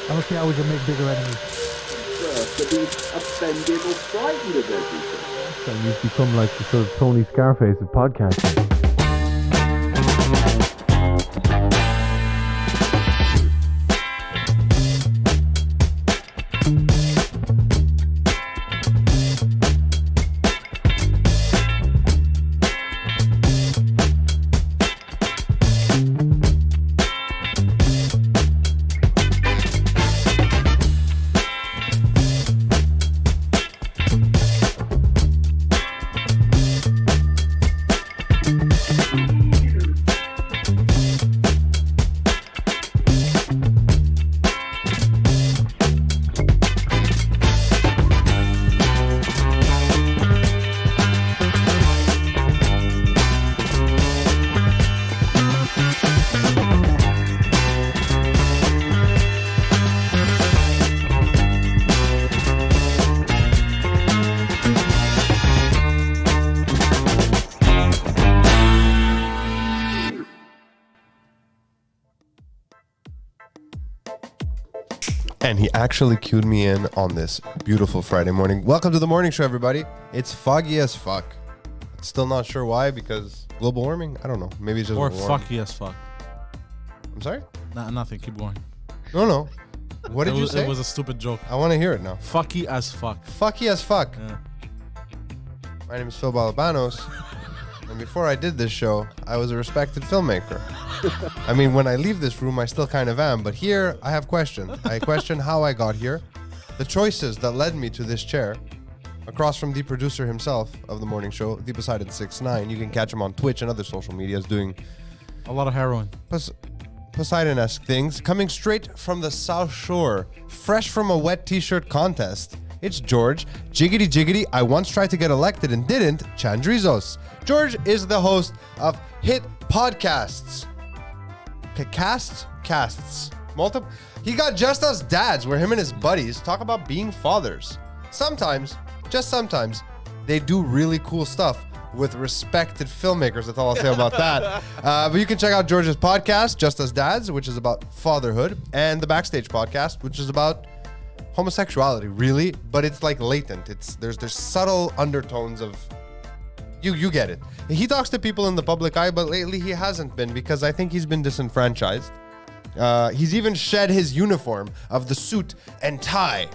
I don't see how we can make bigger enemies. To be offended or frightened of everything. So you've become like the sort of Tony Scarface of podcasting. And he actually cued me in on this beautiful Friday morning. Welcome to the morning show, everybody. It's foggy as fuck. Still not sure why, because global warming? I don't know. Maybe it's just Or warm. fucky as fuck. I'm sorry? Nah, nothing. Keep going. No. What did you say? It was a stupid joke. I want to hear it now. Fucky as fuck. Fucky as fuck. Yeah. My name is Phil Balabanos. And before I did this show, I was a respected filmmaker. I mean, when I leave this room, I still kind of am. But here, I have questions. I question how I got here, the choices that led me to this chair. Across from the producer himself of the morning show, the Poseidon 69. You can catch him on Twitch and other social medias doing A lot of heroin. Poseidon-esque things. Coming straight from the South Shore, fresh from a wet t-shirt contest. It's George. Jiggity jiggity, I once tried to get elected and didn't. Chandrizos. George is the host of hit podcasts. Casts. Multiple. He got Just Us Dads, where him and his buddies talk about being fathers. Sometimes, just sometimes, they do really cool stuff with respected filmmakers. That's all I'll say about that. But you can check out George's podcast, Just Us Dads, which is about fatherhood, and the Backstage podcast, which is about homosexuality, really, but it's like latent. There's subtle undertones of you get it. He talks to people in the public eye, but lately he hasn't been, because I think he's been disenfranchised. He's even shed his uniform of the suit and tie.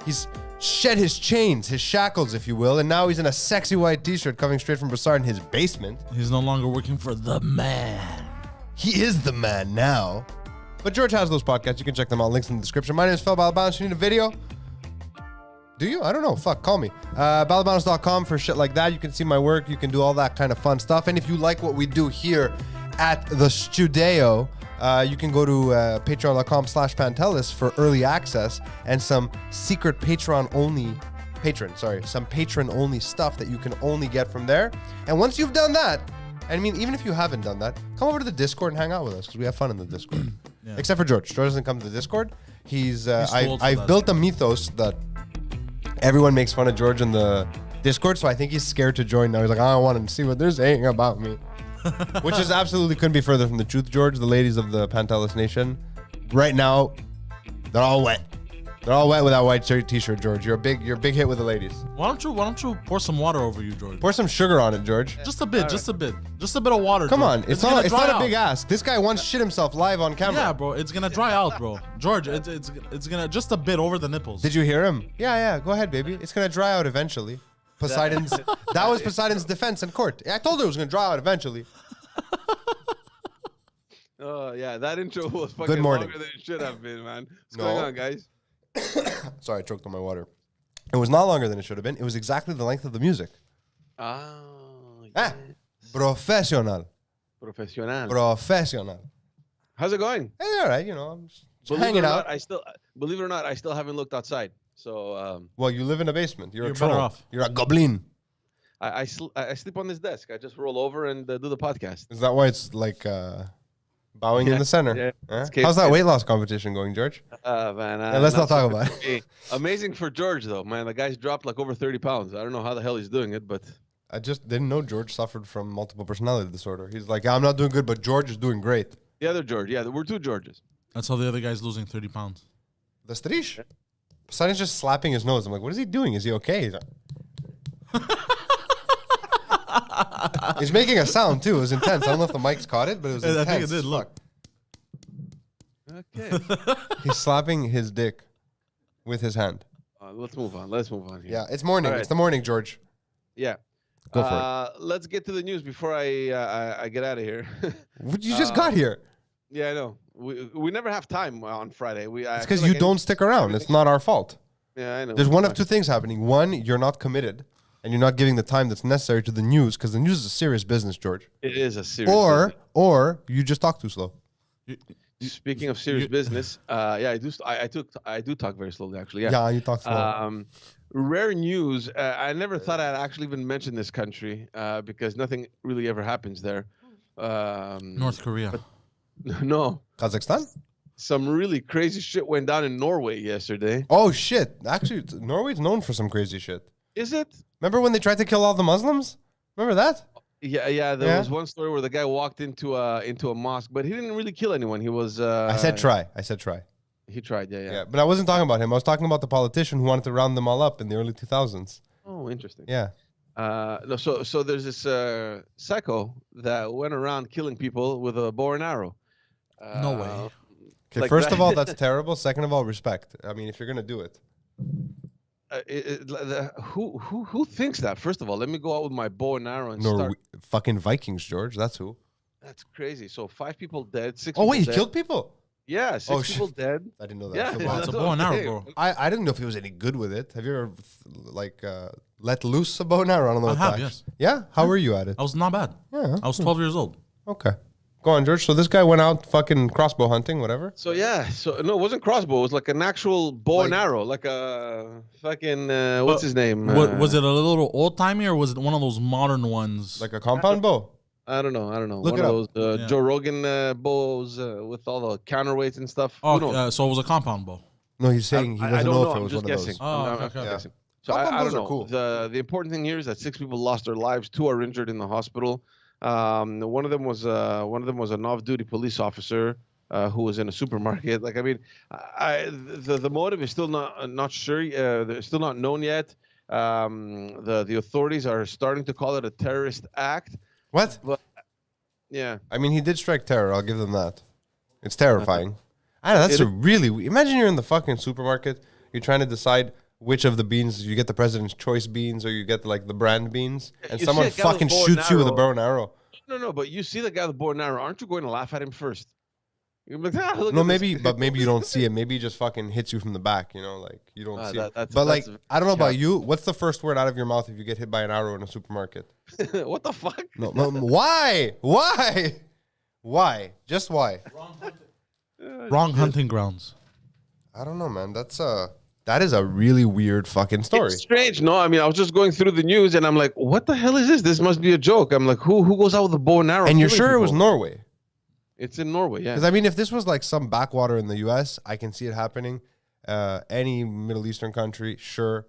He's shed his chains, his shackles, if you will, and now he's in a sexy white t-shirt coming straight from Broussard in his basement. He's no longer working for the man. He is the man now. But George has those podcasts. You can check them out. Links in the description. My name is Phil Balabanos. You need a video? Do you? I don't know. Fuck, call me. Balabanos.com for shit like that. You can see my work. You can do all that kind of fun stuff. And if you like what we do here at the studio, you can go to patreon.com/Pantelis for early access and some secret patron-only stuff that you can only get from there. And once you've done that, I mean, even if you haven't done that, come over to the Discord and hang out with us, because we have fun in the Discord. Yeah. Except for George. George doesn't come to the Discord. He's too old for I've that. built a mythos that everyone makes fun of George in the Discord, so I think he's scared to join now. He's like, I don't want to see what they're saying about me. Which is absolutely couldn't be further from the truth, George. The ladies of the Pantelis Nation, right now, they're all wet. They're all wet with that white t-shirt, George. You're a big hit with the ladies. Why don't you pour some water over you, George? Pour some sugar on it, George. Just a bit of water. Come George. on, it's not a big out. ask. This guy once shit himself live on camera. Yeah, bro, it's gonna dry out, bro. George, it's gonna just a bit over the nipples. Did you hear him? Yeah. Go ahead, baby. It's gonna dry out eventually. That was Poseidon's defense in court. I told her it was gonna dry out eventually. Oh, yeah, that intro was fucking morning. longer than it should have been, man. What's No. going on, guys? Sorry, I choked on my water. It was not longer than it should have been. It was exactly the length of the music. Oh, Ah, professional. Profesional. How's it going? Hey, all right, I'm just Believe hanging it or out. not, believe it or not, I still haven't looked outside. So Well, you live in a basement. You're a better troll. off. You're a goblin. I sleep on this desk. I just roll over and do the podcast. Is that why it's like bowing in Yeah, the center? yeah. Huh? It's cake. How's that weight loss competition going, George? Man, Yeah, let's not talk so about good for me. Amazing for George, though, man. The guy's dropped like over 30 pounds. I don't know how the hell he's doing it, but I just didn't know George suffered from multiple personality disorder. He's like, I'm not doing good, but George is doing great. the other George, yeah, we're two Georges. That's how the other guy's losing 30 pounds. The strish? Poseidon's just slapping his nose. I'm like, what is he doing? Is he okay? He's, he's making a sound too. It was intense. I don't know if the mics caught it, but it was intense. I think it did. Look. Okay. He's slapping his dick with his hand. Let's move on. Let's move on here. Yeah, it's morning. All right. It's the morning, George. Yeah. Go for Let's get to the news before I get out of here. You just got here. Yeah, I know. We never have time on Friday. It's because you don't stick around. It's not our fault. Yeah, I know. There's one of two things happening. One, you're not committed, and you're not giving the time that's necessary to the news, because the news is a serious business, George. It is a serious business. Or you just talk too slow. Speaking of serious business, yeah, I do talk very slowly, actually. Yeah, Yeah, you talk slow. Rare news. I never thought I'd actually even mention this country because nothing really ever happens there. North Korea. No. Kazakhstan? Some really crazy shit went down in Norway yesterday. Oh, shit. Actually, Norway's known for some crazy shit. Is it? Remember when they tried to kill all the Muslims? Remember that? Yeah. There was one story where the guy walked into a mosque, but he didn't really kill anyone. He was. I said try. He tried. Yeah. But I wasn't talking about him. I was talking about the politician who wanted to round them all up in the early 2000s. Oh, interesting. Yeah. No. So there's this psycho that went around killing people with a bow and arrow. No way. Okay, Like first that. of all, that's terrible. Second of all, respect. I mean, if you're going to do it. Who thinks that? First of all, let me go out with my bow and arrow and start. Fucking Vikings, George. That's who. That's crazy. So 5 people dead. 6. Oh, wait, he dead. killed people? Yeah, 6 people dead. I didn't know that. Yeah, So, yeah, wow. It's a that's bow and what I'm arrow, saying. bro. I didn't know if he was any good with it. Have you ever let loose a bow and arrow? I don't know I what have, that- yes. Yeah? How were you at it? I was not bad. Yeah. I was 12 years old. Okay. Go on, George. So this guy went out fucking crossbow hunting, whatever. So yeah, no, it wasn't crossbow. It was like an actual bow and Like- arrow, like a fucking what's his name? Was it a little old timey or was it one of those modern ones? Like a compound bow. I don't know. Look One it of those Yeah. Joe Rogan bows with all the counterweights and stuff. Who knows? oh, so it was a compound bow. No, he's saying he I doesn't don't know know. if it I'm was just one of guessing. those. Oh, I'm okay, just okay. guessing. So Compound I don't bows are know. cool. The important thing here is that 6 people lost their lives. 2 are injured in the hospital. One of them was an off-duty police officer who was in a supermarket. Like, I mean, the motive is still not sure. They're still not known yet. The authorities are starting to call it a terrorist act. What? But yeah, I mean, he did strike terror. I'll give them that. It's terrifying. I don't know. That's a really... Imagine you're in the fucking supermarket. You're trying to decide which of the beans. You get the President's Choice beans or you get like the brand beans. And You someone see a guy with fucking bow and shoots you with a arrow. bow and arrow. no. But you see the guy with the bow and arrow. Aren't you going to laugh at him first? You're like, look No, at this. maybe, but maybe you don't see it. Maybe he just fucking hits you from the back, you know, like you don't see it. that's- But like, that's I don't know about shocking. you. What's the first word out of your mouth if you get hit by an arrow in a supermarket? What the fuck? No, why? Why? Just why? Wrong hunting grounds. I don't know, man. That is a really weird fucking story. It's strange, no? I mean, I was just going through the news and I'm like, what the hell is this? This must be a joke. I'm like, who goes out with a bow and arrow? And you're killing sure it was people? Norway? It's in Norway, yeah. Because I mean, if this was like some backwater in the U.S., I can see it happening. Any Middle Eastern country, sure.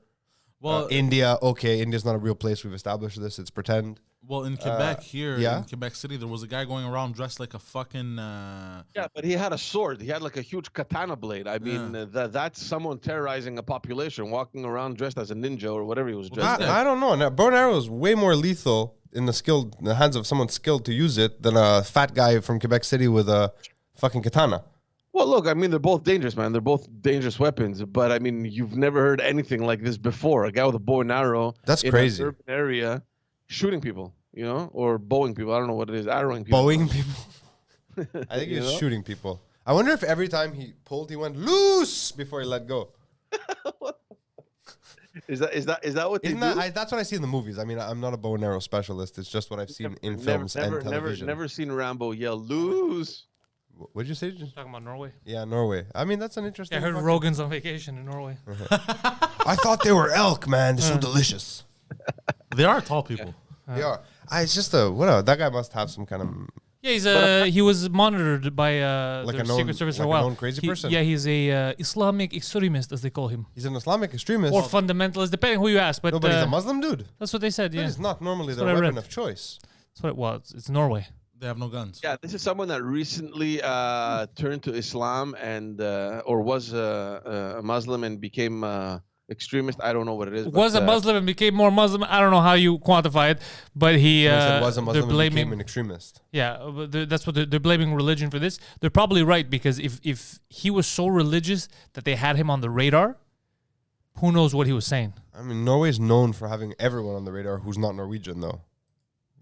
Well, India, okay. India's not a real place. We've established this. It's pretend. well, in Quebec here, yeah? in Quebec City, there was a guy going around dressed like a fucking. Yeah, but he had a sword. He had like a huge katana blade. I mean, that's someone terrorizing a population, walking around dressed as a ninja or whatever he was dressed as. I don't know. Now, bow and arrow is way more lethal in the hands of someone skilled to use it than a fat guy from Quebec City with a fucking katana. Well, look, I mean, they're both dangerous, man. They're both dangerous weapons. But I mean, you've never heard anything like this before. A guy with a bow and arrow. That's in crazy. an urban area, shooting people, you know, or bowing people. I don't know what it is. Arrowing people. Bowing people. I think he You was know? shooting people. I wonder if every time he pulled, he went loose before he let go. Is that what they Isn't do? that, that's what I see in the movies. I mean, I'm not a bow and arrow specialist. It's just what I've seen in films and television. Never seen Rambo yell lose. What'd you say? Talking about Norway. Yeah, Norway. I mean, that's an interesting. Yeah, I heard fucking- Rogan's on vacation in Norway. I thought they were elk, man. They're so delicious. They are tall people. They are. It's just that guy must have some kind of Yeah, he was monitored by Like the a known- Secret Service for like a a while. known crazy person? Yeah, he's a Islamic extremist, as they call him, he's an Islamic extremist. or fundamentalist, depending who you ask. But no, but he's a Muslim dude. that's what they said. That Yeah, is not normally That's their what I weapon read. of choice. that's what it was. It's Norway. They have no guns. Yeah, this is someone that recently turned to Islam and or was a Muslim and became extremist. I don't know what it is. Was but, a Muslim and became more Muslim. I don't know how you quantify it, but he was a Muslim they're and blaming. became an extremist. Yeah, but that's what they're blaming religion for this. They're probably right because if he was so religious that they had him on the radar, who knows what he was saying? I mean, Norway's known for having everyone on the radar who's not Norwegian, though.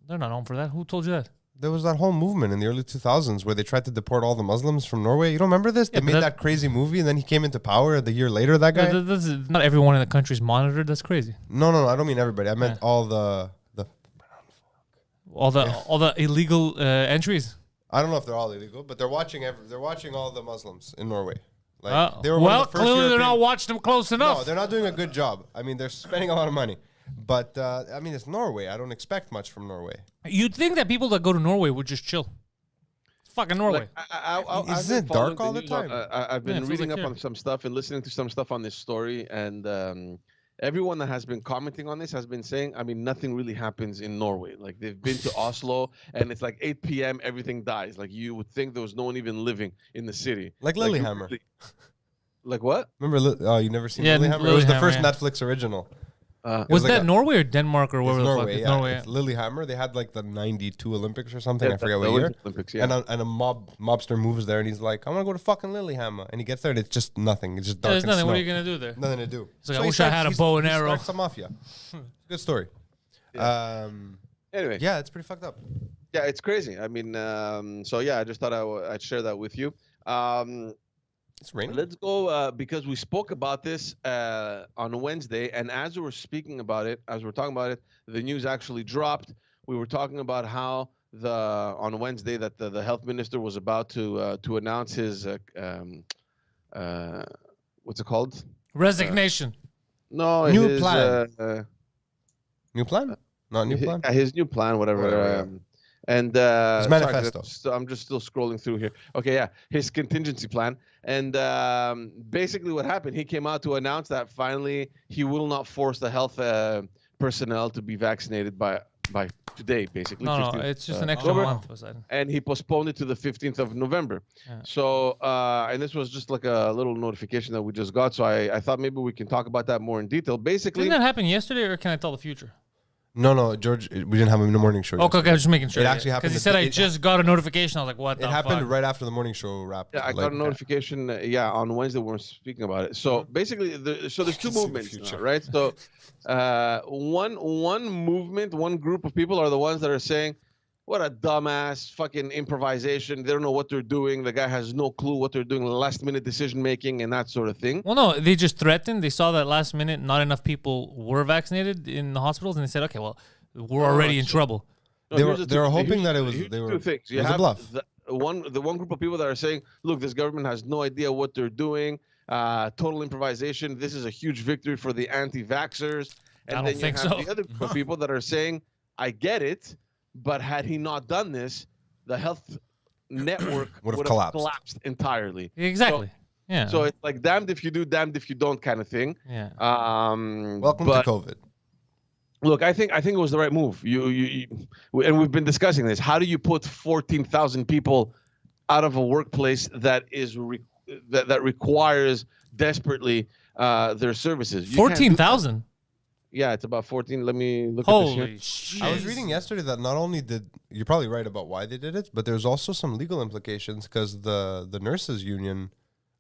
They're not known for that. Who told you that? There was that whole movement in the early 2000s where they tried to deport all the Muslims from Norway. You don't remember this? Yeah, They but made that crazy movie, and then he came into power the year later, that guy. Not everyone in the country is monitored. That's crazy. No, I don't mean everybody. I meant all the... All the illegal entries. I don't know if they're all illegal, but they're watching all the Muslims in Norway. Like, they were one Well, of the first clearly they're European- not watching them close enough. No, they're not doing a good job. I mean, they're spending a lot of money. But, I mean, it's Norway. I don't expect much from Norway. You'd think that people that go to Norway would just chill. It's fucking Norway. I've Isn't been it dark following all the news on- time? I've Yeah, been it feels reading like up here. on some stuff and listening to some stuff on this story, and everyone that has been commenting on this has been saying, I mean, nothing really happens in Norway. Like, they've been to Oslo, and it's like 8 p.m., everything dies. Like, you would think there was no one even living in the city. Like you Lillehammer. really- Like what? Remember, you never seen Yeah, Lillehammer? It was the Lillehammer, first yeah. Netflix original. Was like that a- Norway or Denmark or It's wherever the fuck? Norway, It's yeah. Norway. It's Lillehammer. They had like the 92 Olympics or something. Yeah, I forget the what year. Winter Olympics, yeah. And a mobster moves there and he's like, I want to go to fucking Lillehammer. And he gets there and it's just nothing. It's just dark There's and nothing. snow. What are you gonna do there? Nothing to do. He's like, I he wish I had a bow and he arrow. starts a mafia. Good story. Anyway, Yeah, it's pretty fucked up. yeah, it's crazy. I mean, so yeah, I just thought I'd share that with you. It's raining. Let's go because we spoke about this on Wednesday, and as we were speaking about it, as we were talking about it, the news actually dropped. We were talking about how on Wednesday that the health minister was about to announce his what's it called? Resignation. No, New his, plan. New plan? Not new plan? His new plan, whatever. Whatever, yeah. And His sorry, manifesto. I'm just still scrolling through here. Okay, yeah, his contingency plan. And basically, what happened? He came out to announce that finally he will not force the health personnel to be vaccinated by today, basically. No, 15th, it's just an extra October. month. Poseidon. And he postponed it to the 15th of November. Yeah. So, and this was just like a little notification that we just got. So I thought maybe we can talk about that more in detail. Basically, Didn't that happen yesterday, or can I tell the future? No, George, we didn't have him in the morning show. Okay, I'm just making sure. It actually happened because he at said the- I just got a notification. I was like, what the It happened fuck? right after the morning show wrapped. yeah, I got a notification. On Wednesday we were speaking about it. So basically, there's two can see the movements, future. right? So one movement, one group of people are the ones that are saying, "What a dumbass fucking improvisation! They don't know what they're doing. The guy has no clue what they're doing. Last minute decision making and that sort of thing." Well, no, they just threatened. They saw that last minute not enough people were vaccinated in the hospitals, and they said, okay, well, we're already in trouble. No, They here's were- the they were two- hoping here's- that it was- here's they two were- things. You it was a have bluff. the one group of people that are saying, "Look, this government has no idea what they're doing. Total improvisation. This is a huge victory for the anti-vaxxers." And I don't then you think have so. the other group of people that are saying, "I get it, but had he not done this, the health network Would have would collapsed. entirely." Exactly. Yeah. So it's like damned if you do, damned if you don't kind of thing. yeah. Welcome but to COVID. look, I think it was the right move. And we've been discussing this. How do you put 14,000 people out of a workplace that is that requires desperately their services? You can't do- 14,000. Yeah, it's about 14. Let me look at this Holy here. shit. I was reading yesterday that not only did you're probably right about why they did it, but there's also some legal implications because the nurses union,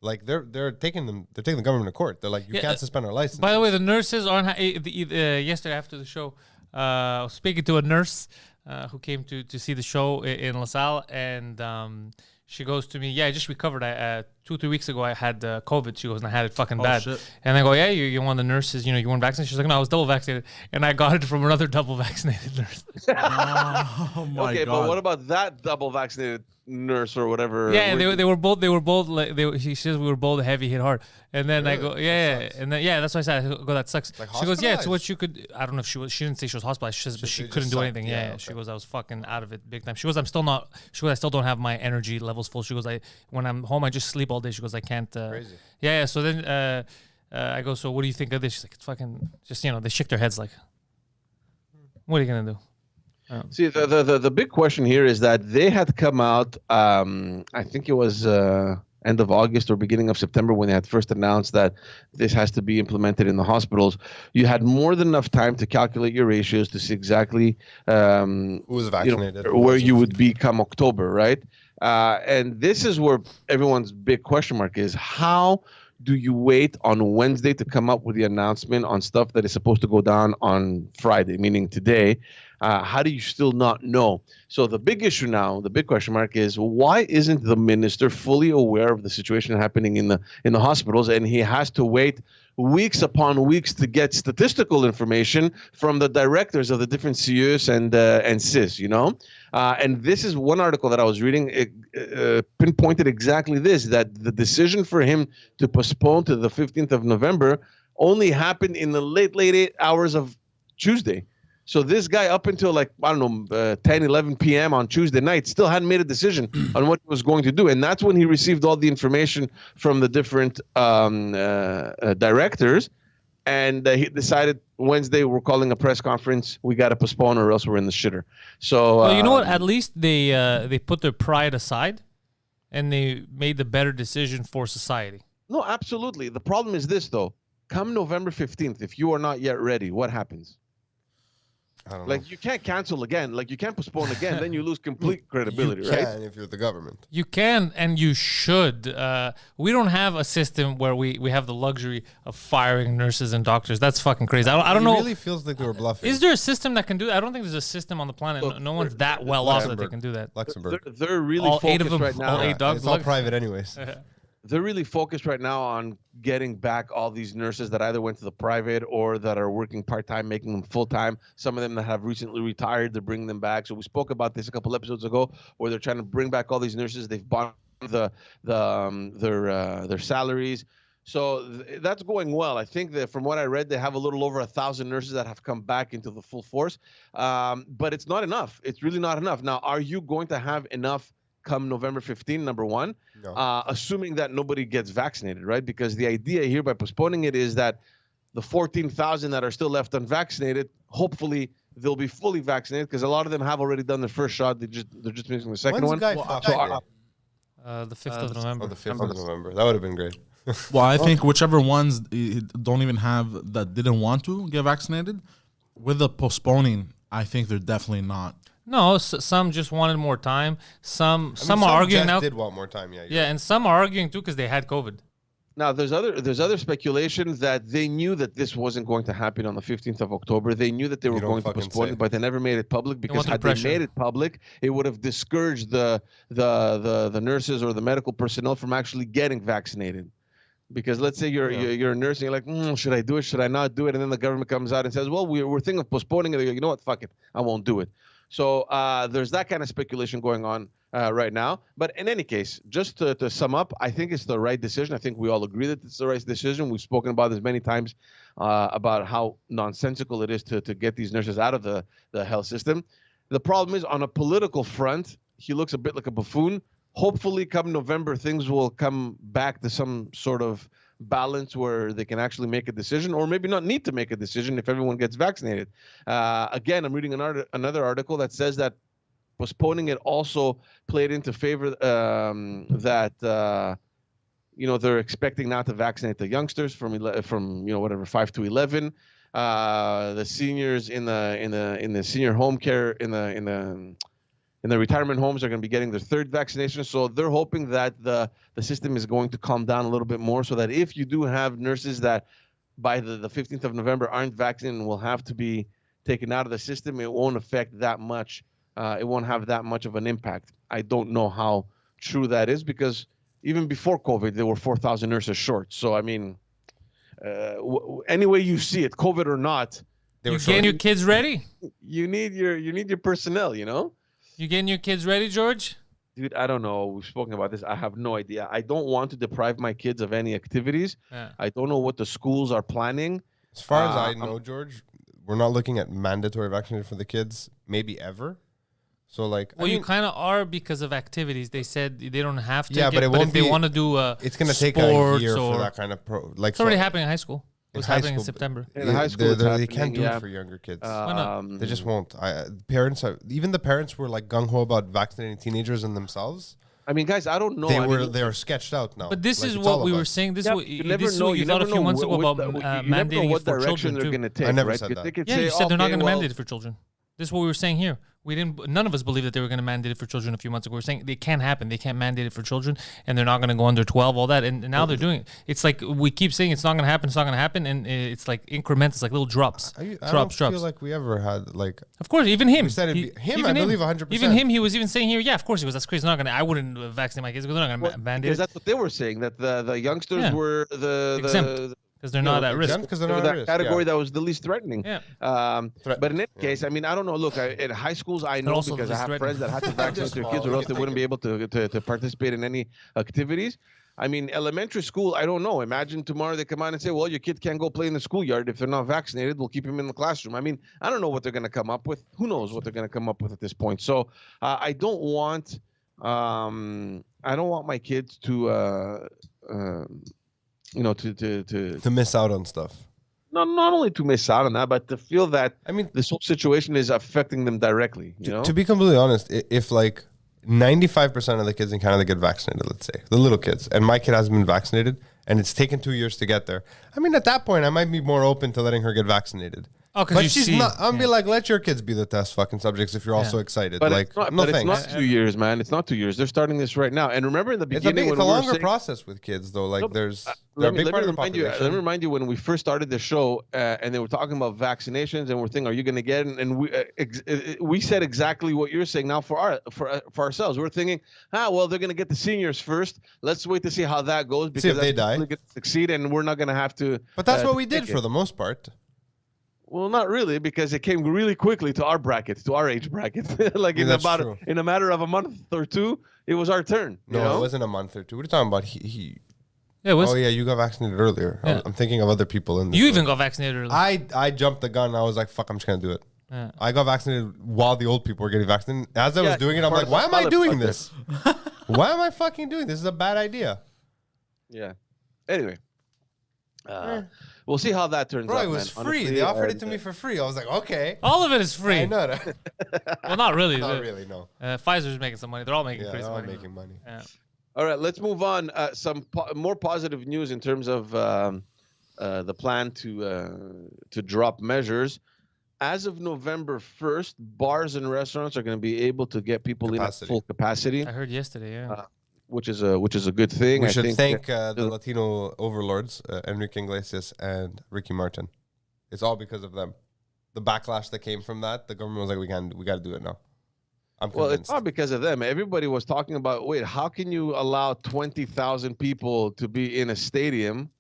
like they're taking the government to court. They're like, you Yeah, can't suspend our license. By the way, the nurses aren't. Yesterday after the show, I was speaking to a nurse who came to see the show in LaSalle, and she goes to me, "Yeah, I just recovered. 2-3 weeks ago, I had COVID." She goes, "And I had it fucking Oh, bad." shit. And I go, "Yeah, you're one of the nurses. You weren't vaccinated." She's like, "No, I was double vaccinated, and I got it from another double vaccinated nurse." Oh my Okay, god. but what about that double vaccinated nurse or whatever? Yeah, they were both like she says we were both heavy hit hard, and then I go and then that's why I said I go that sucks. Like she goes, yeah, it's hospitalized? what you could. I don't know if she didn't say she was hospitalized. She says, but she They couldn't just do sucked. anything. Yeah, Yeah, okay. she goes, I was fucking out of it big time. She goes, I'm still not. She goes, I still don't have my energy levels full. She goes, when I'm home, I just sleep all day. She goes, I can't. Crazy. Yeah. So then I go, so what do you think of this? She's like, it's fucking just they shook their heads like, what are you gonna do? See, the big question here is that they had come out, I think it was end of August or beginning of September when they had first announced that this has to be implemented in the hospitals. You had more than enough time to calculate your ratios to see exactly Who was vaccinated? where you would be come October, right? And this is where everyone's big question mark is: how do you wait on Wednesday to come up with the announcement on stuff that is supposed to go down on Friday, meaning today? How do you still not know? So the big issue now, the big question mark is: why isn't the minister fully aware of the situation happening in the hospitals, and he has to wait weeks upon weeks to get statistical information from the directors of the different CUs and CIS, and this is one article that I was reading. It pinpointed exactly this, that the decision for him to postpone to the 15th of November only happened in the late hours of Tuesday. So this guy, up until 10, 11 p.m. on Tuesday night, still hadn't made a decision on what he was going to do. And that's when he received all the information from the different directors. And he decided Wednesday, we're calling a press conference. We got to postpone or else we're in the shitter. So well, you know what? At least they put their pride aside and they made the better decision for society. No, absolutely. The problem is this, though. Come November 15th, if you are not yet ready, what happens? I don't know. You can't cancel again. You can't postpone again. Then you lose complete credibility, You right? can if you're the government. You can and you should. We don't have a system where we have the luxury of firing nurses and doctors. That's fucking crazy. I don't know. It really feels like they were bluffing. Is there a system that can do that? I don't think there's a system on the planet. Look, no one's that well off that they can do that. Luxembourg. They're really All focused 8 of them, right now. all 8 dogs. It's all private anyways. They're really focused right now on getting back all these nurses that either went to the private or that are working part-time, making them full-time. Some of them that have recently retired, they're bringing them back. So we spoke about this a couple episodes ago, where they're trying to bring back all these nurses. They've bought their salaries. So that's going well. I think that from what I read, they have a little over 1,000 nurses that have come back into the full force. But it's not enough. It's really not enough. Now, are you going to have enough come November 15, number one, assuming that nobody gets vaccinated, right? Because the idea here by postponing it is that the 14,000 that are still left unvaccinated, hopefully they'll be fully vaccinated, because a lot of them have already done their first shot. They're just missing the second one. The 5th of November. Oh, the 5th of November. That would have been great. Well, I think whichever ones don't even have that didn't want to get vaccinated, with the postponing, I think they're definitely not. No, some just wanted more time. Some are arguing now. Did want more time, yeah. Yeah, and some are arguing too because they had COVID. Now, there's other speculation that they knew that this wasn't going to happen on the 15th of October. They knew that they were going to postpone it, but they never made it public, because had they made it public, it would have discouraged the nurses or the medical personnel from actually getting vaccinated. Because let's say you're a nurse and you're like, should I do it? Should I not do it? And then the government comes out and says, well, we're thinking of postponing it. They go, you know what? Fuck it. I won't do it. So there's that kind of speculation going on right now. But in any case, just to sum up, I think it's the right decision. I think we all agree that it's the right decision. We've spoken about this many times about how nonsensical it is to get these nurses out of the health system. The problem is, on a political front, he looks a bit like a buffoon. Hopefully, come November, things will come back to some sort of balance where they can actually make a decision, or maybe not need to make a decision if everyone gets vaccinated. Again, I'm reading another article that says that postponing it also played into favor that they're expecting not to vaccinate the youngsters from 5 to 11. The seniors in the senior home care in the retirement homes are going to be getting their 3rd vaccination. So they're hoping that the system is going to calm down a little bit more, so that if you do have nurses that by the 15th of November aren't vaccinated and will have to be taken out of the system, it won't affect that much. It won't have that much of an impact. I don't know how true that is, because even before COVID, there were 4,000 nurses short. So, I mean, any way you see it, COVID or not, You getting your kids ready? You need your personnel, You getting your kids ready, George? Dude, I don't know. We've spoken about this. I have no idea. I don't want to deprive my kids of any activities. Yeah. I don't know what the schools are planning. As far as I know, George, we're not looking at mandatory vaccination for the kids, maybe ever. So, you kind of are, because of activities. They said they don't have to. Yeah, but if they want to do it's going to take a year for that kind of it's already happening in high school. What's high happening in school, September? In high school, it's they happening, can't do yeah. it for younger kids. not? They just won't. Parents are, even the parents were like gung ho about vaccinating teenagers and themselves. I mean, guys, I don't know. They are sketched out now. But this Like, is it's what all we of were us. saying. This Yeah, is what you never this is know. what you thought a few months ago about you never know mandating what it for direction children they're too. going to take. I never right? said Because that. they could Yeah, say, you said they're not okay, going to well, mandate it for children. This is what we were saying here. We didn't. None of us believed that they were going to mandate it for children a few months ago. We were saying they can't happen. They can't mandate it for children, and they're not going to go under 12. All that, and now they're doing it. It's like we keep saying it's not going to happen. It's not going to happen, and it's like increments. It's like little drops, I drops. don't feel like we ever had like. Of course, even him. We said it'd be- him, even I believe 100%. Even him, he was even saying here, yeah, of course he was. That's crazy. They're not gonna. I wouldn't vaccinate my kids because they're not gonna mandate because it that's what they were saying, that the youngsters Yeah. were the exempt because they're not at risk. Because they're they were not at that risk, category yeah. that was the least threatening. Yeah. But in any case, I mean, I don't know. Look, in high schools, I know also because the I have least friends that had to vaccinate their kids, or else they wouldn't be able to participate in any activities. I mean, elementary school, I don't know. Imagine tomorrow they come out and say, well, your kid can't go play in the schoolyard if they're not vaccinated. We'll keep him in the classroom. I mean, I don't know what they're going to come up with. Who knows what they're going to come up with at this point? So I don't want my kids to To miss out on stuff. not only to miss out on that, but to feel that I mean, this whole situation is affecting them directly. You know, to be completely honest, if like 95% of the kids in Canada get vaccinated, let's say, the little kids, and my kid hasn't been vaccinated, and it's taken 2 years to get there, I mean, at that point, I might be more open to letting her get vaccinated. Oh, because But you she's see, not. I'm be like, let your kids be the test fucking subjects if you're also excited. but Like, it's not, no but thanks. it's not 2 years, man. It's not 2 years. They're starting this right now. And remember in the It's a, beginning big, it's when a we were longer saying, process with kids, though. Like, they're a let big me part of the remind you. population. Let me remind you when we first started the show, and they were talking about vaccinations, and we're thinking, "Are you going to get it?" And we said exactly what you're saying now for ourselves. We're thinking, well, they're going to get the seniors first. Let's wait to see how that goes because See if they that's die. really going to succeed, and we're not going to have to. But that's what we take did it. for the most part. Well, not really, because it came really quickly to our bracket, to our age bracket. Like Yeah, that's true. in a matter of a month or two, it was our turn. No, you know? it wasn't a month or two. What are you talking about? yeah, it was. Oh, yeah, you got vaccinated earlier. Yeah. I'm thinking of other people in this. You room. even got vaccinated early. I jumped the gun. I was like, fuck, I'm just going to do it. Yeah. I got vaccinated while the old people were getting vaccinated. As I was Yeah, doing it, I'm part like, of why the am I pilot doing project. this? Why am I fucking doing this? This is a bad idea. Yeah. Anyway, we'll see how that turns Bro, out. it was man. free. Honestly, They offered it and, to me for free. I was like, okay. All of it is free. I know that. Well, not really. Not really, no. Pfizer's making some money. They're all making Yeah, crazy they're all money. making money. Yeah. All right, let's move on. Some more positive news in terms of the plan to drop measures. As of November 1st, bars and restaurants are going to be able to get people in at Capacity. full capacity, I heard yesterday. Yeah. which is a good thing. We I should think thank the Latino overlords, Enrique Iglesias and Ricky Martin. It's all because of them. The backlash that came from that, the government was like, we got to do it now. I'm Well, convinced. it's not because of them. Everybody was talking about, wait, how can you allow 20,000 people to be in a stadium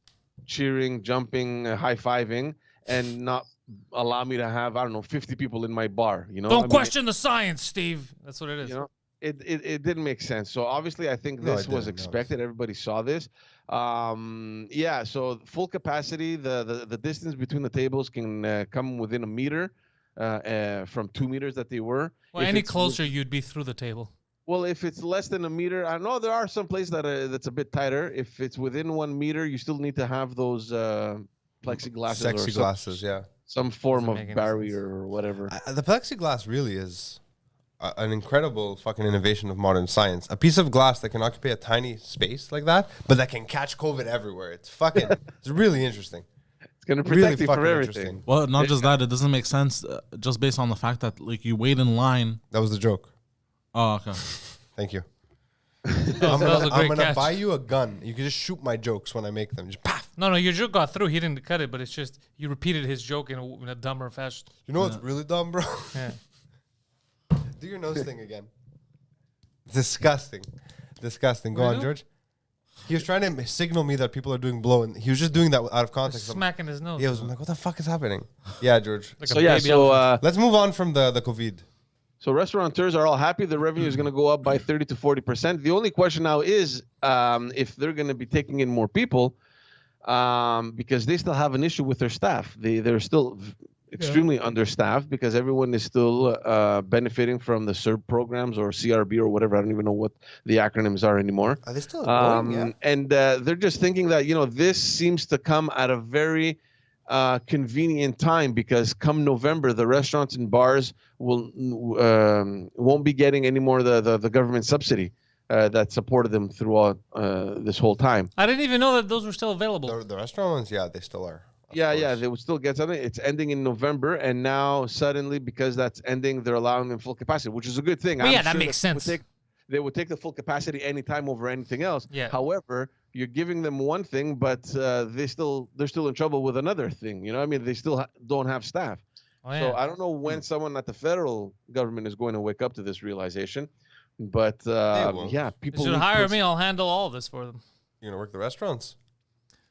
cheering, jumping, high-fiving, and not allow me to have, I don't know, 50 people in my bar, you know? Don't I mean, question the science, Steve. That's what it is. you know, it didn't make sense. So obviously, I think No, this it was didn't, no. expected. Everybody saw this. Yeah, so full capacity, the distance between the tables can come within a meter from 2 meters that they were. Well, If any it's closer, you'd be through the table. Well, if it's less than a meter, I know there are some places that's a bit tighter. If it's within 1 meter, you still need to have those plexiglasses Sexy or glasses, yeah. some form Doesn't of make any barrier sense. or whatever. The plexiglass really is an incredible fucking innovation of modern science. A piece of glass that can occupy a tiny space like that, but that can catch COVID everywhere. It's fucking, it's really interesting. It's going to Really protect you fucking from everything. interesting. Well, not just that, it doesn't make sense just based on the fact that like you wait in line. That was the joke. Oh, okay. Thank you. That was a I'm great gonna catch. buy you a gun. You can just shoot my jokes when I make them. Just paf. No, your joke got through. He didn't cut it, but it's just you repeated his joke in a dumber fashion. You know what's really dumb, bro? Yeah. Do your nose thing again. Disgusting. Disgusting. Go What on, do you do? George. He was trying to signal me that people are doing blow, and he was just doing that out of context. Smacking his nose. Yeah, I was like, what the fuck is happening? Yeah, George. Like So a yeah, baby so elephant. Let's move on from the COVID. so restaurateurs are all happy. The revenue is going to go up by 30 to 40%. The only question now is if they're going to be taking in more people because they still have an issue with their staff. They're still extremely understaffed because everyone is still benefiting from the CERB programs or CRB or whatever. I don't even know what the acronyms are anymore. Are they still going? Yeah. And they're just thinking that, this seems to come at a very convenient time because come November, the restaurants and bars won't be getting any more the government subsidy that supported them throughout this whole time. I didn't even know that those were still available. The restaurant ones, yeah, they still are. Of Yeah, course. they would still get something. It's ending in November, and now suddenly, because that's ending, they're allowing them full capacity, which is a good thing. Well, I'm yeah, that sure makes sense. They would take the full capacity anytime over anything else. Yeah. However, you're giving them one thing, but they're still in trouble with another thing. You know, what I mean, they still don't have staff. Oh, yeah. So I don't know when someone at the federal government is going to wake up to this realization, but won't. yeah, They people should need hire to- me. I'll handle all of this for them. You're gonna work the restaurants.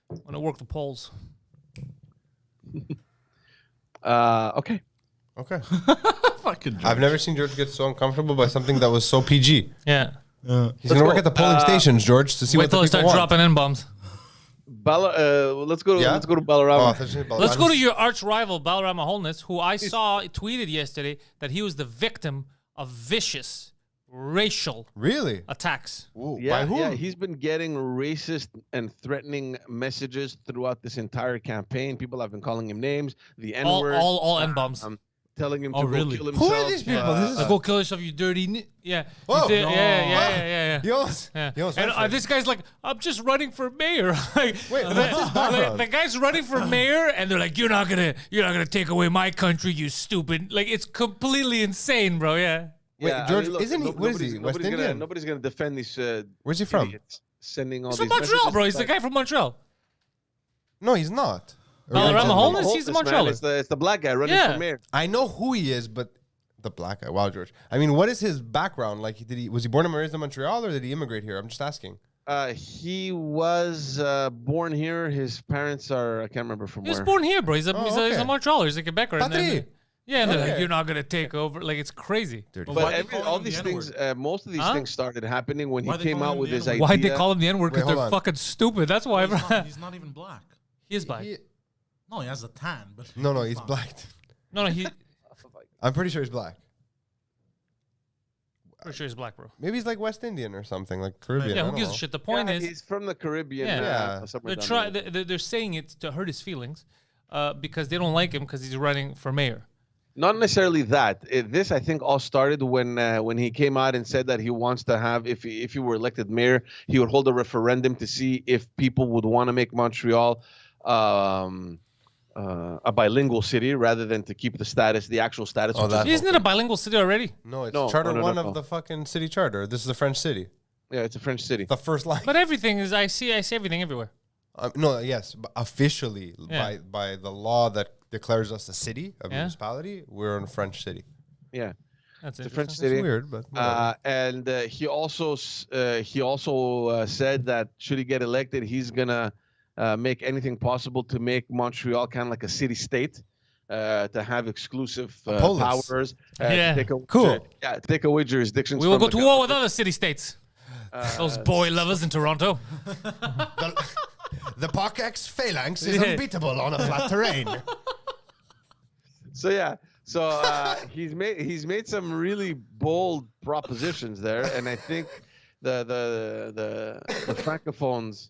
I'm gonna work the polls. Okay. Okay. Fucking I've never seen George get so uncomfortable by something that was so PG. Yeah. He's gonna work at the polling stations, George, to see Wait what the till I people start want. dropping in bombs. Let's go to Yeah? let's go to Balarama. Let's go to your arch rival, Balarama Holness, who I saw tweeted yesterday that he was the victim of vicious racial Really? attacks. Ooh, Yeah, by whom? yeah, he's been getting racist and threatening messages throughout this entire campaign. People have been calling him names, the N All word, N bombs. telling him Oh, to really? go kill Who himself. are these people? This is Go kill yourself, you dirty. Yeah. Whoa. You did- No. Yeah. Yo, Yeah. yo, And this guy's like, I'm just running for mayor. Like, Wait, what's his background? the guy's running for mayor, and they're like, you're not gonna take away my country, you stupid. Like, it's completely insane, bro. Yeah. Wait, Yeah, George, look, isn't he? What is he? West Indian? Nobody's gonna defend these. Where's he from? idiots sending all He's these from Montreal, messages, bro. He's the but- guy from Montreal. No, he's not. Or Balarama like- Holness? He's a man. Montrealer. It's the black guy running Yeah. for mayor. I know who he is, but the black guy. Wow, George. I mean, what is his background? Like, was he born and raised in Montreal, or did he immigrate here? I'm just asking. He was born here. His parents are I can't remember from He was where. born here, bro. He's a Oh, he's a okay. Montrealer. He's a Quebecer. And then, Patrie. yeah, and they're Okay. like, you're not gonna take over. Like, it's crazy. Dirty. But Why'd they call all him the these N-word? things, most of these Huh? things started happening when Why'd he they came call out him with the his N-word? idea. Why'd they call him the N-word? Because Wait, they're hold on. fucking stupid. That's why. He's not even black. He is black. No, he has a tan, but No, he's black. No, he. I'm pretty sure he's black. Pretty sure he's black, bro. Maybe he's like West Indian or something, like Caribbean. Yeah, I who don't gives a know. shit? The point Yeah, is, he's from the Caribbean. Yeah. somewhere they're down there. they're saying it to hurt his feelings, because they don't like him because he's running for mayor. Not necessarily that. This, I think, all started when he came out and said that he wants to have, if he were elected mayor, he would hold a referendum to see if people would want to make Montreal a bilingual city rather than to keep the actual status. Oh, which is- that- Isn't it a bilingual city already? No, it's No, Charter no, 1 no. of the fucking city charter. This is a French city. yeah, it's a French city. The first line. But everything is. I see everything everywhere. No, yes, but officially Yeah. by the law that declares us a city, a Yeah. municipality, we're in a French city. Yeah, That's it's a it. French It's city. weird, but whatever. And he also said that should he get elected, he's gonna make anything possible to make Montreal kind of like a city state, to have exclusive polis. powers. Yeah. To take Cool. take away jurisdictions. We will from go the to war with other city states. Those boy so- lovers in Toronto. The Pox phalanx is Yeah. unbeatable on a flat terrain. So yeah, he's made some really bold propositions there, and I think the francophones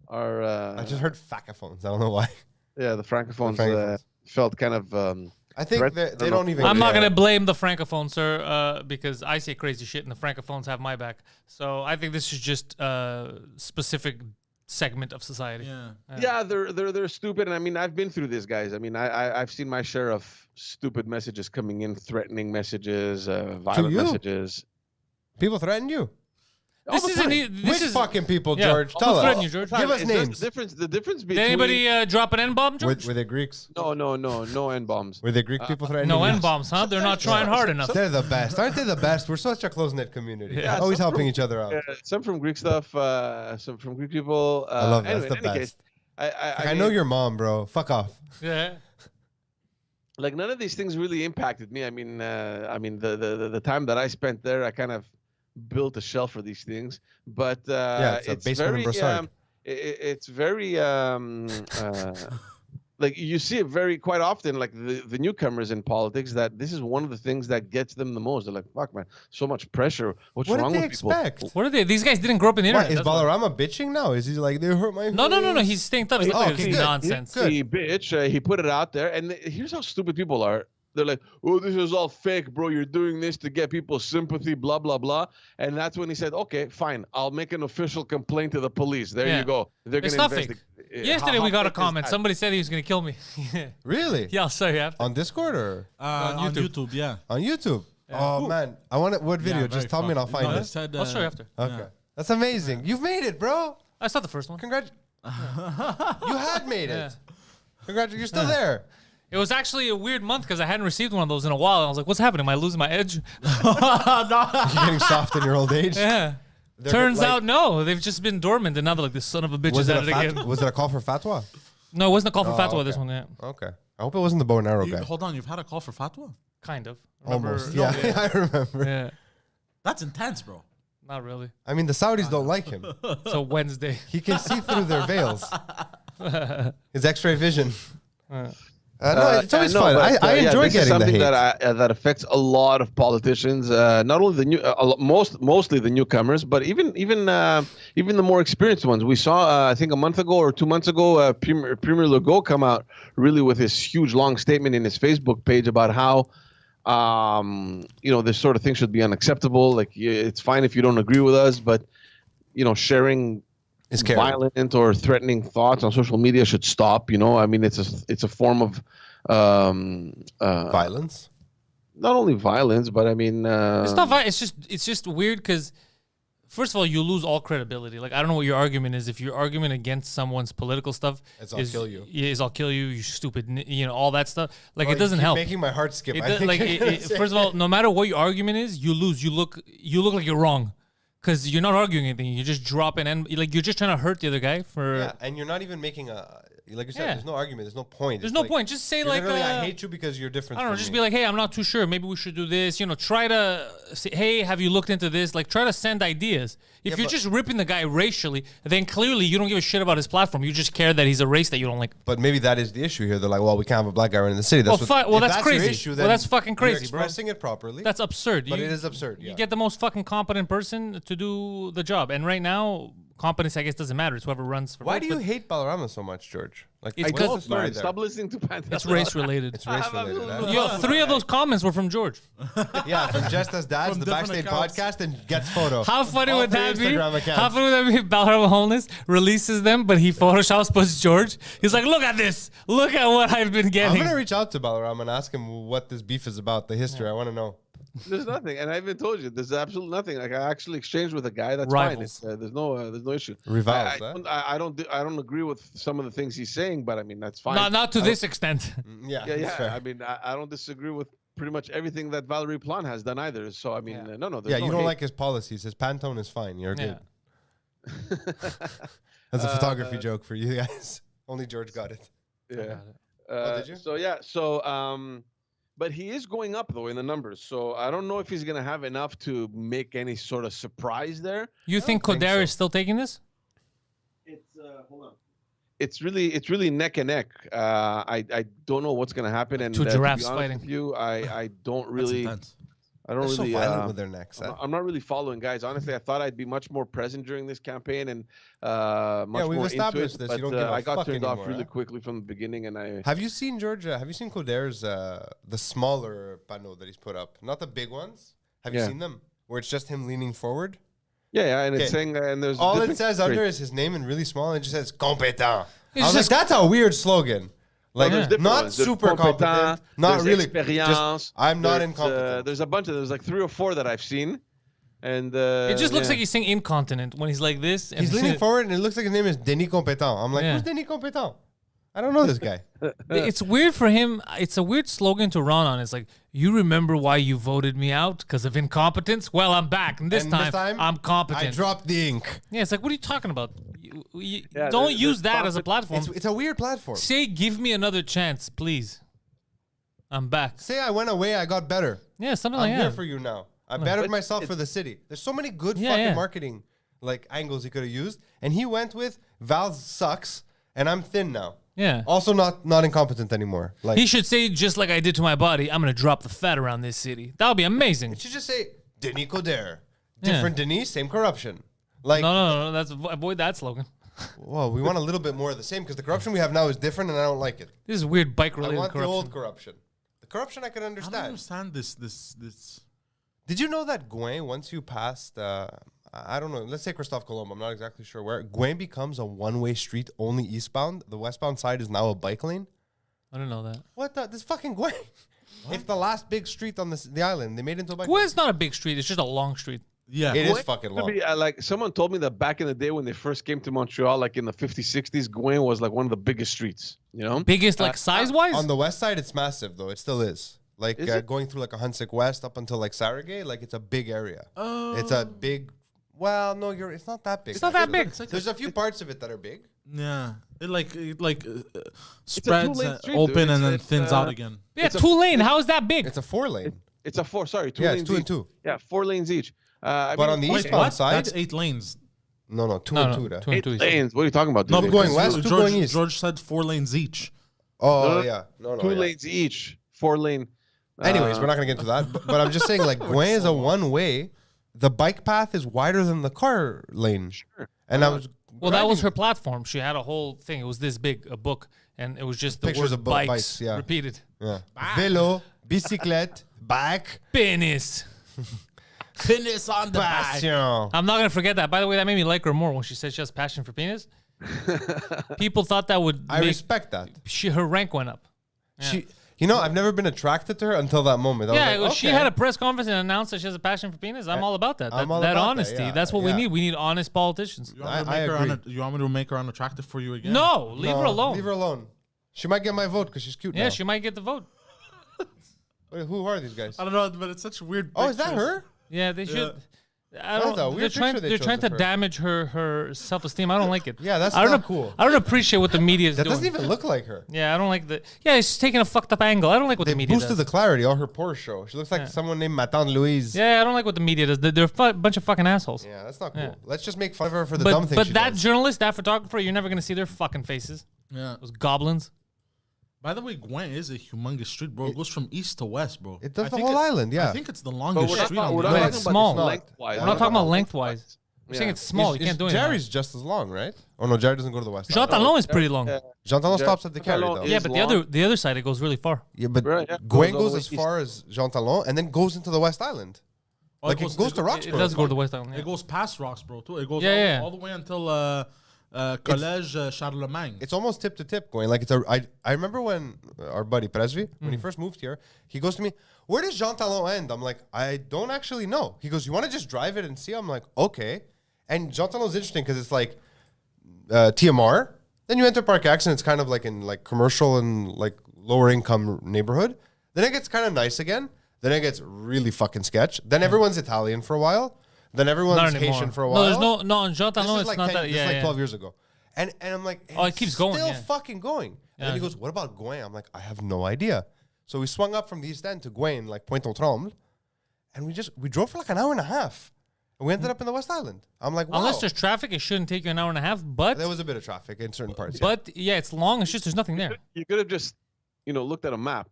are. I just heard facophones. I don't know why. Yeah, the francophones, francophones. felt kind of. I think Threat- they don't even. I'm not care. gonna blame the francophones, sir, because I say crazy shit and the francophones have my back. So I think this is just a specific segment of society. yeah. Yeah, they're stupid, and I mean I've been through this, guys. I mean I've seen my share of stupid messages coming in, threatening messages, violent you? messages. People threaten you. This All the isn't. time. e- This Which is. fucking people, Yeah, George? I'll Tell threaten us. you, George. Give us It's just names. The difference Did between anybody drop an N bomb, George? Were they Greeks? no N bombs. Were they Greek people threatening No you? N bombs, huh? They're not trying hard enough. They're the best. Aren't they the best? We're such a close-knit community. Yeah. Always some helping from- each other out. Some from Greek stuff, some from Greek people. I love that. Anyway, That's the in any best. case, I know your mom, bro. Fuck off. Yeah. like none of these things really impacted me. I mean, the time that I spent there, I kind of built a shell for these things. But Yeah, it's a basement in very, Brossard. it's very like you see it quite often, like the newcomers in politics, that this is one of the things that gets them the most. They're like, fuck, man, so much pressure. What's What wrong did they with people? expect? What are they? These guys didn't grow up in the What, internet. is that's why. Balarama bitching now? Is he like, they hurt my No. feelings? He's staying tough. He's not Oh, like okay, this good. nonsense. Good. He bitch. He put it out there, and here's how stupid people are. They're like, oh, this is all fake, bro. You're doing this to get people's sympathy, blah, blah, blah. And that's when he said, okay, fine. I'll make an official complaint to the police. There Yeah. you go. They're It's going not to fake. investigate. Yesterday How we got a fake is comment. that? Somebody said he was gonna kill me. Really? Yeah, I'll show you after. On Discord or On YouTube, yeah. on YouTube? Oh man, I want it. What video? Yeah, Just very tell me and I'll funny. find No, it. they said, I'll show you after. Okay, Yeah. that's amazing. You've made it, bro. That's not the first one. You had made Yeah. it. Congrats. You're still there. It was actually a weird month because I hadn't received one of those in a while. And I was like, what's happening? Am I losing my edge? You're getting soft in your old age. Yeah. They're Turns like- out, no. They've just been dormant. And now they're like, this son of a bitch Was is it, at a it again. was it a call for fatwa? No, it wasn't a call for Oh, fatwa, okay. this one, yeah. Okay. I hope it wasn't the bow and arrow guy. Hold on, you've had a call for fatwa? Kind of. Almost. Remember- Yeah, I remember. Yeah. That's intense, bro. Not really. I mean, the Saudis don't like him. It's a Wednesday. He can see through their veils. His X-ray vision. No, it's always fun. I enjoy this is getting the something hate. that affects a lot of politicians. Not only the new, mostly the newcomers, but even the more experienced ones. We saw, I think, a month ago or 2 months ago, Premier Legault come out really with this huge long statement in his Facebook page about how this sort of thing should be unacceptable. Like, it's fine if you don't agree with us, but sharing It's scary. violent or threatening thoughts on social media should stop. I mean, it's a form of Violence. not only violence, but I mean, It's not violent. It's just weird because, first of all, you lose all credibility. Like, I don't know what your argument is. If your argument against someone's political stuff It's, "I'll is, kill you." Yeah, is I'll kill you, you stupid, all that stuff. Like, Oh, it doesn't you keep help. Making my heart skip. It I does- think like, you're gonna say first of all, no matter what your argument is, you lose. You look like you're wrong because you're not arguing anything. You're just dropping and like you're just trying to hurt the other guy for. Yeah, and you're not even making like you said. Yeah. There's no argument. There's no point. There's It's no like, point. Just say you're like, literally, I hate you because you're different. I don't know. from Just me. be like, hey, I'm not too sure. Maybe we should do this. Try to say, hey, have you looked into this? Like, try to send ideas. If Yeah, you're but- just ripping the guy racially, then clearly you don't give a shit about his platform. You just care that he's a race that you don't like. But maybe that is the issue here. They're like, well, we can't have a black guy running the city. That's Well, if that's your crazy. issue, Well, then that's fucking crazy, you're bro. expressing it properly. That's absurd. But it is absurd, yeah. You get the most fucking competent person to do the job, and right now, competence, I guess, doesn't matter. It's whoever runs for. Why vote, do you but hate Balarama so much, George? Like, It's what's because- the story there? Stop listening to Pantelis. It's race related. It's race related. huh? Yo, 3 of those comments were from George. Yeah, from Just As Dads, From the different Backstage accounts. podcast, and gets photo. How funny All would 3 that be? Instagram accounts. How funny would that be if Balarama Wholeness releases them, but he photoshops puts George? He's like, look at this. Look at what I've been I'm getting. gonna reach out to Balarama and ask him what this beef is about, the history. I want to know. There's nothing, and I even told you there's absolutely nothing. Like, I actually exchanged with a guy. That's Rivals. fine. There's no issue. Rivals, huh? I don't agree with some of the things he's saying, but I mean that's fine. Not to this extent. Yeah, Yeah, that's fair. I mean, I don't disagree with pretty much everything that Valerie Plante has done either. So I mean, Yeah. no, there's Yeah, no you don't hate. like his policies. His Pantone is fine. You're Yeah. good. That's a photography joke for you guys. Only George got it. Yeah. did you? But he is going up though in the numbers. So I don't know if he's gonna have enough to make any sort of surprise there. You think think Coder so. is still taking this? It's hold on. It's really neck and neck. I don't know what's gonna happen. And Two to be giraffes honest fighting. with you, I don't That's really. intense. I don't They're so really. violent with their necks. I'm huh? not- I'm not really following, guys. Honestly, I thought I'd be much more present during this campaign and much we've more into established it. this. But You don't give a I got fuck turned off anymore, really huh? quickly from the beginning, and I. Have you seen George? Have you seen Coder's the smaller panel that he's put up? Not the big ones. Have you Yeah. seen them? Where it's just him leaning forward. Yeah, and it's Okay. saying, and there's All it different says traits. under is his name in really small, and it just says "compétent." I It's was just- like, that's a weird slogan. Like, there's different not ones. There's super compétent, competent, not there's really. expérience, Just, I'm not there's, incompetent. There's a bunch of there's like 3 or 4 that I've seen, and It just looks yeah. like he's saying incontinent when he's like this. And He's leaning forward, and it looks like his name is Denis Compétent. I'm like, Yeah. who's Denis Compétent? I don't know this guy. It's weird for him. It's a weird slogan to run on. It's like, you remember why you voted me out? Because of incompetence? Well, I'm back. And this, And time, I'm competent. I dropped the ink. Yeah, it's like, what are you talking about? Yeah, Don't there's use that as a platform. It's a weird platform. Say, give me another chance, please. I'm back. Say I went away, I got better. Yeah, something I'm like here that. for you now. I bettered But myself for the city. There's so many good Yeah, fucking yeah. marketing like angles he could have used, and he went with Val sucks, and I'm thin now. Yeah. Also not incompetent anymore. Like He should say, just like I did to my body, I'm going to drop the fat around this city. That would be amazing. it should just say Denis Coderre. Different Denis, same corruption. Like, No. That's avoid that slogan. well, we want a little bit more of the same because the corruption we have now is different, and I don't like it. This is weird I bike-related want corruption. the old corruption. The corruption I can I don't understand. understand this. Did you know that Gouin, once you passed, I don't know, let's say Christophe Colomb, I'm not exactly sure where, Gouin becomes a one-way street only eastbound. The westbound side is now a bike lane. I don't know that. What the? This fucking Gouin. It's the last big street on the island. They made it into a bike lane. Gwen's not a big street. It's just a long street. Yeah. It is Gouin fucking used to long. be, like someone told me that back in the day when they first came to Montreal, like in the 50s, 60s, Gouin was like one of the biggest streets. You know, Biggest, like, size-wise? On the west side, it's massive, though. It still is. Like, Is it? going through, like, a Huntsic West up until, like, Saragay, like, it's a big area. It's a big... Well, no, it's not that big. It's not that big. It's like There's a few parts of it that are big. Yeah. It spreads two-lane street, open dude. and then It's, thins out again. Yeah, It's a- 2-lane. How is that big? It's a 4-lane. it's a four. Sorry, two Yeah, lanes it's 2 and each. 2. Yeah, 4 lanes each. I But mean, on the wait, eastbound side... That's 8 lanes. No, 2 No, and no, 2. There. 2 and eight 2. lanes. What are you talking about? No, dude? going because west, two George, going east. George said 4 lanes each. Oh, No, yeah. No, two yeah. lanes each. 4 lane. Anyways, we're not going to get into that. But I'm just saying, like, Gouin is a one-way. The bike path is wider than the car lane. Sure. And I was... Well, that was driving- her platform. She had a whole thing. It was this big, a book, and it was just the Pictures word of bikes, bikes, yeah. repeated. Yeah. Vélo, bicyclette, bike, Penis. Penis on the passion. I'm not gonna forget that. By the way, that made me like her more when she said she has passion for penis. People thought that would I make respect that. her rank went up. She, you know, I've never been attracted to her until that moment. I was Yeah, like, she okay. had a press conference and announced that she has a passion for penis. I'm all about that. I'm That, all that about that, honesty. yeah, That's what we yeah. need. We need honest politicians. You want, me to I make her agree. you want me to make her unattractive for you again? No, leave her No, alone. Leave her alone. She might get my vote because she's cute Yeah, now. she might get the vote. Wait, who are these guys? I don't know, but it's such weird. Oh, is that pictures. her? Yeah, they should. I That's don't. a weird They're trying. picture they They're chose trying to of her. damage her self-esteem. I don't like it. Yeah, that's I don't not ap- cool. I don't appreciate what the media is That doing. doesn't even look like her. Yeah, I don't like the. Yeah, she's taking a fucked up angle. I don't like what They the media boosted does. the clarity. All her pores show. She looks like someone named Ma Tante Louise. Yeah, I don't like what the media does. They're a bunch of fucking assholes. Yeah, that's not cool. Yeah. Let's just make fun of her for the dumb But things but she that does. journalist, that photographer, you're never gonna see their fucking faces. Yeah. Those goblins. By the way, Gwen is a humongous street, bro. It goes from east to west, bro. It does I the think whole island, yeah. I think it's the But longest we're not, street talking- on we're the not No, talking it's about small. this lengthwise. We're not talking about lengthwise. We're saying Yeah. it's small. You can't do anything. Jerry's just as long, right? Oh no, Jerry doesn't go to the west. Jean side. Talon is pretty long. Jean Talon Jer- stops at the Jean carry Talon though. is- Yeah, but long. the other side it goes really far. Yeah, but Right, yeah. Gwen Goes all goes the as way far as Jean Talon and then goes into the West Island. Oh, Like it goes to It Roxborough. does go to the West Island. It Yeah. goes past Roxborough too. It goes Yeah, all, yeah. all the way until Collège Charlemagne. It's almost tip to tip going. Like I remember when our buddy Presvi, when he first moved here, he goes to me, "Where does Jean Talon end?" I'm like, "I don't actually know." He goes, "You want to just drive it and see?" I'm like, "Okay." And Jean Talon is interesting because it's like TMR. Then you enter Park X and it's kind of like in like commercial and like lower income neighborhood. Then it gets kind of nice again. Then it gets really fucking sketch. Then everyone's Italian for a while. Then Not everyone's anymore. Haitian for a while. No, there's no on Jean This Talon. is It's like not 10 that. this is Yeah, like yeah. 12 years ago. And I'm like, Oh, it it's keeps going, Still yeah. fucking going. And then Yeah. he goes, "What about Gouin?" I'm like, "I have no idea." So we swung up from the East End to Gouin, like Pointe-aux-Trembles, and we drove for like an hour and a half. And we ended up in the West Island. I'm like, wow. Unless there's traffic, it shouldn't take you an hour and a half. But There was a bit of traffic in certain parts. yeah, it's long. It's just there's nothing there. You could have just, looked at a map.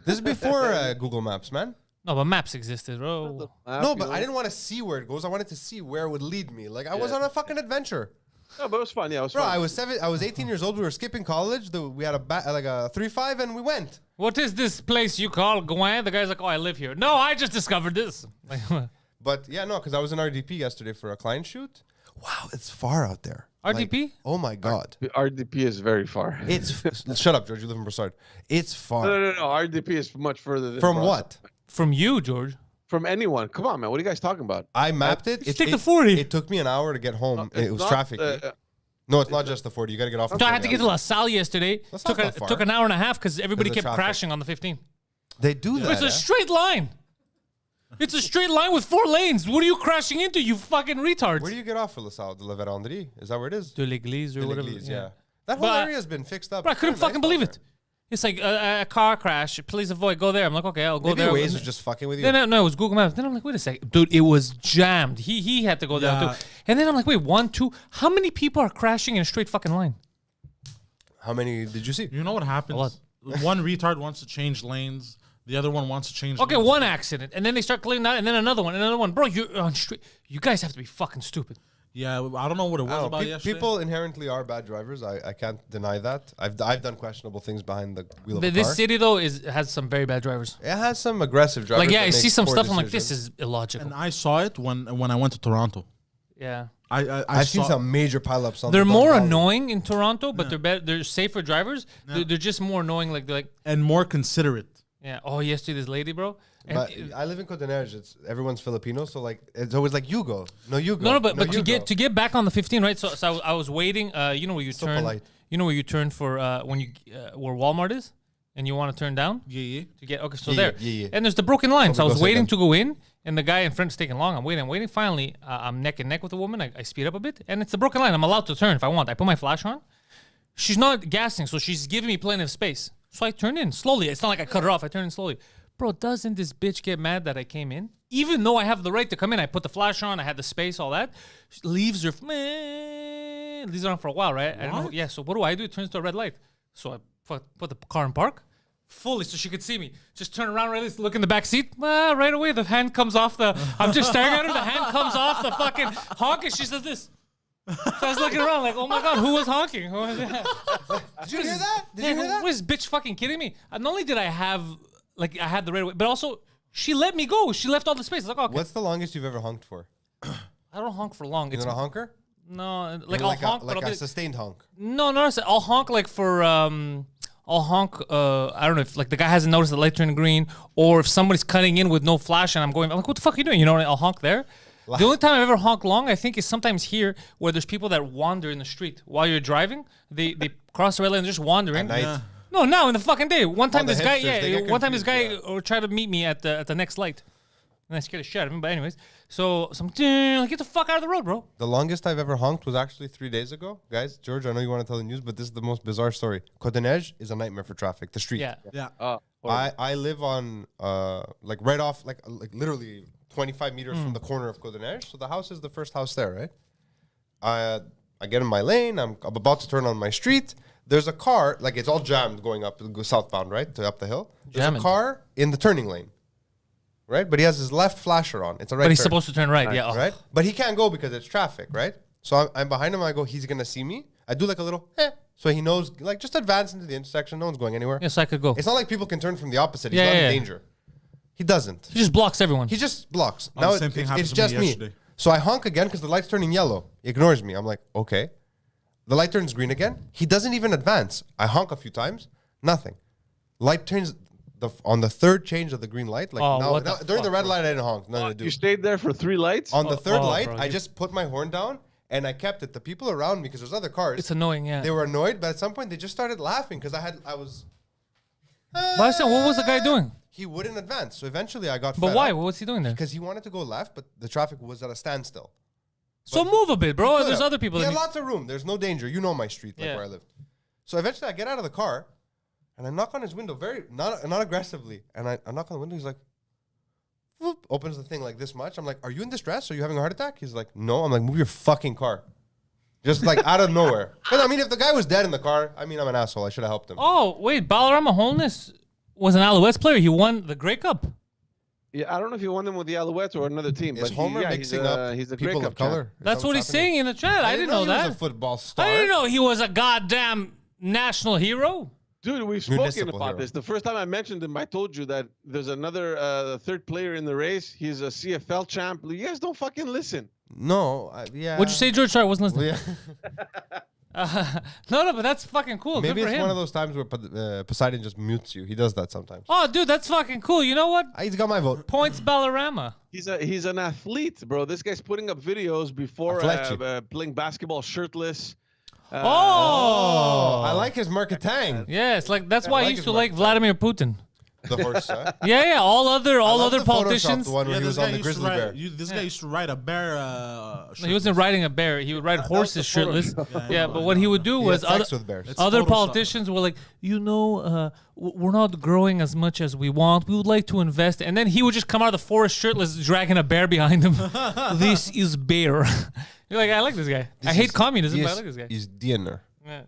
This is before Google Maps, man. No, but maps existed, bro. No, but I didn't want to see where it goes. I wanted to see where it would lead me. Like I was Yeah. on a fucking adventure. No, but it was fun. Yeah, it was Bro, fun. I was 18 years old. We were skipping college. We had a 3-5 and we went. What is this place you call Gouin? The guy's like, oh, I live here. No, I just discovered this. Like, But yeah, no, because I was in RDP yesterday for a client shoot. Wow, it's far out there. RDP? Like, oh my God. The RDP is very far. It's shut up, George. You live in Broussard. It's far. No. RDP is much further than From Broussard. what? From you, George. From anyone. Come on, man. What are you guys talking about? I mapped it. Just take the 40. It took me an hour to get home. It's It was not, traffic. No, it's not just the 40. You got to get off. So I had to get to La Salle yesterday. That's Took not that far. took an hour and a half because everybody Because kept of traffic. crashing on the 15. They do that. It's a eh? straight line. It's a straight line with 4 lanes. What are you crashing into, you fucking retards? Where do you get off for La Salle? De la Vérandrie? Is that where it is? De l'Église or De whatever. l'Église, yeah. That whole But- area has been fixed up. Bro, I couldn't Kinda nice fucking believe down it. It's like a car crash. Please avoid. Go there. I'm like, okay, I'll go Maybe there. Waze was just fucking with you. No, it was Google Maps. Then I'm like, wait a second, dude, it was jammed. He had to go down Yeah. too. And then I'm like, wait, 1, 2. How many people are crashing in a straight fucking line? How many did you see? You know what happens? lot. One retard wants to change lanes. The other one wants to change. Okay, lanes. one accident, and then they start clearing that, and then another one. Bro, you're on street. You guys have to be fucking stupid. Yeah, I don't know what it was I don't know, about yesterday. people inherently are bad drivers. I can't deny that. I've done questionable things behind the wheel of a This car. city though has some very bad drivers. It has some aggressive drivers. Like, yeah, that I see make some poor stuff. I'm like, this decisions. is illogical. And I saw it when I went to Toronto. Yeah. I've seen some major pileups on. They're the more Don Valley. annoying in Toronto, but they're better. They're safer drivers. They're just more annoying. Like they're like, and more considerate. yeah. Oh, yesterday this lady, bro. And But I live in Côte-des-Neiges. It's everyone's Filipino, so like it's always like you go, no you go. no, but you to go. get back on the 15, right? So I was waiting. You know where you So turn. polite. You know where you turn for when you where Walmart is, and you want to turn down Yeah. to get. Okay, so Yeah, there. yeah. And there's the broken line. So I Probably was go waiting second. to go in, and the guy in front is taking long. I'm waiting. Finally, I'm neck and neck with a woman. I speed up a bit, and it's the broken line. I'm allowed to turn if I want. I put my flash on. She's not gassing, so she's giving me plenty of space. So I turn in slowly. It's not like I cut her off. I turn in slowly. Bro, doesn't this bitch get mad that I came in? Even though I have the right to come in, I put the flash on, I had the space, all that. She leaves her, leaves her on for a while, right? I don't know. What? Yeah, so what do? It turns to a red light. So I put the car in park fully so she could see me. Just turn around, right, look in the back seat. Right away, the hand comes off the. I'm just staring at her. The hand comes off the fucking honk, and she says this. So I was looking around like, oh my god, who was honking? Who was that? Did you hear that? Did you hear that? Was bitch fucking kidding me? Not only did I have I had the right away, but also she let me go. She left all the space. Like, okay, What's the longest you've ever honked for? I don't honk for long. You're It's not a honker? no, You're I'll honk, like but I'll a be, sustained honk. no, I'll honk like for I'll honk. I don't know if like the guy hasn't noticed the light turning green, or if somebody's cutting in with no flash and I'm going. I'm like, what the fuck are you doing? You know, I'll honk there. The only time I've ever honked long, I think, is sometimes here where there's people that wander in the street while you're driving. They cross the red line and they're just wandering. At night. Yeah. No, now in the fucking day. One time the this guy, hipsters, they get one time this guy confused, tried to meet me at the next light, and I scared the shit out of him. But anyways, so some get the fuck out of the road, bro. The longest I've ever honked was actually 3 days ago. Guys, George, I know you want to tell the news, but this is the most bizarre story. Côte-des-Neiges is a nightmare for traffic. The street. Yeah. Yeah. I live on like right off like literally 25 meters from the corner of Côte-des-Neiges. So the house is the first house there, right? I get in my lane. I'm about to turn on my street. There's a car, like it's all jammed going up, go southbound, right? Up the hill. There's Jamming. a car in the turning lane, right? But he has his left flasher on. It's a right But he's turn, supposed to turn right. Yeah. Oh. right? But he can't go because it's traffic, right? So I'm behind him. I go, he's going to see me. I do like a little, so he knows, like just advance into the intersection. No one's going anywhere. Yes, I could go. It's not like people can turn from the opposite. He's Yeah, not yeah, in yeah. danger. He doesn't. He just blocks everyone. He just blocks. Oh, Now the same thing happened it's to just me me. yesterday. So I honk again because the light's turning yellow. He ignores me. I'm like, okay. The light turns green again. He doesn't even advance. I honk a few times. Nothing. Light turns on the third change of the green light. Like Oh, now, what the during the fuck, red light, I didn't honk. Nothing to do. You stayed there for 3 lights? On the third light, bro, I you- just put my horn down and I kept it. The people around me, because there's other cars, It's annoying. Yeah. they were annoyed, but at some point they just started laughing because I was. But I said, what was the guy doing? He wouldn't advance. So eventually I got. But fed why? up What was he doing there? because he wanted to go left, but the traffic was at a standstill. So move a bit, bro. Could There's have. other people. He that had lots of room. There's no danger. You know my street, like Yeah. where I lived. So eventually, I get out of the car, and I knock on his window, very not aggressively, and I knock on the window. He's like, whoop, opens the thing like this much. I'm like, "Are you in distress? Are you having a heart attack?" He's like, "No." I'm like, "Move your fucking car," just like out of nowhere. But I mean, if the guy was dead in the car, I mean, I'm an asshole. I should have helped him. Oh wait, Balarama Holness was an Alouettes player. He won the Grey Cup. Yeah, I don't know if you won them with the Alouettes or another team. Is but Homer mixing up he's a people Grey of Cup champ. color? Is That's that what what's he's happening? saying in the chat. I didn't know he that. was a football star. I didn't know he was a goddamn national hero. Dude, we've spoken Municipal about hero. this. The first time I mentioned him, I told you that there's another third player in the race. He's a CFL champ. You guys don't fucking listen. No, yeah. What'd you say, George? Sorry, I wasn't listening. Yeah. No, but that's fucking cool. Maybe Good for it's him. one of those times where Poseidon just mutes you. He does that sometimes. Oh, dude, that's fucking cool. You know what? He's got my vote. Points Balarama. He's an athlete, bro. This guy's putting up videos before Athletic. playing basketball shirtless. Oh, I like his marketing. Yeah, it's like that's why I like used his to like Vladimir Putin. The horse, huh? Yeah, all other love the Photoshop, politicians. the one where he was on the grizzly bear. This guy used to ride a bear. No, he wasn't riding a bear. He would ride horses shirtless. Photoshop. Yeah, but what he would do He was had sex with bears. other Photoshop. politicians were like, we're not growing as much as we want. We would like to invest. And then he would just come out of the forest shirtless, dragging a bear behind him. This is bear. You're like, I like this guy. I hate communism, but I like this guy. He's DNR. Yeah.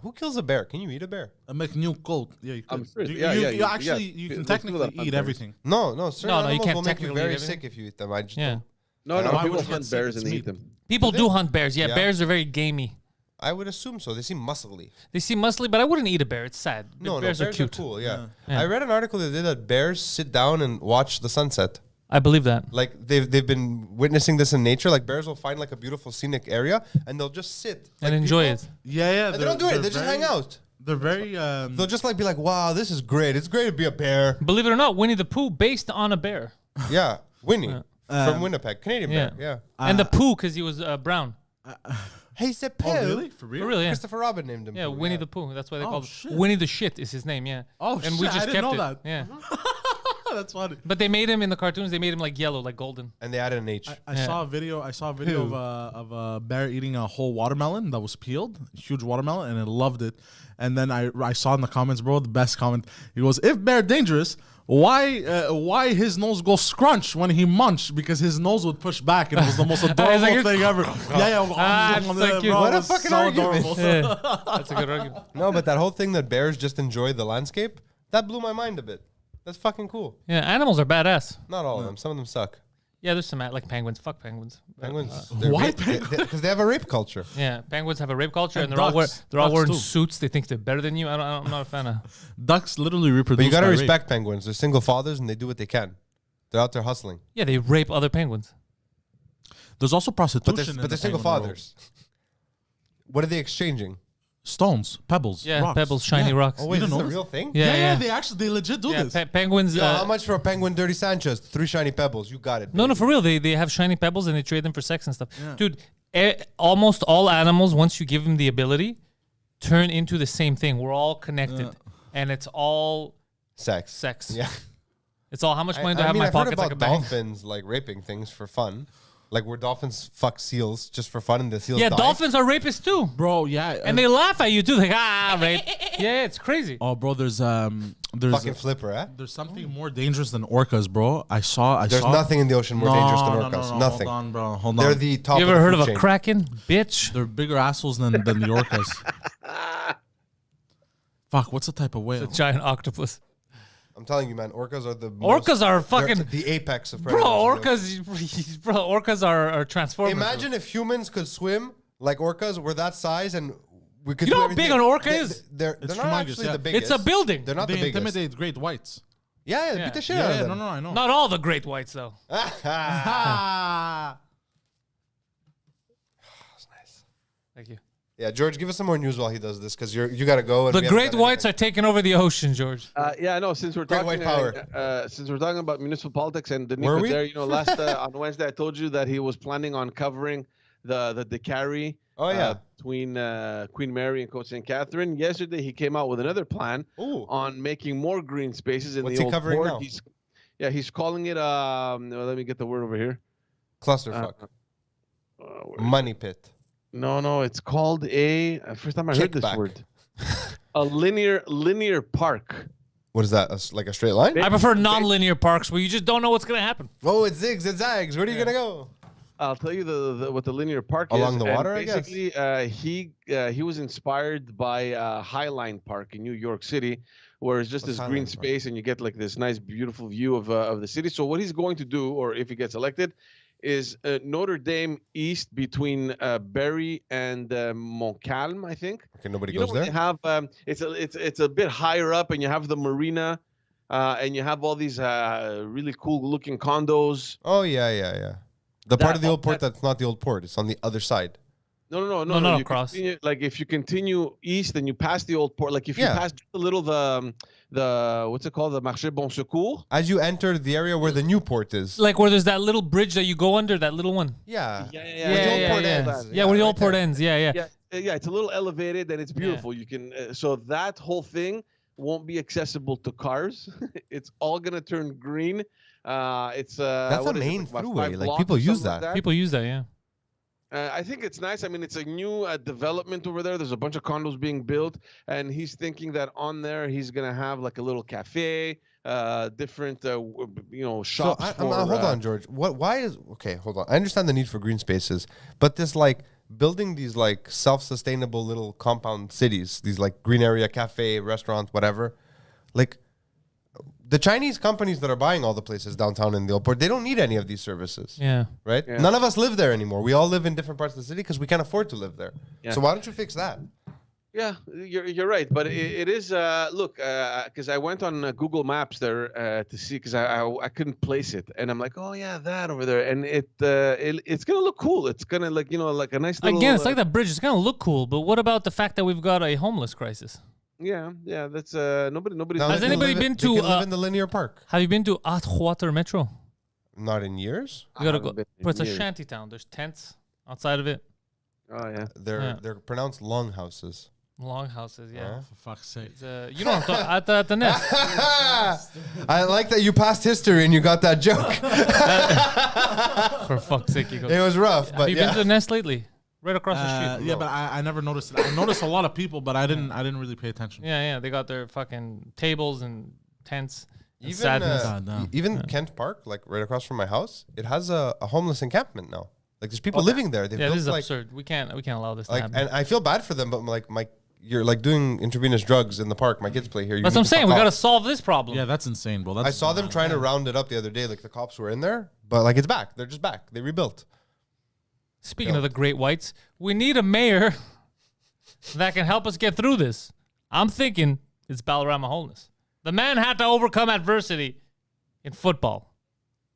Who kills a bear? Can you eat a bear? I make new coat. Yeah, you I'm could. sure- You, yeah, you, yeah, you you- actually yeah. you can Let's do technically that on eat bears. everything. No, certain No, you animals can't will make you technically very eat sick if you eat them. I just Yeah. don't. No, Why people would you hunt get sick? bears It's and eat meat. them. People do hunt bears. Yeah, Yeah. bears are very gamey. I would assume so. They seem muscly. They seem muscly, but I wouldn't eat a bear. It's sad. No, Bears no, are cute. cool. Yeah. Yeah. I read an article that did that bears sit down and watch the sunset. I believe that. Like they've been witnessing this in nature. Like bears will find like a beautiful scenic area and they'll just sit And like enjoy people. it. Yeah. And they don't do it. They just hang out. They're very. They'll just like be like, "Wow, this is great. It's great to be a bear." Believe it or not, Winnie the Pooh based on a bear. Yeah, Winnie from Winnipeg, Canadian bear. Yeah. And the Pooh because he was brown. Hey, c'est Oh, really? For real? For real, yeah. Christopher Robin named him. Yeah, Pooh, Winnie the Pooh. That's why they Oh, called shit. Winnie the Shit is his name. Yeah. Oh, and shit, I didn't kept know it. that. Yeah. That's funny. But they made him in the cartoons. They made him like yellow, like golden. And they added an H. I Yeah. saw a video. I saw a video of a bear eating a whole watermelon that was peeled, huge watermelon, and I loved it. And then I saw in the comments, bro, the best comment. He goes, "If bear dangerous, why his nose goes scrunch when he munch? Because his nose would push back, and it was the most adorable like, thing ever." Ah, it's so cute. bro, What a it was fucking so argument. adorable. Yeah. That's a good argument. No, but that whole thing that bears just enjoy the landscape, that blew my mind a bit. That's fucking cool. Yeah, animals are badass. Not all of them. Some of them suck. Yeah, there's some like penguins. Fuck penguins. Penguins. Why Because they have a rape culture. Yeah, penguins have a rape culture, and And they're all ducks. wearing Ducks, too. suits. They think they're better than you. I'm not a fan of. Ducks literally reproduce. But you got to by rape. respect penguins. They're single fathers and they do what they can. They're out there hustling. Yeah, they rape other penguins. There's also prostitution. But in they're the single penguin world. fathers. What are they exchanging? Stones, pebbles, Yeah, rocks. pebbles, shiny Yeah. rocks. Oh, wait, You is don't this a know real this? thing? Yeah, They legit do Yeah, this. penguins. Yo, how much for a penguin dirty Sanchez? 3 shiny pebbles. You got it. No, baby. for real. They have shiny pebbles and they trade them for sex and stuff. Dude, almost all animals, once you give them the ability, turn into the same thing. We're all connected, and it's all Sex. sex. Yeah. It's all how much money do I have in mean, my I've heard pocket? Like about a bank. dolphins like raping things for fun. Like where dolphins fuck seals just for fun and the seals Yeah, die. dolphins are rapists too, Bro, yeah. and they laugh at you too. Like rape. Yeah, it's crazy. Oh, bro, there's Fucking flipper, eh? there's something more dangerous than orcas, bro. I saw. There's nothing in the ocean more dangerous than orcas. Nothing. Hold on, bro. Hold on. They're the top You of ever the heard food of a chain. kraken, bitch? They're bigger assholes than the orcas. Fuck, what's the type of whale? A giant octopus. I'm telling you, man, orcas are the Orcas are they're fucking the apex of bro. predators. Orcas are transformers. Imagine if humans could swim like orcas. We're that size, and we could. You know do how big everything. an orca is? They're It's not humongous, actually yeah. the biggest. It's a building. They're not They the biggest. intimidate great whites. Yeah, Yeah. beat the shit out of Yeah, them. no, I know. Not all the great whites though. Thank you. Yeah, George, give us some more news while he does this because you got to go. And The we haven't great done whites anything. are taking over the ocean, George. Yeah, no. Since we're Great talking, white power. since we're talking about municipal politics and Were Nico we? there, last on Wednesday I told you that he was planning on covering the carry. Oh, yeah. Between Queen Mary and Côte St. Catherine. Yesterday he came out with another plan Ooh. on making more green spaces in What's the he old covering port. now? He's calling it. Let me get the word over here. Clusterfuck. Where- Money pit. No, it's called a. First time I heard this Kickback. word. A linear park. What is that? Like a straight line? I prefer non-linear parks where you just don't know what's gonna happen. Oh, it zigs, it zags. Where are you going to go? I'll tell you what the linear park is. Along the And water, I guess? Basically, he was inspired by Highline Park in New York City, where it's just What's this green Highline Park? space and you get like this nice, beautiful view of the city. So what he's going to do, or if he gets elected, is Notre Dame East between Barrie and Montcalm, I think. Okay, nobody You know goes when there. you have it's a bit higher up, and you have the marina, and you have all these really cool looking condos. Oh, yeah. The part of the old port that- that's not the old port. It's on the other side. No. No, You cross. continue, like if you continue east and you pass the old port, like if you Yeah. pass just a little the what's it called, the Marché Bon Secours. As you enter the area where the new port is. Like where there's that little bridge that you go under, that little one. Yeah. Yeah, Yeah, Where the old yeah, port yeah. ends. Yeah, where the right old port there. ends. Yeah. Yeah, it's a little elevated and it's beautiful. You can so that whole thing won't be accessible to cars. It's all gonna turn green. It's That's a what is it, main about throughway, 5 like, blocks people or use something like that. People use that. Yeah. I think it's nice. I mean, it's a new development over there. There's a bunch of condos being built, and he's thinking that on there he's gonna have like a little cafe, different, shops. So hold on, George. Why is okay? Hold on. I understand the need for green spaces, but this like building these like self-sustainable little compound cities, these like green area cafe, restaurant, whatever. Like the Chinese companies that are buying all the places downtown in the old port, they don't need any of these services. Yeah. Right? Yeah. None of us live there anymore. We all live in different parts of the city because we can't afford to live there. Yeah. So why don't you fix that? Yeah, you're right, but it is look because I went on Google Maps there to see because I couldn't place it, and I'm like, oh yeah, that over there, and it's gonna look cool. It's gonna like like a nice little, Again, it's like that bridge. It's gonna look cool, but what about the fact that we've got a homeless crisis? yeah, that's nobody's Now Has they can anybody live been they to, can live in the linear park? Have you been to Atwater Metro? Not in years. You gotta haven't go. been in But it's a years. shanty town. There's tents outside of it. Oh yeah. They're pronounced longhouses. Longhouses, yeah. For fuck's sake. It's, you know what I'm talking at the nest. I like that you passed history and you got that joke. For fuck's sake, you go. It was rough, but Have you been yeah. to the nest lately? Right across the street. Yeah, but I never noticed it. I noticed a lot of people, but I didn't really pay attention. Yeah. They got their fucking tables and tents. And Even sadness. God damn. even Kent Park, like right across from my house, it has a homeless encampment now. Like there's people living there. They've Yeah, built, this is like, absurd. We can't allow this to like, happen. and I feel bad for them, but like you're like doing intravenous drugs in the park. My kids play here. You That's need what I'm to saying. fuck We gotta off. solve this problem. Yeah, that's insane, bro. That's I saw them trying to round it up the other day. Like the cops were in there, but like it's back. They're just back. They rebuilt. Speaking of the Great Whites, we need a mayor that can help us get through this. I'm thinking it's Balarama Holness. The man had to overcome adversity in football.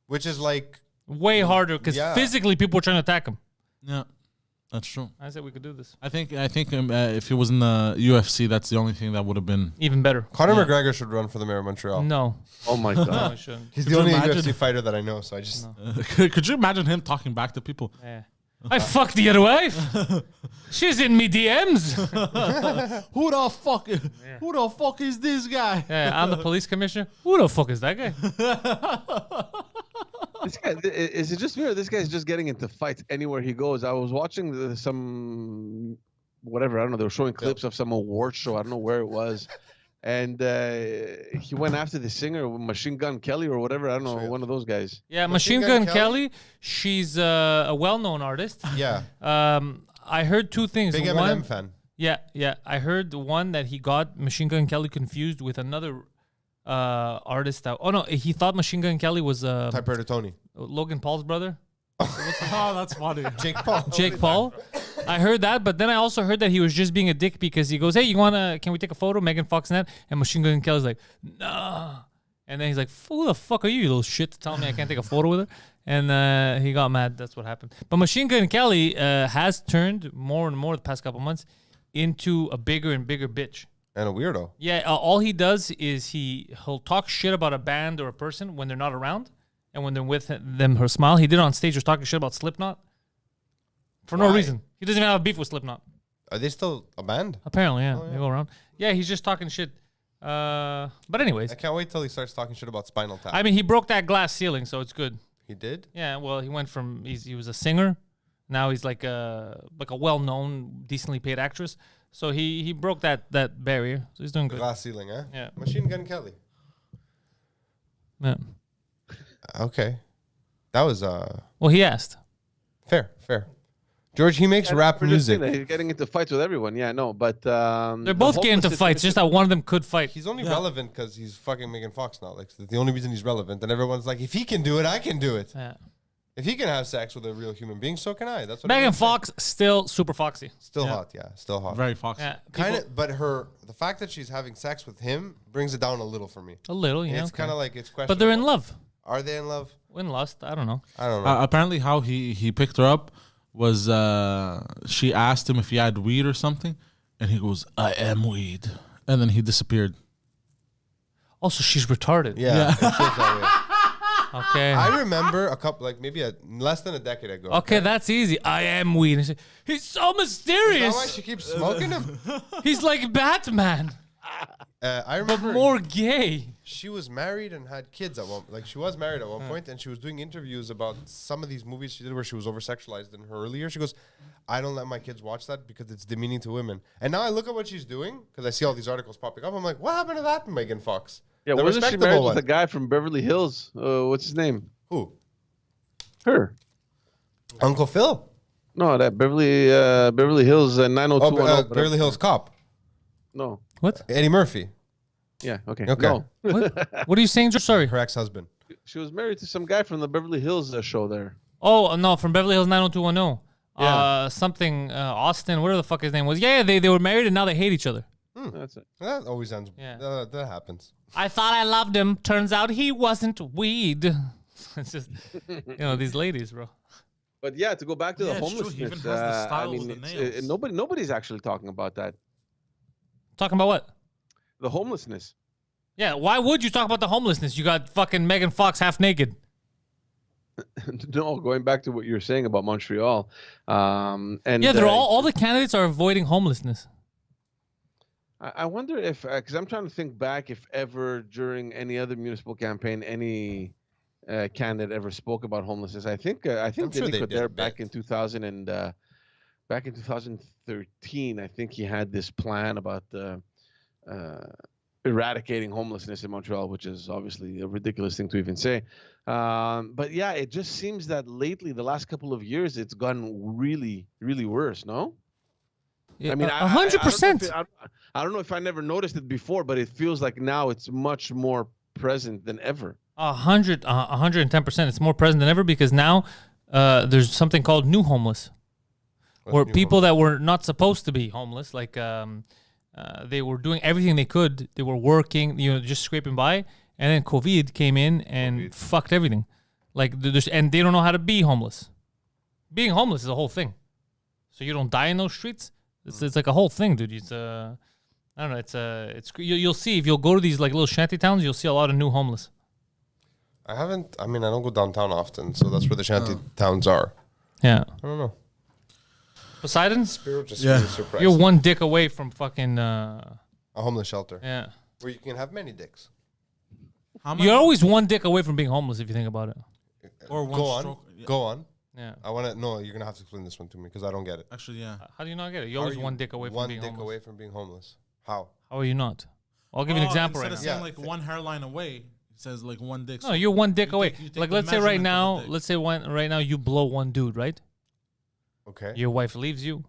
Which is like Way harder because Yeah. physically people were trying to attack him. Yeah, that's true. I said we could do this. I think if it was in the UFC, that's the only thing that would have been. Even better. Conor McGregor should run for the mayor of Montreal. No. Oh my No, god. we shouldn't. He's Could the you only imagine? UFC fighter that I know, so I just Could you imagine him talking back to people? Yeah. I fucked the other wife. She's in me DMs. Who the fuck is this guy? Yeah, I'm the police commissioner. Who the fuck is that guy? This guy, is it just me or this guy's just getting into fights anywhere he goes? I was watching some whatever, I don't know, they were showing clips of some award show. I don't know where it was. And he went after the singer, Machine Gun Kelly or whatever. I don't know, one of those guys. Yeah, Machine Gun Kelly. She's a well-known artist. yeah. I heard two things. Big One, Eminem fan. Yeah. I heard one that he got Machine Gun Kelly confused with another artist. Oh no, he thought Machine Gun Kelly was Typewriter Tony. Logan Paul's brother, Oh, that's funny. Jake Paul. Jake Paul. I heard that, but then I also heard that he was just being a dick because he goes, "Hey, can we take a photo?" Megan Fox and that, and Machine Gun Kelly's like, "Nah." And then he's like, "Who the fuck are you little shit, to tell me I can't take a photo with her?" And he got mad. That's what happened. But Machine Gun Kelly has turned more and more the past couple months into a bigger and bigger bitch. And a weirdo. Yeah, all he does is he'll talk shit about a band or a person when they're not around, and when they're with them, her smile. He did it on stage. Was talking shit about Slipknot for no Why? reason. He doesn't even have a beef with Slipknot. Are they still a band? Apparently, yeah, they go around. Yeah, he's just talking shit. But anyways, I can't wait till he starts talking shit about Spinal Tap. I mean, he broke that glass ceiling, so it's good. He did? Yeah, well, he went from he was a singer, now he's like a well-known, decently paid actress. So he broke that barrier, so he's doing good. Glass ceiling, eh? Yeah. Machine Gun Kelly. Yeah. Okay. That was Well, he asked. fair. George, he makes rap We're just saying music. that he's getting into fights with everyone. Yeah, no, but They're both getting into fights, just that one of them could fight. He's only relevant because he's fucking Megan Fox now. Like, that's the only reason he's relevant. And everyone's like, if he can do it, I can do it. Yeah. If he can have sex with a real human being, so can I. That's what Megan everyone's saying. Fox still super foxy. Still hot, yeah. Still hot. Very foxy. Yeah, Kind people- of, but the fact that she's having sex with him brings it down a little for me. a little, yeah. It's okay. kind of like it's questionable. But they're in love. Are they in love? In lust, I don't know. I don't know. Apparently, how he picked her up was she asked him if he had weed or something, and he goes, "I am weed," and then he disappeared. Also, she's retarded. yeah. It feels that way. Okay. I remember a couple, like maybe less than a decade ago. Okay, that's easy. I am weed. And she- He's so Is that why mysterious. she keeps smoking him? He's like Batman, I but remember more gay. she was married and had kids at one. Like she was married at one point, and she was doing interviews about some of these movies she did where she was over sexualized in her early years. She goes, "I don't let my kids watch that because it's demeaning to women." And now I look at what she's doing because I see all these articles popping up. I'm like, what happened to that Megan Fox? yeah, The wasn't she respectable married one. with a guy from Beverly Hills? What's his name? Who? Her. Uncle Phil. No, that Beverly Hills 90210. Beverly Hills Cop. No. What? Eddie Murphy. Yeah. Okay. Okay. No. What are you saying, George? Sorry. Her ex-husband. She was married to some guy from the Beverly Hills show there. Oh no, from Beverly Hills 90210. Yeah. Something Austin, whatever the fuck his name was. Yeah, they were married and now they hate each other. That's it. That always ends. Yeah. That happens. I thought I loved him. Turns out he wasn't weed. It's just, these ladies, bro. But yeah, to go back to the Yeah, it's true. homelessness, He even has the I styles mean, with the it's- nails. nobody's actually talking about that. Talking about what? The homelessness. Yeah, why would you talk about the homelessness? You got fucking Megan Fox half naked. No, going back to what you were saying about Montreal, and Yeah, they're all the candidates are avoiding homelessness. I wonder if, because I'm trying to think back, if ever during any other municipal campaign, any candidate ever spoke about homelessness. I think sure Denis they did a Coderre back bit. in 2013, I think he had this plan about eradicating homelessness in Montreal, which is obviously a ridiculous thing to even say. But yeah, it just seems that lately, the last couple of years, it's gotten really, really worse. No. Yeah, I mean, 100%. I don't know if I never noticed it before, but it feels like now it's much more present than ever. 110%. It's more present than ever because now there's something called new homeless, where new people that were not supposed to be homeless, like they were doing everything they could. They were working, just scraping by, and then COVID came in and fucked everything. Like, and they don't know how to be homeless. Being homeless is a whole thing. So you don't die in those streets. It's like a whole thing, dude. It's I don't know. It's you'll see if you'll go to these like little shanty towns, you'll see a lot of new homeless. I don't go downtown often, so that's where the shanty towns are. Yeah. I don't know. Poseidon, Spirit just Yeah. really surprised. you're one dick away from fucking A homeless shelter yeah. where you can have many dicks. How much? You're always one dick away from being homeless if you think about it. Or one Go on. stroke. Yeah. Go on. Yeah. I want to. No, you're gonna have to explain this one to me because I don't get it. Actually, yeah. How do you not get it? You're How always are you one dick away from one being dick homeless. away from being homeless. How? How are you not? I'll give you an example right Instead now. of saying like one hairline away, it says like one dick. No, you're one dick away. you take Like the let's say right measurement now, of the dick. let's say right now you blow one dude, right? Okay. Your wife leaves you.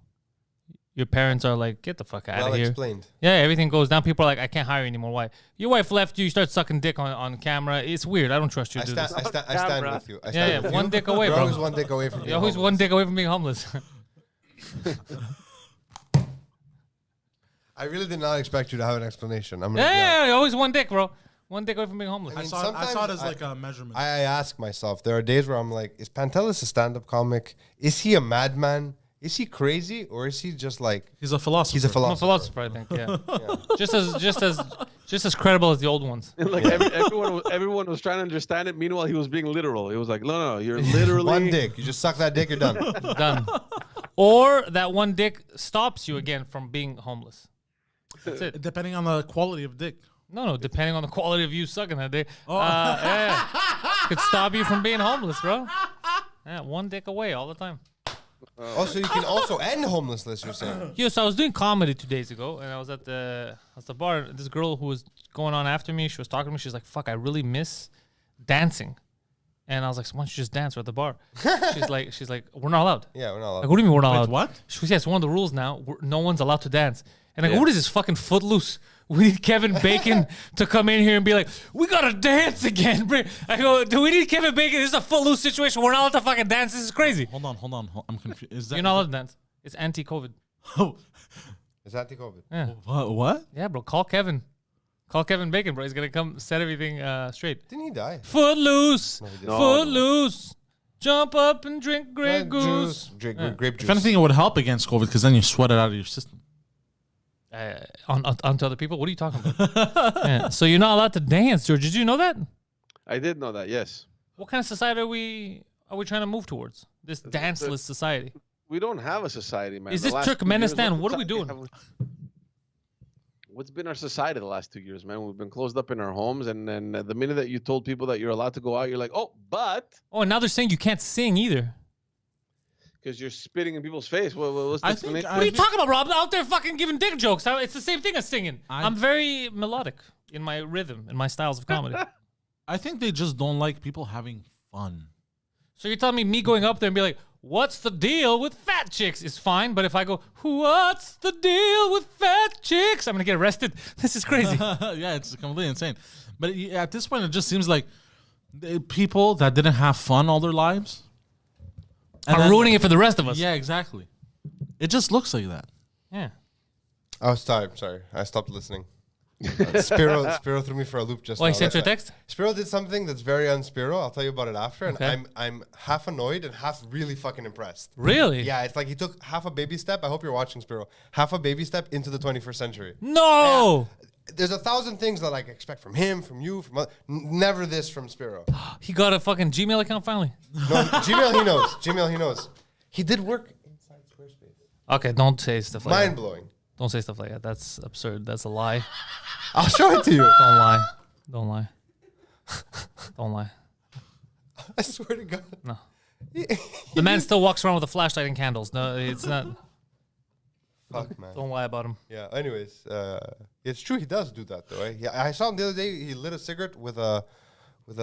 Your parents are like, get the fuck out Well of here. explained. Yeah, everything goes down. People are like, I can't hire you anymore. Why? Your wife left you. You start sucking dick on camera. It's weird. I don't trust you I to do stand. this. I stand with you. I stand Yeah, with one you. dick away, You're bro. always one dick away from being You're always homeless. one dick away from being homeless. I really did not expect you to have an explanation. I'm gonna be yeah, you're always one dick, bro. One dick away from being homeless. I I mean, saw it sometimes as like a measurement. I ask myself, there are days where I'm like, is Pantelis a stand-up comic? Is he a madman? Is he crazy? Or is he just like, He's a philosopher. he's a I'm a philosopher? philosopher, I think. Yeah. just as credible as the old ones. Like everyone was trying to understand it. Meanwhile, he was being literal. He was like, no, you're literally One dick. You just suck that dick, you're done. Done. Or that one dick stops you again from being homeless. That's it. Depending on the quality of dick. No, depending on the quality of you sucking that dick. Yeah. Could stop you from being homeless, bro. Yeah, one dick away all the time. Also, you can also end homelessness, you're saying. Yo, so I was doing comedy 2 days ago, and I was at the bar. This girl who was going on after me, she was talking to me. She's like, "Fuck, I really miss dancing." And I was like, "So why don't you just dance? We're at the bar." she's like, "We're not allowed." Yeah, we're not allowed. Like, what do you mean we're not Wait, allowed? what? She goes, "Yeah, it's one of the rules now. No one's allowed to dance." And I go, Yeah. "What is this fucking Footloose? We need Kevin Bacon to come in here and be like, we gotta dance again." I go, "Do we need Kevin Bacon? This is a Footloose situation. We're not allowed to fucking dance. This is crazy." Hold on. I'm confused. Is that You're not allowed to dance. It's anti-COVID. Is that the COVID? Yeah, What? yeah, bro. Call Kevin. Call Kevin Bacon, bro. He's gonna come set everything straight. Didn't he die? Footloose, he didn't. Footloose. Jump up and drink Grey Goose. Drink Yeah. grape juice. If anything, it would help against COVID because then you sweat it out of your system. Onto other people. What are you talking about? Yeah. So you're not allowed to dance, George. Did you know that? I did know that. Yes, What kind of society are we trying to move towards? This danceless society. we don't have a society, man. Is The this last 2 years, Turkmenistan? What are we society doing? What's been our society the last 2 years, man? We've been closed up in our homes, and then the minute that you told people that you're allowed to go out, you're like, oh, but Oh, and now they're saying you can't sing either. because you're spitting in people's face. What's the I think explanation? What are you talking about, Rob? Out there fucking giving dick jokes. It's the same thing as singing. I'm very melodic in my rhythm, in my styles of comedy. I think they just don't like people having fun. So you're telling me going up there and be like, what's the deal with fat chicks is fine. But if I go, what's the deal with fat chicks? I'm going to get arrested. This is crazy. Yeah, it's completely insane. But at this point, it just seems like people that didn't have fun all their lives are ruining it for the rest of us. Yeah, exactly. It just looks like that. Yeah. I was tired. I'm sorry. I stopped listening. Spiro threw me for a loop just Well, now. he sent you a text? Spiro did something that's very un-Spiro. I'll tell you about it after. And Okay. I'm half annoyed and half really fucking impressed. Really? Yeah, it's like he took half a baby step. I hope you're watching, Spiro. Half a baby step into the 21st century. No. There's 1,000 things that I expect from him, from you, from never this from Spiro. He got a fucking Gmail account finally. No, Gmail he knows. Gmail he knows. He did work inside Squarespace. Okay, don't say stuff like Mind that. blowing. Don't say stuff like that. That's absurd. That's a lie. I'll show it to you. Don't lie. Don't lie. Don't lie. I swear to God. No. The man still walks around with a flashlight and candles. No, it's not. Fuck, man. Don't lie about him. Yeah. Anyways, it's true. He does do that, though. Yeah. I saw him the other day. He lit a cigarette with a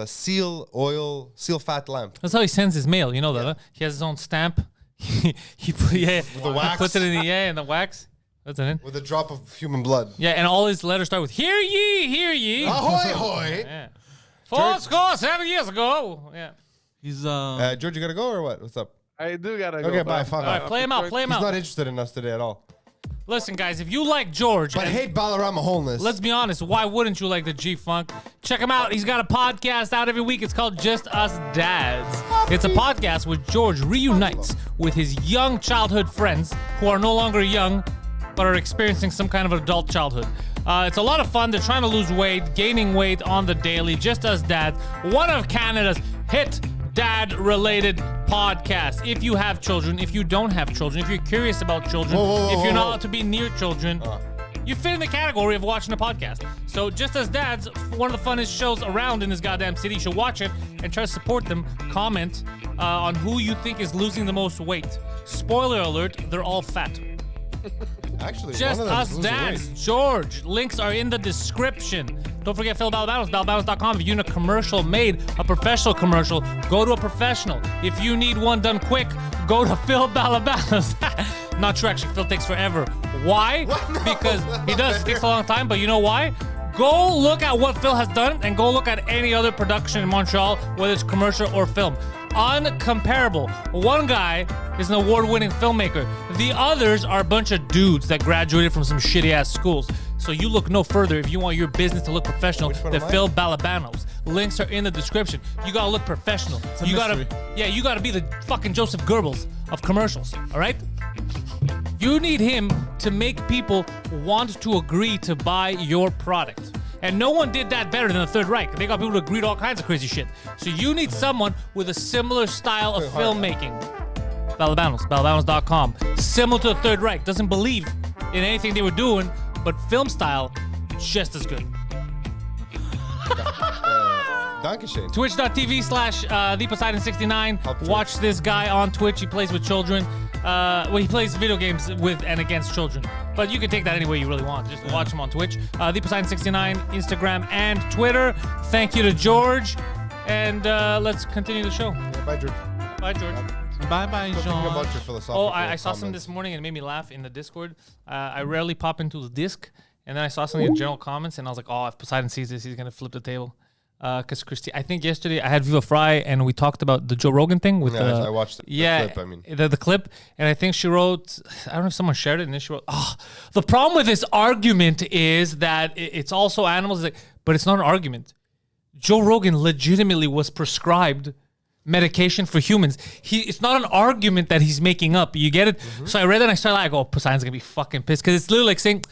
seal fat lamp. That's how he sends his mail. You know that? Huh? He has his own stamp. he the wax. puts it in the and the wax. What's in it? With a drop of human blood. Yeah, and all his letters start with "Hear ye, hear ye." Ahoy, hoy! Yeah. 7 years ago. Yeah. He's George, you gotta go or what? What's up? I do gotta go. Okay, but bye. I'm- Fuck All right, off. play him out. Play him He's out. not interested in us today at all. Listen, guys, if you like George, But I and hate Balarama wholeness. let's be honest, why wouldn't you like the G-Funk? Check him out. He's got a podcast out every week. It's called Just Us Dads. It's a podcast where George reunites with his young childhood friends who are no longer young, but are experiencing some kind of adult childhood. It's a lot of fun. They're trying to lose weight, gaining weight on the daily. Just Us Dads, one of Canada's hit dad-related podcasts. If you have children, if you don't have children, if you're curious about children, if you're not allowed to be near children, you fit in the category of watching a podcast. So Just As Dads, one of the funnest shows around in this goddamn city. You should watch it and try to support them. Comment on who you think is losing the most weight. Spoiler alert, they're all fat. Actually, Just one of them Us is losing Dads, weight. George. Links are in the description. Don't forget Phil Balabanos, balabanos.com. If you're in a commercial made, a professional commercial, go to a professional. If you need one done quick, go to Phil Balabanos. Not true, actually. Phil takes forever. Why? No. Because he does. It takes a long time, but you know why? Go look at what Phil has done and go look at any other production in Montreal, whether it's commercial or film. Uncomparable. One guy is an award-winning filmmaker. The others are a bunch of dudes that graduated from some shitty-ass schools. So you look no further if you want your business to look professional Which one than am I? Phil Balabanos. Links are in the description. You gotta look professional. a You gotta, mystery. yeah, you gotta be the fucking Joseph Goebbels of commercials. All right. You need him to make people want to agree to buy your product. And no one did that better than the Third Reich. They got people to agree to all kinds of crazy shit. So you need someone with a similar style of filmmaking. Balabanos.com. Similar to the Third Reich. Doesn't believe in anything they were doing, but film style, just as good. Dankeschön. Twitch.tv/ThePoseidon69. Help George. Watch this guy on Twitch. He plays with children. Well, he plays video games with and against children. But you can take that any way you really want. Just watch him on Twitch. ThePoseidon69, Instagram, and Twitter. Thank you to George. And let's continue the show. Yeah, bye, George. Bye, George. bye, Think Jean. about your philosophical Oh, I saw some comments. this morning and it made me laugh in the Discord. I rarely pop into the disc. And then I saw something in general comments and I was like, oh, if Poseidon sees this, he's going to flip the table. Because I think yesterday I had Viva Fry and we talked about the Joe Rogan thing with Yeah, I watched the clip, I mean. the clip, and I think she wrote, I don't know if someone shared it, and then she wrote, oh, the problem with this argument is that it's also animals, like, but it's not an argument. Joe Rogan legitimately was prescribed medication for humans. It's not an argument that he's making up. You get it? So I read it and I started like, oh, Poseidon's gonna be fucking pissed because it's literally like saying,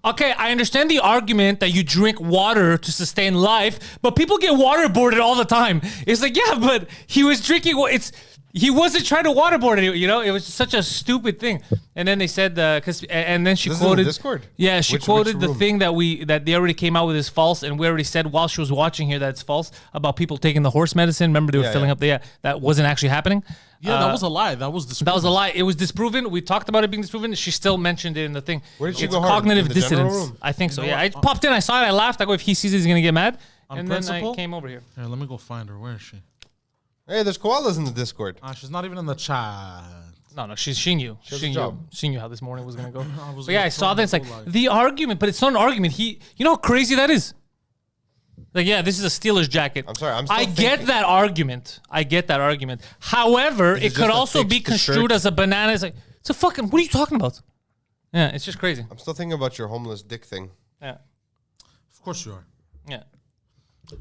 okay, I understand the argument that you drink water to sustain life, but people get waterboarded all the time. It's like, yeah, but he was drinking. He wasn't trying to waterboard it. You know, it was such a stupid thing. And then they said, and then she This is in quoted Discord? Yeah, she Which quoted the room? thing that they already came out with is false, and we already said while she was watching here that it's false about people taking the horse medicine. Remember they were Yeah, filling yeah. up that wasn't actually happening. Yeah, that was a lie. That was That was a lie. It was disproven. We talked about it being disproven. She still mentioned it in the thing. Where did she It's go hard? cognitive In the general dissonance. room? I think so. You know Yeah, I what? popped in. I saw it. I laughed. I go, if he sees it, he's gonna get mad. On And then I principle? came over here. Here, let me go find her. Where is she? Hey, there's koalas in the Discord. She's not even in the chat. No, she's seeing you. has a Seeing you. job. Seeing you how this morning was gonna go. was But yeah, I gonna saw throw that. It's like the the argument, but it's not an argument. You know how crazy that is. Like, yeah, this is a Steelers jacket. I'm sorry, I'm still I get thinking. that argument. However, Is it it could just a also be fixed shirt? construed as a banana. It's like, it's a fucking. What are you talking about? Yeah, it's just crazy. I'm still thinking about your homeless dick thing. Yeah, Of course you are. yeah.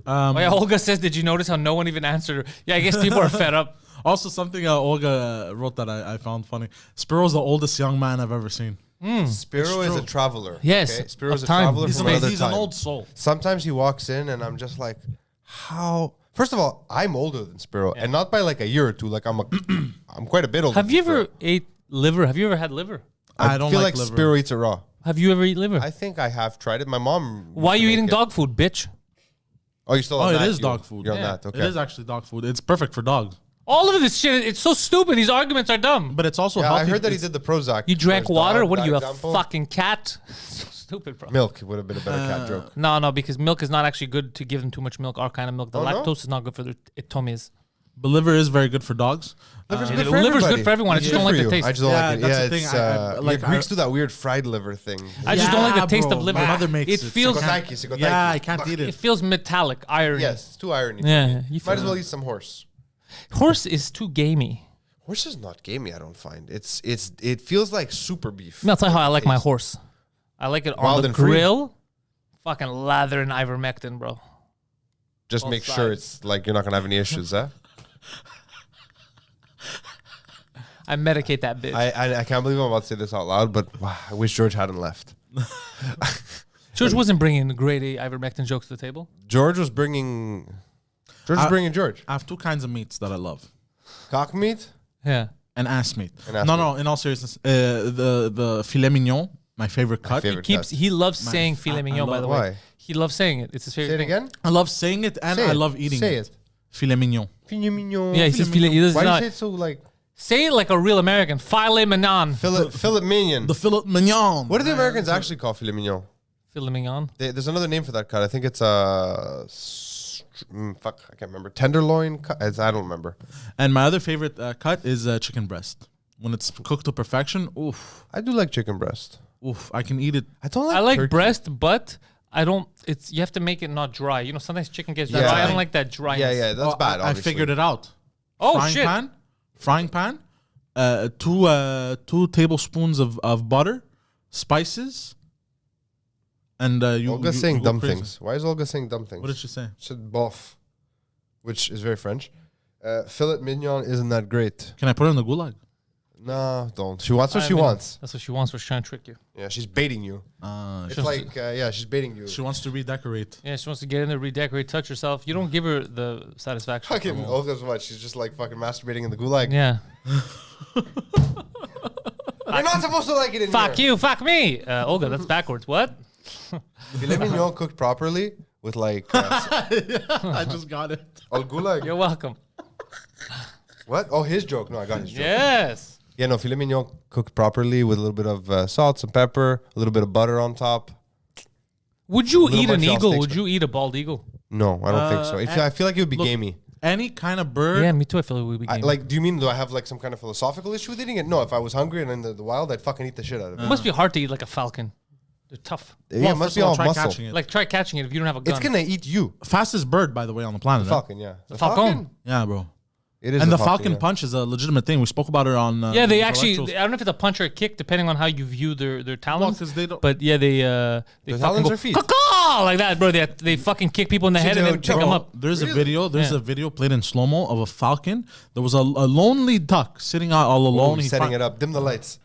Oh, yeah, Olga says, "Did you notice how no one even answered her?" Yeah, I guess people are fed up. Also, something Olga wrote that I found funny. Spiro's the oldest young man I've ever seen. Spiro is a true. traveler. Yes, okay? Spiro is of a time. traveler He's from amazing. another He's time. an old soul. Sometimes he walks in and I'm just like, how? First of all, I'm older than Spiro, and not by like a year or two. Like I'm quite a bit older. Have you than Spiro. ever ate liver? Have you ever had liver? I don't feel like like liver. Spiro eats it raw. Have you ever eaten liver? I think I have tried it. My mom. Why are used you to eating make it. dog food, bitch? Oh, you're still Oh, on it that? is dog food. You're on Yeah. that. Okay. It is actually dog food. It's perfect for dogs. All of this shit, it's so stupid. These arguments are dumb. But it's also Yeah, healthy. I heard that he did the Prozac. You drank for his water? dog, What are that you, example. a fucking cat? So stupid, bro. Milk would have been a better cat joke. No, because milk is not actually good to give them too much milk, our kind of milk. The Oh, no? lactose is not good for their tummies. But liver is very good for dogs. Liver's Liver's good for everyone. I just Good don't like for the you. taste. I just don't Yeah, like it. that's Yeah, the thing. it's Like, Greeks do that weird fried liver thing. I just don't like the Yeah, taste bro. of liver. My mother makes it it. feels Sikotaiki. Yeah, I can't eat it it. feels metallic, iron. Yes, it's too irony. Yeah, you Might as feel well it. eat some horse. Horse is too gamey. Horse is not gamey, I don't find. It feels like super beef. I'll tell you how I like my Taste. horse. I like it on Wild the and free. grill. Fucking lather and ivermectin, bro. Just Both make sure sides. it's like you're not gonna have any issues, huh? I medicate that bitch. I can't believe I'm about to say this out loud, but wow, I wish George hadn't left. George wasn't bringing grade A ivermectin jokes to the table. George was bringing. George was bringing George. I have two kinds of meats that I love. Cock meat. Yeah. And ass meat. And ass No, in all seriousness, the filet mignon, my favorite cut. favorite. He loves saying filet mignon, by the way. Why? He loves saying it. It's his favorite Say it thing. again. I love saying it and Say I it. love eating Say it. it. Filet mignon. Filet mignon. Yeah, he says filet. He does Why do you not say it so like say it like a real American. Filet mignon. filet mignon? The filet mignon. What do the Americans actually call filet mignon? Filet mignon. There's another name for that cut. I think it's a fuck. I can't remember. Tenderloin cut. I don't remember. And my other favorite cut is chicken breast. When it's cooked to perfection, oof, I do like chicken breast. I can eat it. I don't like. I like turkey. breast, but I don't. It's you have to make it not dry. You know, sometimes chicken gets Yeah. dry. I don't like that dryness. Yeah, that's bad. I Obviously. figured it out. Oh shit! Frying pan. Two tablespoons of butter, spices, and you. Olga's you saying go dumb crazy. things. Why is Olga saying dumb things? What did she say? She said bof, which is very French. Filet mignon isn't that great. Can I put it in the gulag? No, don't. She wants what I she mean, wants. That's what she wants. Was trying to trick you. Yeah, she's baiting you. It's She wants like, she's baiting you. She wants to redecorate. Yeah, she wants to get in there, redecorate, touch herself. You don't give her the satisfaction. Fucking Olga's what? She's just like fucking masturbating in the gulag. Yeah. You're not supposed to like it in Fuck here. you. Fuck me. Olga, that's backwards. What? Filet mignon cooked properly with like I just got it. gulag. You're welcome. What? Oh, his joke. No, I got his joke. Yes. Yeah, no, filet mignon cooked properly with a little bit of salt, some pepper, a little bit of butter on top. Would you Little eat an Montreal eagle? steaks, Would man. you eat a bald eagle? No, I don't think so. I feel like it would be look, gamey. Any kind of bird. Yeah, me too. I feel it would be game. Like, do you mean do I have like some kind of philosophical issue with eating it? No, if I was hungry and in the wild, I'd fucking eat the shit out of it. It must be hard to eat like a falcon. They're tough. Yeah, it must first be of all try muscle. catching it. Like try catching it if you don't have a gun. It's gonna eat you. Fastest bird, by the way, on the planet. The huh? falcon, yeah. The falcon? Yeah, bro. It is. And a the falcon yeah. punch is a legitimate thing. We spoke about it on. Yeah, they intellectuals. actually. I don't know if it's a punch or a kick, depending on how you view their talons. 'cause they don't- But yeah, they Their fucking talons go, are feet. "Caw-caw!" like that, bro. They fucking kick people in the head and then pick them up. There's Really? a video. There's Yeah. a video played in slow mo of a falcon. There was a lonely duck sitting out all alone. Ooh, setting it up. Dim the lights.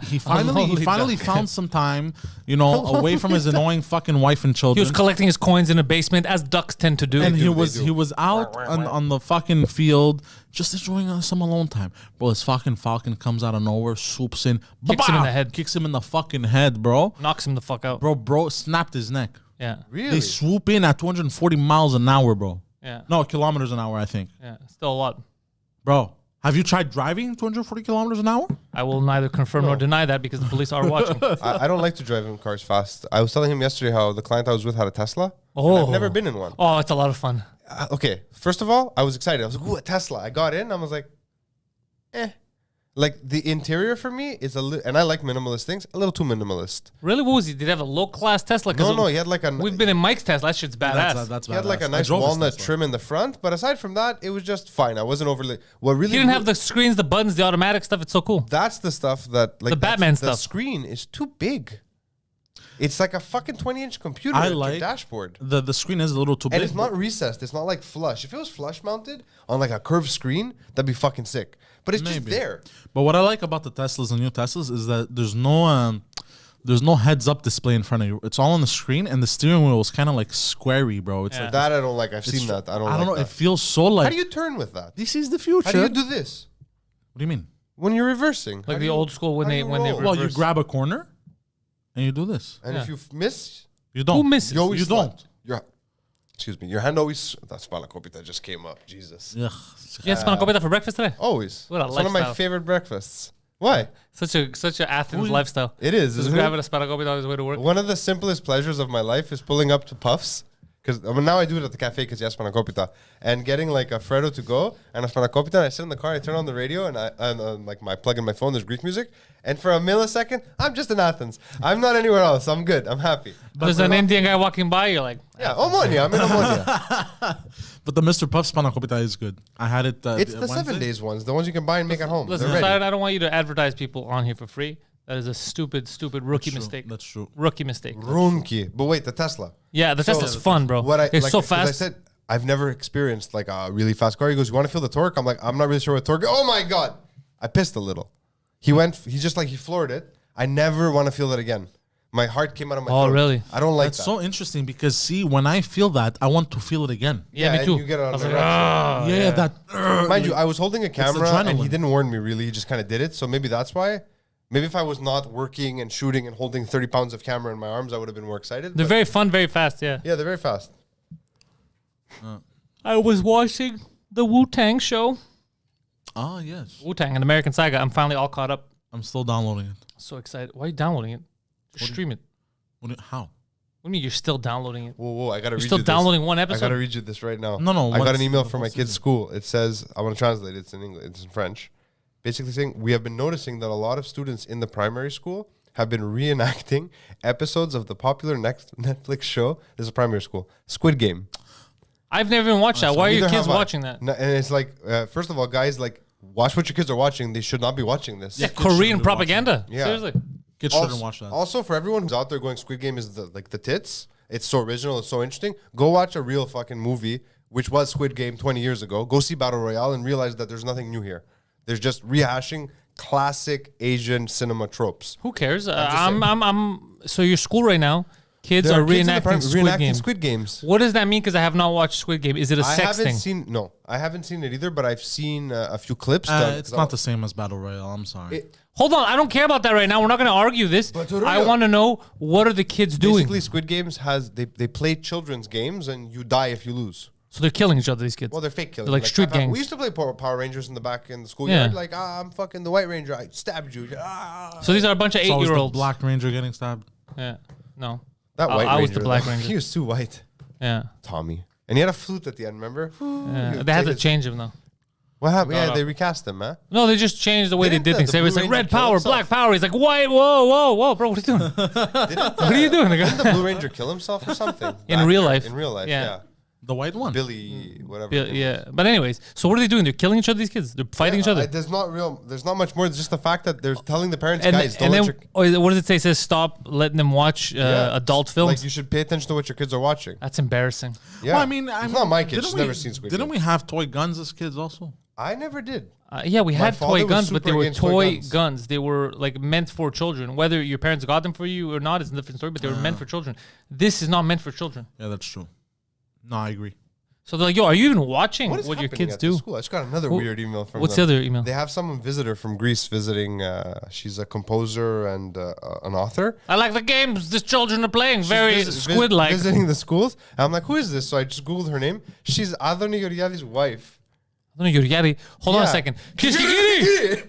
He finally lonely found some time, away from his annoying fucking wife and He children. was collecting his coins in a basement, as ducks tend to do. and do, they do. he was out on the fucking field just enjoying some alone time. Bro, this fucking falcon comes out of nowhere, swoops in, Kicks him in ba-bah! the head. Kicks him in the fucking head, bro. Knocks him the fuck out. Bro snapped his neck. Yeah. Really? They swoop in at 240 miles an hour, bro. Yeah. No, kilometers an hour, I think. Yeah. Still a lot. Bro, have you tried driving 240 kilometers an hour? I will neither confirm nor deny that because the police are watching. I don't like to drive in cars fast. I was telling him yesterday how the client I was with had a Tesla. Oh. I've never been in one. Oh, it's a lot of fun. Okay, first of all, I was excited. I was like, ooh, a Tesla. I got in. I was like, Like the interior for me is and I like minimalist things, a little too minimalist. Really? What was he? Did he have a low-class Tesla? No, he had like a... We've been in Mike's Tesla. That shit's badass. That's He had like a nice walnut trim in the front, but aside from that, it was just fine. I wasn't overly... What really... He didn't have the screens, the buttons, the automatic stuff. It's so cool. That's the stuff that... like The Batman The stuff. screen is too big. It's like a fucking 20-inch computer I at your like dashboard. the screen is a little too big. And it's not recessed. It's not like flush. If it was flush mounted on like a curved screen, that'd be fucking sick. But it's just there. But what I like about the Teslas, the new Teslas, is that there's no heads-up display in front of you. It's all on the screen, and the steering wheel is kind of like squarey, bro. It's like That I don't like. I've seen that. I don't know. that. It feels so like. How do you turn with that? This is the future. How do you do this? What do you mean? When you're reversing. Like the old school when they roll? Well, you reverse. grab a corner, and you do this. And if you miss, You don't. Who misses? you always You slide. don't. Excuse me. Your hand always... That's Palakopita just came up. Jesus. Ugh. You had spanakopita for breakfast today? Always. What a It's one of my lifestyle. favorite breakfast. Why? Such a Athens lifestyle. It is. Just isn't grabbing it? a spanakopita on his way to work. One of the simplest pleasures of my life is pulling up to Puffs. Because now I do it at the cafe because yes, spanakopita. And getting like a Freddo to go and a spanakopita. And I sit in the car, I turn on the radio and I plug in my phone, there's Greek music. And for a millisecond, I'm just in Athens. I'm not anywhere else. I'm good. I'm happy. There's an Indian guy walking by, you're like, Yeah, Omonia. I'm in Omonia. But the Mr. Puff spanakopita is good. I had it. It's the Wednesday. 7 days ones, the ones you can buy and make at home. listen, They're ready. I don't want you to advertise people on here for free. That is a stupid rookie mistake. That's true. Rookie mistake. Runki. But wait, the Tesla. Yeah, the Tesla's fun, bro. It's so 'cause fast. I said, I've never experienced like a really fast car. He goes, you want to feel the torque? I'm like, I'm not really sure what torque. Oh my God. I pissed a little. He floored it. I never want to feel it again. My heart came out of my throat. Really? I don't like That's that. so interesting because see, when I feel that, I want to feel it again. Yeah, me and too. you get it I on was the like, direction. Yeah, that. Mind you, I was holding a camera and he adrenaline. didn't warn me really. He just kind of did it. So maybe that's why. Maybe if I was not working and shooting and holding 30 pounds of camera in my arms, I would have been more excited. They're But very fun, very fast, yeah. yeah, they're very fast. I was watching the Wu-Tang show. Oh yes, Wu-Tang, an American Saga. I'm finally all caught up. I'm still downloading it. So excited. Why are you downloading it? Just stream it. How? What do you mean you're still downloading it? Whoa, I got to read You're still you this. downloading one I got to episode? read you this right now. No, I got what's an email the from my whole kid's season? school. It says, I want to translate it. It's in English. It's in French. Basically saying, we have been noticing that a lot of students in the primary school have been reenacting episodes of the popular Netflix show. This is a primary school. Squid Game. I've never even watched that. Why are your Neither kids have I. watching that? No, and it's like, first of all, guys, like, watch what your kids are watching. They should not be watching this. Yeah, kids shouldn't Korean be propaganda. Yeah. Seriously. Kids shouldn't watch that. Also, for everyone who's out there going, Squid Game is the tits. It's so original. It's so interesting. Go watch a real fucking movie, which was Squid Game 20 years ago. Go see Battle Royale and realize that there's nothing new here. There's just rehashing classic Asian cinema tropes. Who cares? just So your school right now, kids There are kids in the reenacting Squid Games. What does that mean? Because I have not watched Squid Game. Is it a I sex haven't thing? I haven't seen it either, but I've seen a few clips. done, It's 'cause not the same as Battle Royale. I'm sorry. Hold on, I don't care about that right now. We're not going to argue this. I want to know, what are the kids doing? Basically, Squid Games they play children's games, and you die if you lose. So they're killing each other, these kids. Well, they're fake killing. They're like street gangs. We used to play Power Rangers in the back in the schoolyard. Yeah. Like, I'm fucking the White Ranger. I stabbed you. So these are a bunch of It's always the 8-year-olds. Black Ranger getting stabbed. Yeah. No. That White Ranger. I was the Black though. Ranger. He was too white. Yeah. Tommy. And he had a flute at the end, remember? Yeah. They had to change him, though. What happened? No, Yeah, no. they recast him, man. No, they just changed the way they Didn't did the- things. the They was Blue like, Ranger red kill power, himself? black power. He's like, white, whoa, bro, what are you doing? What are you doing? Didn't the Blue Ranger kill himself or something? In Back real there. life. In real life, Yeah. yeah. The white one. Billy, whatever. Yeah, his name yeah. But anyways, so what are they doing? They're killing each other, these kids? They're fighting each other? There's not much more. It's just the fact that they're telling the parents, And, guys, don't and let then, your what does it say? It says stop letting them watch Yeah. adult films. Like, you should pay attention to what your kids are watching. That's embarrassing. Yeah. Well, I mean, it's not my kids. She's never seen Squid Didn't Game. we have toy guns as kids also? I never did. Yeah, we My had father toy was guns, but they super were against toy toy guns. They were like meant for children. Whether your parents got them for you or not is a different story, but they were meant for children. This is not meant for children. Yeah, that's true. No, I agree. So they're like, yo, are you even watching What is what your happening kids at the do? school? I just got another Who- weird email from What's them. the other email? They have some visitor from Greece visiting. She's a composer and an author. I like the games the children are playing. Very She's squid-like. visiting the schools. And I'm like, who is this? So I just Googled her name. She's Adoni Georgiadi's wife. I don't know, Yuri. Hold on a Yeah. second. Kishkigiri!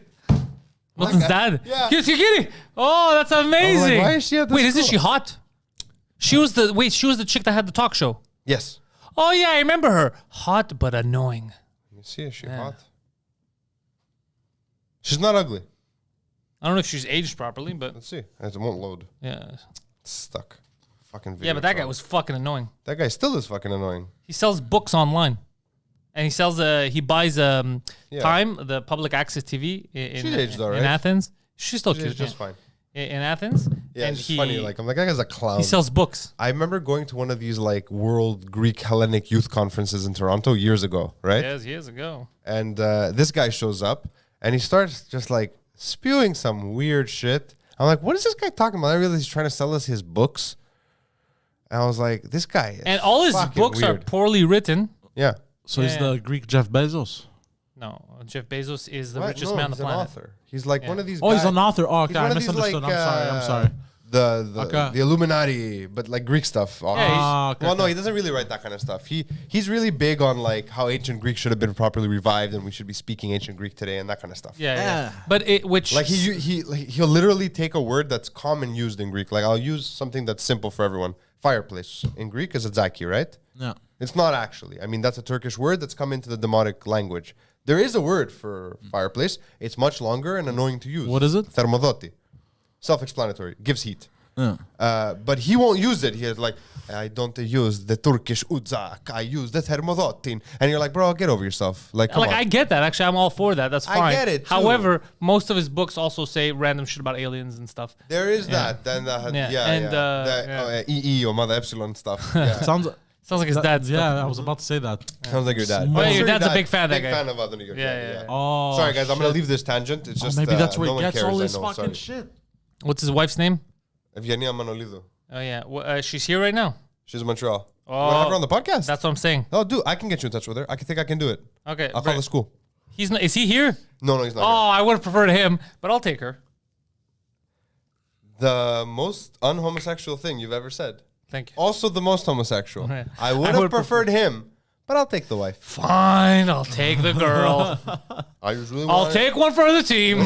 Milton's dad. Yeah. Kishkigiri! Oh, that's amazing. why is she at this Wait, isn't school? she hot? She was the chick that had the talk show. Yes. Oh yeah, I remember her. Hot but annoying. Let me see. Is she Yeah. hot? She's not ugly. I don't know if she's aged properly, but Let's see. It won't load. yeah. It's stuck. Fucking video. Yeah, but that guy troll. was fucking annoying. That guy still is fucking annoying. He sells books online. And he sells he buys Yeah. Time, the public access TV in She's aged all in right. Athens. She's still She's cute. just yeah. fine. In Athens. Yeah, and it's just funny. Like I'm like, that guy's a clown. he sells books. I remember going to one of these like World Greek Hellenic Youth Conferences in Toronto years ago, right? Years ago. And this guy shows up and he starts just like spewing some weird shit. I'm like, what is this guy talking about? I realized he's trying to sell us his books. And I was like, this guy is And all his fucking books are weird. poorly written. Yeah. So he's Yeah. the Greek Jeff Bezos. No, Jeff Bezos is the What? richest No, man on the he's an planet. author. He's like one of these Oh, he's guys- an author. Oh, he's okay, one I of these, misunderstood. like, I'm sorry. The Okay. the Illuminati, but like Greek stuff. Yeah, he's- Okay, Well, no, okay. he doesn't really write that kind of stuff. He's really big on like how ancient Greek should have been properly revived, and we should be speaking ancient Greek today, and that kind of stuff. Yeah. But which Like he'll literally take a word that's common used in Greek. Like I'll use something that's simple for everyone. Fireplace in Greek is a zaki, right? Yeah. It's not actually. I mean, that's a Turkish word that's come into the Demotic language. There is a word for fireplace. It's much longer and annoying to use. What is it? Thermodoti. Self-explanatory. Gives heat. Yeah. But he won't use it. He's like, I don't use the Turkish uzak. I use the thermodotin. And you're like, bro, get over yourself. Like, come on. I get that. Actually, I'm all for that. That's I fine. get it, too. However, most of his books also say random shit about aliens and stuff. There is that. Then EE or Mother Epsilon stuff. Yeah. Sounds Sounds like his dad's. Yeah, I was about to say that. Sounds like your dad. Smart. I'm Your sure dad's a dad- big fan of that Big guy. fan of other New York. Yeah. Oh, Sorry, guys. I'm gonna shit. leave this tangent. It's Oh, just maybe that's where no he one gets cares. all I his know, fucking sorry. shit. What's his wife's name? Evgenia Manolidou. Oh yeah, she's here right now. She's in Montreal. Oh, You want to have her on the podcast? That's what I'm saying. Oh, dude, I can get you in touch with her. I think I can do it. Okay, I'll call the school. He's not. Is he here? No, he's not. Oh, I would have preferred him, but I'll take her. Here. The most unhomosexual thing you've ever said. Thank you. Also, the most homosexual. Okay. I would have preferred him, but I'll take the wife. Fine, I'll take the girl. I usually I'll want take one for the team.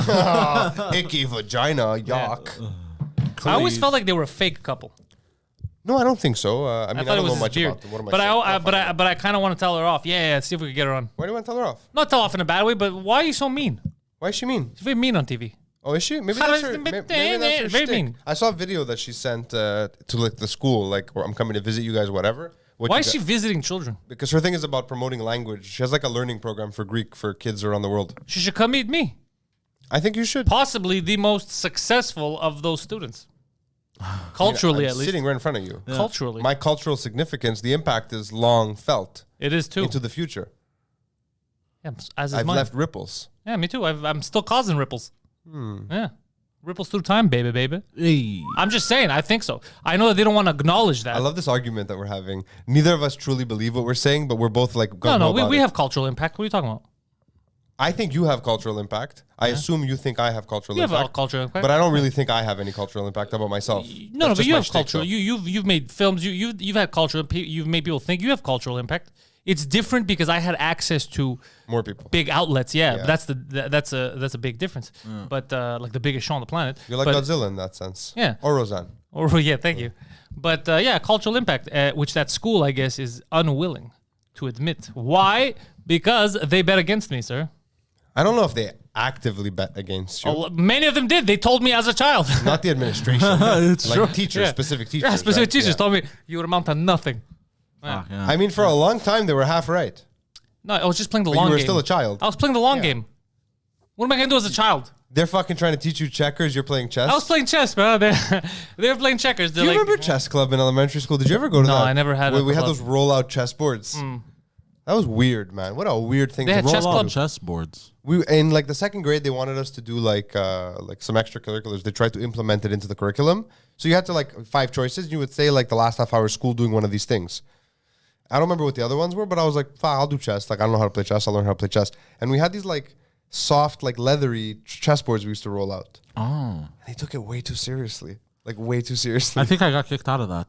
icky vagina. Yuck. I always felt like they were a fake couple. No, I don't think so. I mean, I thought it don't was know his much beard. about them. What am I But saying? I kind of want to tell her off. Yeah, see if we can get her on. Why do you want to tell her off? Not tell off in a bad way, but why are you so mean? Why is she mean? She's very mean on TV. Oh, is she? Maybe How that's does her. it- Maybe that's her very shtick. mean. I saw a video that she sent to like the school, like, or I'm coming to visit you guys, whatever. What Why you is she got- visiting children? Because her thing is about promoting language. She has like a learning program for Greek for kids around the world. She should come meet me. I think you should. Possibly the most successful of those students. Culturally, I'm at least. sitting right in front of you. Culturally. My cultural significance, the impact is long felt It is too. into the future. Yeah, as is I've mine. left ripples. Yeah, me too. I'm still causing ripples. Hmm. Yeah. Ripples through time, baby. Hey. I'm just saying, I think so. I know that they don't want to acknowledge that. I love this argument that we're having. Neither of us truly believe what we're saying, but we're both like, no, about we it. have cultural impact. What are you talking about? I think you have cultural impact. I assume you think I have cultural You have impact. a cultural impact. But I don't really think I have any cultural impact about myself. No, That's but just you my have shtick, cultural. though. You've made films. You've had cultural. You've made people think you have cultural impact. It's different because I had access to More people. big outlets. Yeah, Yeah. but that's a big difference. But like the biggest show on the planet. You're like but, Godzilla in that sense. Yeah. Or Roseanne. Or yeah, thank you. But yeah, cultural impact, which that school I guess is unwilling to admit. Why? Because they bet against me, sir. I don't know if they actively bet against you. Oh, many of them did. They told me as a child. Not the administration. It's like true. teachers, Yeah. specific teachers. Yeah, specific right? teachers Yeah. told me you would amount to nothing. Fuck, yeah. I mean, for a long time, they were half right. No, I was just playing the But long you were game. still a child. I was playing the long Yeah. game. What am I gonna do as a child? They're fucking trying to teach you checkers. You're playing chess. I was playing chess, bro. They were playing checkers. Do you remember chess club in elementary school? Did you ever go to No, that? I never had Where a we had club. those rollout chessboards. That was weird, man. What a weird thing They to had roll chess out. club? Chessboards. We in like the second grade, they wanted us to do like some extracurriculars. They tried to implement it into the curriculum. So you had to like 5 choices. And you would say like the last half hour of school doing one of these things. I don't remember what the other ones were, but I was like, fine, I'll do chess. Like I don't know how to play chess. I'll learn how to play chess. And we had these like soft, like leathery chessboards we used to roll out. Oh. And they took it way too seriously. Like way too seriously. I think I got kicked out of that.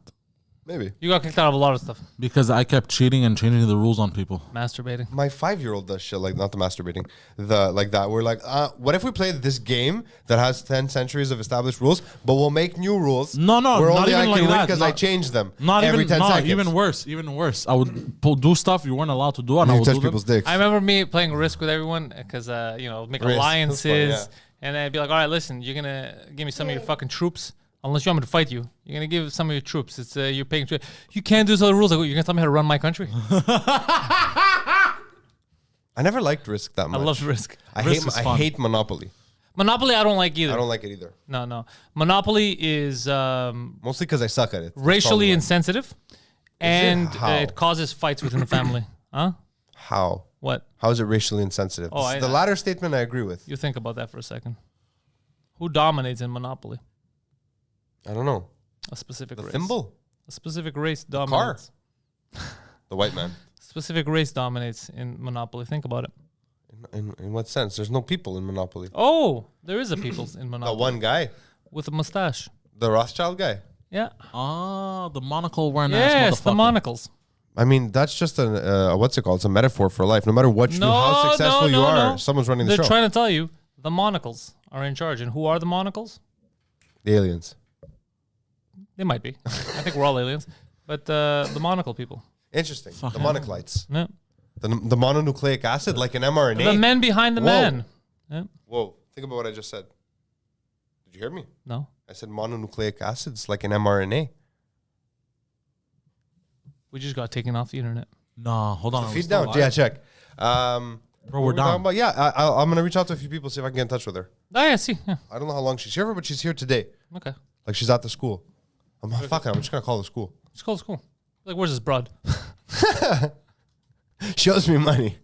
Maybe. You got kicked out of a lot of stuff. Because I kept cheating and changing the rules on people. Masturbating. My 5-year-old does shit like not the masturbating, the like that. We're like, what if we play this game that has 10 centuries of established rules, but we'll make new rules? No, where not only I even can like win that. because I change them Not every even 10 seconds. even worse. I would do stuff you weren't allowed to do, and I You would touch do them. people's dicks. I remember me playing Risk with everyone because, make Risk. alliances. That's fun, And then I'd be like, all right, listen, you're going to give me some of your fucking troops. Unless you want me to fight you. You're going to give some of your troops. It's you're paying. You can't do those other rules. Like, you're going to tell me how to run my country? I never liked Risk that much. I love Risk. I Risk is hate fun. Monopoly. Monopoly, I don't like either. I don't like it either. No. Monopoly is Mostly because I suck at it. That's racially probably why. insensitive. And How? it causes fights within the family. Huh? How? What? How is it racially insensitive? Oh, The latter statement I agree with. You think about that for a second. Who dominates in Monopoly? I don't know. A specific The race. thimble? A specific race car. dominates. The white man. Specific race dominates in Monopoly. Think about it. In what sense? There's no people in Monopoly. Oh, there is a people's in The Monopoly. one guy. With a mustache. The Rothschild guy. Yeah. Ah, the monocle wearing ass Yes, the motherfucker. monocles. I mean, that's just what's it called? It's a metaphor for life. No matter what you do, how successful you are, someone's running the They're show. trying to tell you the monocles are in charge. And who are the monocles? The aliens. They might be. I think we're all aliens. But the monocle people. Interesting. Fuck The yeah. monocytes. Yeah. The mononucleic acid, like an mRNA. The men behind the Whoa. man. Yeah. Whoa. Think about what I just said. Did you hear me? No. I said mononucleic acids, like an mRNA. We just got taken off the internet. Nah, hold on. are we Feed still down. live? Yeah, check. Bro, what we're were we talking down. about? Yeah, I'm going to reach out to a few people, see if I can get in touch with her. Oh, yeah, see. Yeah. I don't know how long she's here for, but she's here today. Okay. Like, she's at the school. I'm like, fuck it, I'm just going to call the school. It's cool. It's cool. Like, where's this broad? She owes me money.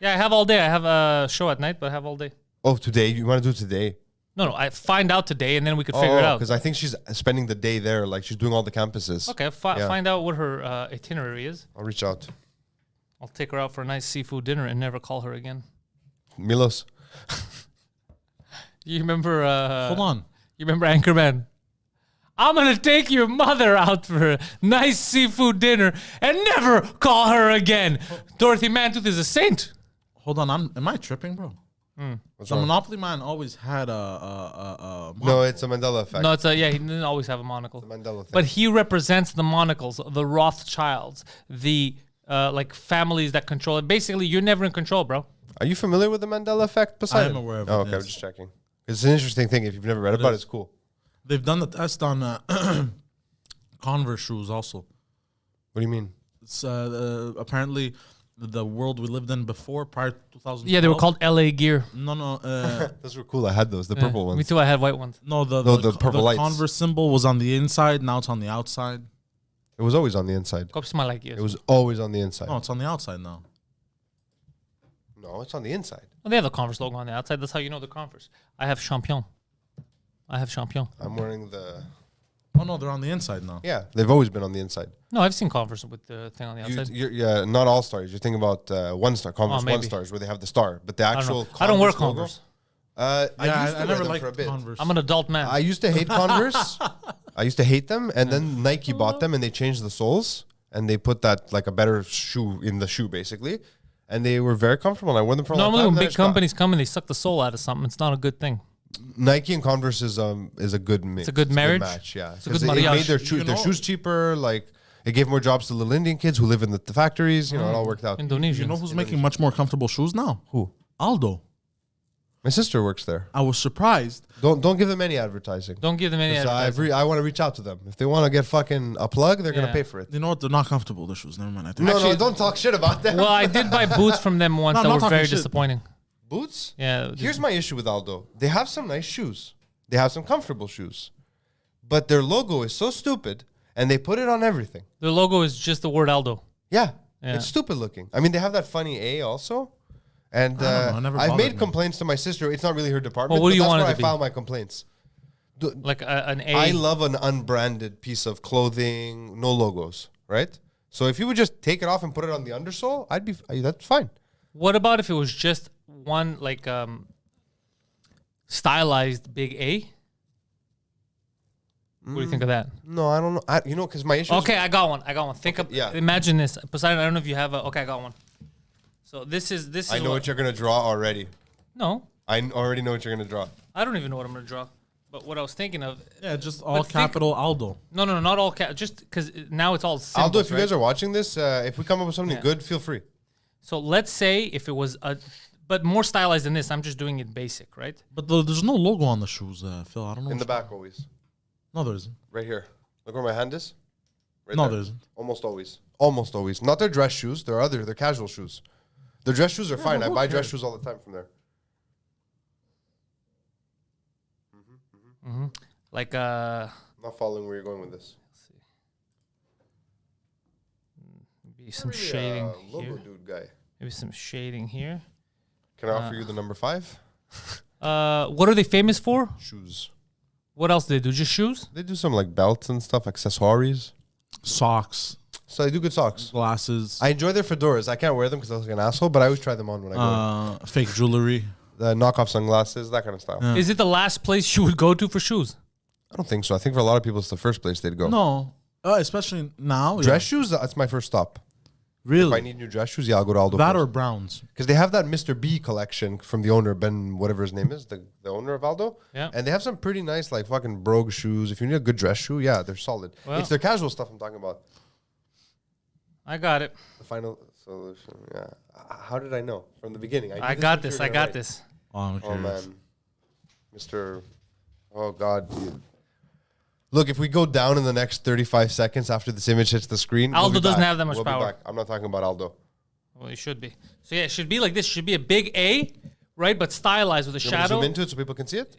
Yeah, I have all day. I have a show at night, but I have all day. Oh, today? You want to do it today? No, I find out today, and then we could figure it out. Because I think she's spending the day there. Like, she's doing all the campuses. Okay, Yeah. find out what her itinerary is. I'll reach out. I'll take her out for a nice seafood dinner and never call her again. Milos. You remember? Hold on. You remember Anchorman? I'm gonna take your mother out for a nice seafood dinner and never call her again. Dorothy Mantooth is a saint. Hold on. Am I tripping, bro? What's The wrong? Monopoly man always had a No, it's a Mandela effect. No, it's he didn't always have a monocle. It's a Mandela thing. But he represents the monocles, the Rothschilds, the like families that control it. Basically, you're never in control, bro. Are you familiar with the Mandela effect, Poseidon? I am aware of Oh, it, okay, yes. I'm just checking. It's an interesting thing. If you've never read about it, is. it's cool. They've done the test on Converse shoes also. What do you mean? It's apparently the world we lived in before, prior to 2012. Yeah, they were called LA gear. No. Those were cool. I had those, the purple ones. Me too. I had white ones. No, No, the purple lights. Converse symbol was on the inside. Now it's on the outside. It was always on the inside. Copies my like years. It was always on the inside. No, it's on the outside now. No, it's on the inside. Well, they have the Converse logo on the outside. That's how you know the Converse. I have Champion. I'm wearing the... Oh no, they're on the inside now. Yeah, they've always been on the inside. No, I've seen Converse with the thing on the outside. Yeah, not all stars. You're thinking about one star, Converse maybe. one stars, where they have the star. But the I don't actual know. I don't wear Converse logo- Converse. I used to wear never them liked for a bit. Converse. I'm an adult man. I used to hate Converse. I used to hate them, and then Nike bought them, and they changed the soles, and they put that like a better shoe in the shoe, basically. And they were very comfortable. And I wore them for a long Normally, time. when then I big stopped. companies come and they suck the soul out of something, it's not a good thing. Nike and Converse is a good mix. It's a good marriage? match. Yeah, It's a good 'Cause it made mariage. their You their know- shoes cheaper. Like it gave more jobs to little Indian kids who live in the factories. You know, it all worked out. Indonesians. You know who's making much more comfortable shoes now? Who? Aldo. My sister works there. I was surprised. Don't give them any advertising. Don't give them any 'Cause advertising. I want to reach out to them. If they want to get fucking a plug, they're gonna Yeah. pay for it. You know what? They're not comfortable. The shoes. Never mind. I think. No, don't talk shit about them. Well, I did buy boots from them once No, I'm that not were talking very shit. disappointing. Boots. Yeah. Here's my issue with Aldo. They have some nice shoes. They have some comfortable shoes, but their logo is so stupid, and they put it on everything. Their logo is just the word Aldo. Yeah, Yeah. it's stupid looking. I mean, they have that funny A also. And I don't know, it never I've bothered made me. complaints to my sister. It's not really her department. Well, what do but you that's want it where to I be? filed my complaints. Like an A. I love an unbranded piece of clothing, no logos, right? So if you would just take it off and put it on the undersole, that's fine. What about if it was just one like stylized big A? What do you think of that? No, I don't know. You know, because my issue. Okay, I got one. Think of. yeah. Imagine this, Poseidon. I don't know if you have a. Okay, I got one. So this is. I know what you're gonna draw already. No, I already know what you're gonna draw. I don't even know what I'm gonna draw. But what I was thinking of. Yeah, just all But think- capital Aldo. No, not all just because now it's all symbols. Aldo, if you right? guys are watching this, if we come up with something Yeah. good, feel free. So let's say if it was but more stylized than this. I'm just doing it basic, right? But there's no logo on the shoes, Phil. I don't know. In the back, always. No, there isn't. Right here. Look where my hand is. Right No, there. there isn't. Almost always. Almost always. Not their dress shoes. They're casual shoes. Their dress shoes are fine. I who buy dress cares? shoes all the time from there. Like Not following where you're going with this. maybe some Really, shading logo here. dude guy. Maybe some shading here. Can I offer you the number 5? What are they famous for? Shoes. What else do they do? Just shoes? They do some like belts and stuff, accessories. Socks, So they do good socks. glasses, I enjoy their fedoras. I can't wear them because I was like an asshole, but I always try them on when I go. fake jewelry. The knockoff sunglasses, that kind of style. Yeah. Is it the last place you would go to for shoes? I don't think so. I think for a lot of people, it's the first place they'd go. No, especially now. Dress shoes, that's my first stop. Really? If I need new dress shoes, yeah, I'll go to Aldo. That or Browns. Because they have that Mr. B collection from the owner, Ben, whatever his name is, the owner of Aldo. Yeah. And they have some pretty nice, like, fucking brogue shoes. If you need a good dress shoe, yeah, they're solid. Well- It's their casual stuff I'm talking about. I got it. The final solution, yeah. How did I know? From the beginning. knew I this got was what this. you I were got gonna write. this. Oh, I'm Oh, curious. man. Mr. Oh, God. Dude. Look, if we go down in the next 35 seconds after this image hits the screen, we'll Aldo be doesn't back. have that much We'll be power. back. I'm not talking about Aldo. Well, it should be. So yeah, it should be like this. It should be a big A, right? But stylized with a You want me to shadow. zoom into it so people can see it?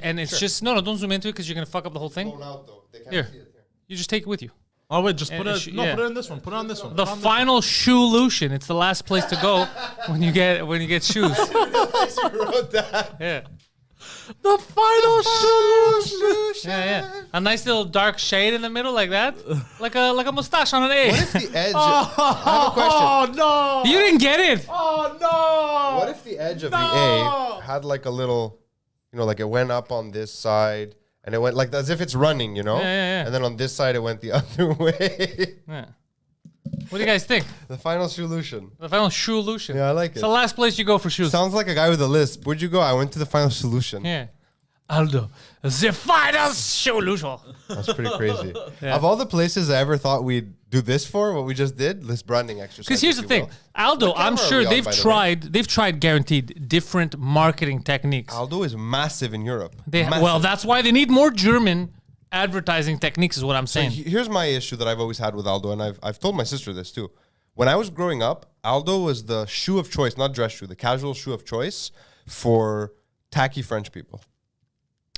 And it's just no, don't zoom into it because you're gonna fuck up the whole thing. out, though. They can't Here, see it. you just take it with you. Oh wait, just put And it. it No, yeah. put it in this one. Put it on this one. The Put it on this final shoe-lution. It's the last place to go when you get shoes. wrote that. Yeah. one. The final solution. Yeah. A nice little dark shade in the middle like that, like a mustache on an A. What if the edge? I have a question. Oh no! You didn't get it. Oh no! What if the edge of the A had like a little, like it went up on this side and it went like as if it's running, Yeah. And then on this side it went the other way. Yeah. What do you guys think? The final solution. The final shoe-lution. Yeah, I like It's it. the last place you go for shoes. Sounds like a guy with a lisp. Where'd you go? I went to the final solution. Yeah. Aldo, the final shoe-lution. That's pretty crazy. Of all the places I ever thought we'd do this for, what we just did, this branding exercise. Because here's if the you thing, will. Aldo, What I'm camera are sure we on, they've by the way? tried guaranteed different marketing techniques. Aldo is massive in Europe. Well, Massive. that's why they need more German advertising techniques, is what I'm saying. Here's my issue that I've always had with Aldo, and I've told my sister this too. When I was growing up, Aldo was the shoe of choice, not dress shoe, the casual shoe of choice for tacky French people.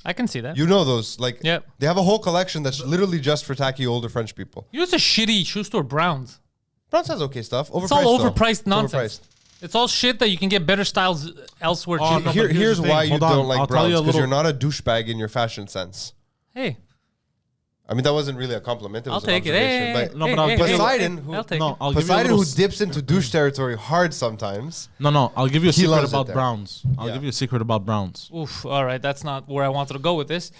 I can see that. You know those, like, Yep. they have a whole collection that's literally just for tacky older French people. You know, it's a shitty shoe store, Browns. France has okay stuff. Overpriced, It's all though. overpriced It's nonsense. overpriced. It's all shit that you can get better styles elsewhere. Oh, cheaper. no, but Here's the why thing. you Hold on. don't like I'll tell you Browns, a because you're little- not a douchebag in your fashion sense. Hey, I mean, that wasn't really a compliment. It I'll was take an it. observation. Hey, but No, but I'll hey, give you- Poseidon, hey, who- I'll take No, it. I'll give you a Poseidon, little who dips into douche territory hard sometimes. No, I'll give you a He secret loves it about there. Browns. I'll Yeah. give you a secret about Browns. Oof, all right, that's not where I wanted to go with this.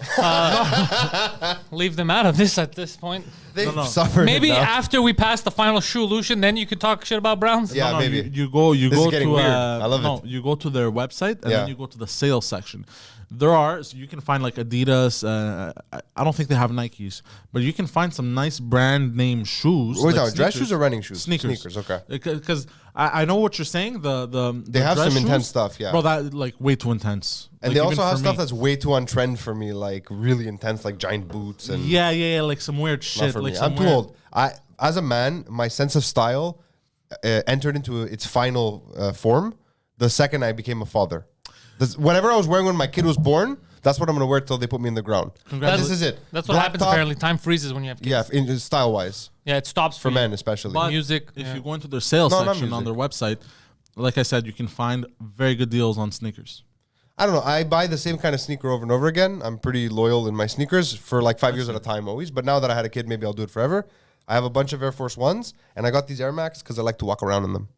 Leave them out of this at this point. They've no. suffered Maybe enough. after we pass the final shoe-lution, then you could talk shit about Browns. Yeah, No, maybe. You go This is to getting weird. I love no, it. you go to their website and Yeah. then you go to the sales section. So you can find like Adidas. I don't think they have Nikes, but you can find some nice brand name shoes. Wait, like no, dress sneakers. shoes or running shoes? Sneakers. Sneakers, okay. Because I know what you're saying. They have some intense stuff, yeah. Bro, that like way too intense. And Like, they even also have for stuff me. that's way too on trend for me, like really intense, like giant boots and yeah, like some weird not shit. for Like me. some I'm too weird- old. As a man, my sense of style entered into its final form the second I became a father. Whatever I was wearing when my kid was born, that's what I'm going to wear till they put me in the ground. And this is it. That's what Black happens top, apparently. Time freezes when you have kids. Yeah, style-wise. Yeah, it stops For you. men especially. But Music, If yeah. you go into their sales No, not section on their music. website, like I said, you can find very good deals on sneakers. I don't know. I buy the same kind of sneaker over and over again. I'm pretty loyal in my sneakers for like 5 years at a time always. But now that I had a kid, maybe I'll do it forever. I have a bunch of Air Force Ones, and I got these Air Max because I like to walk around in them.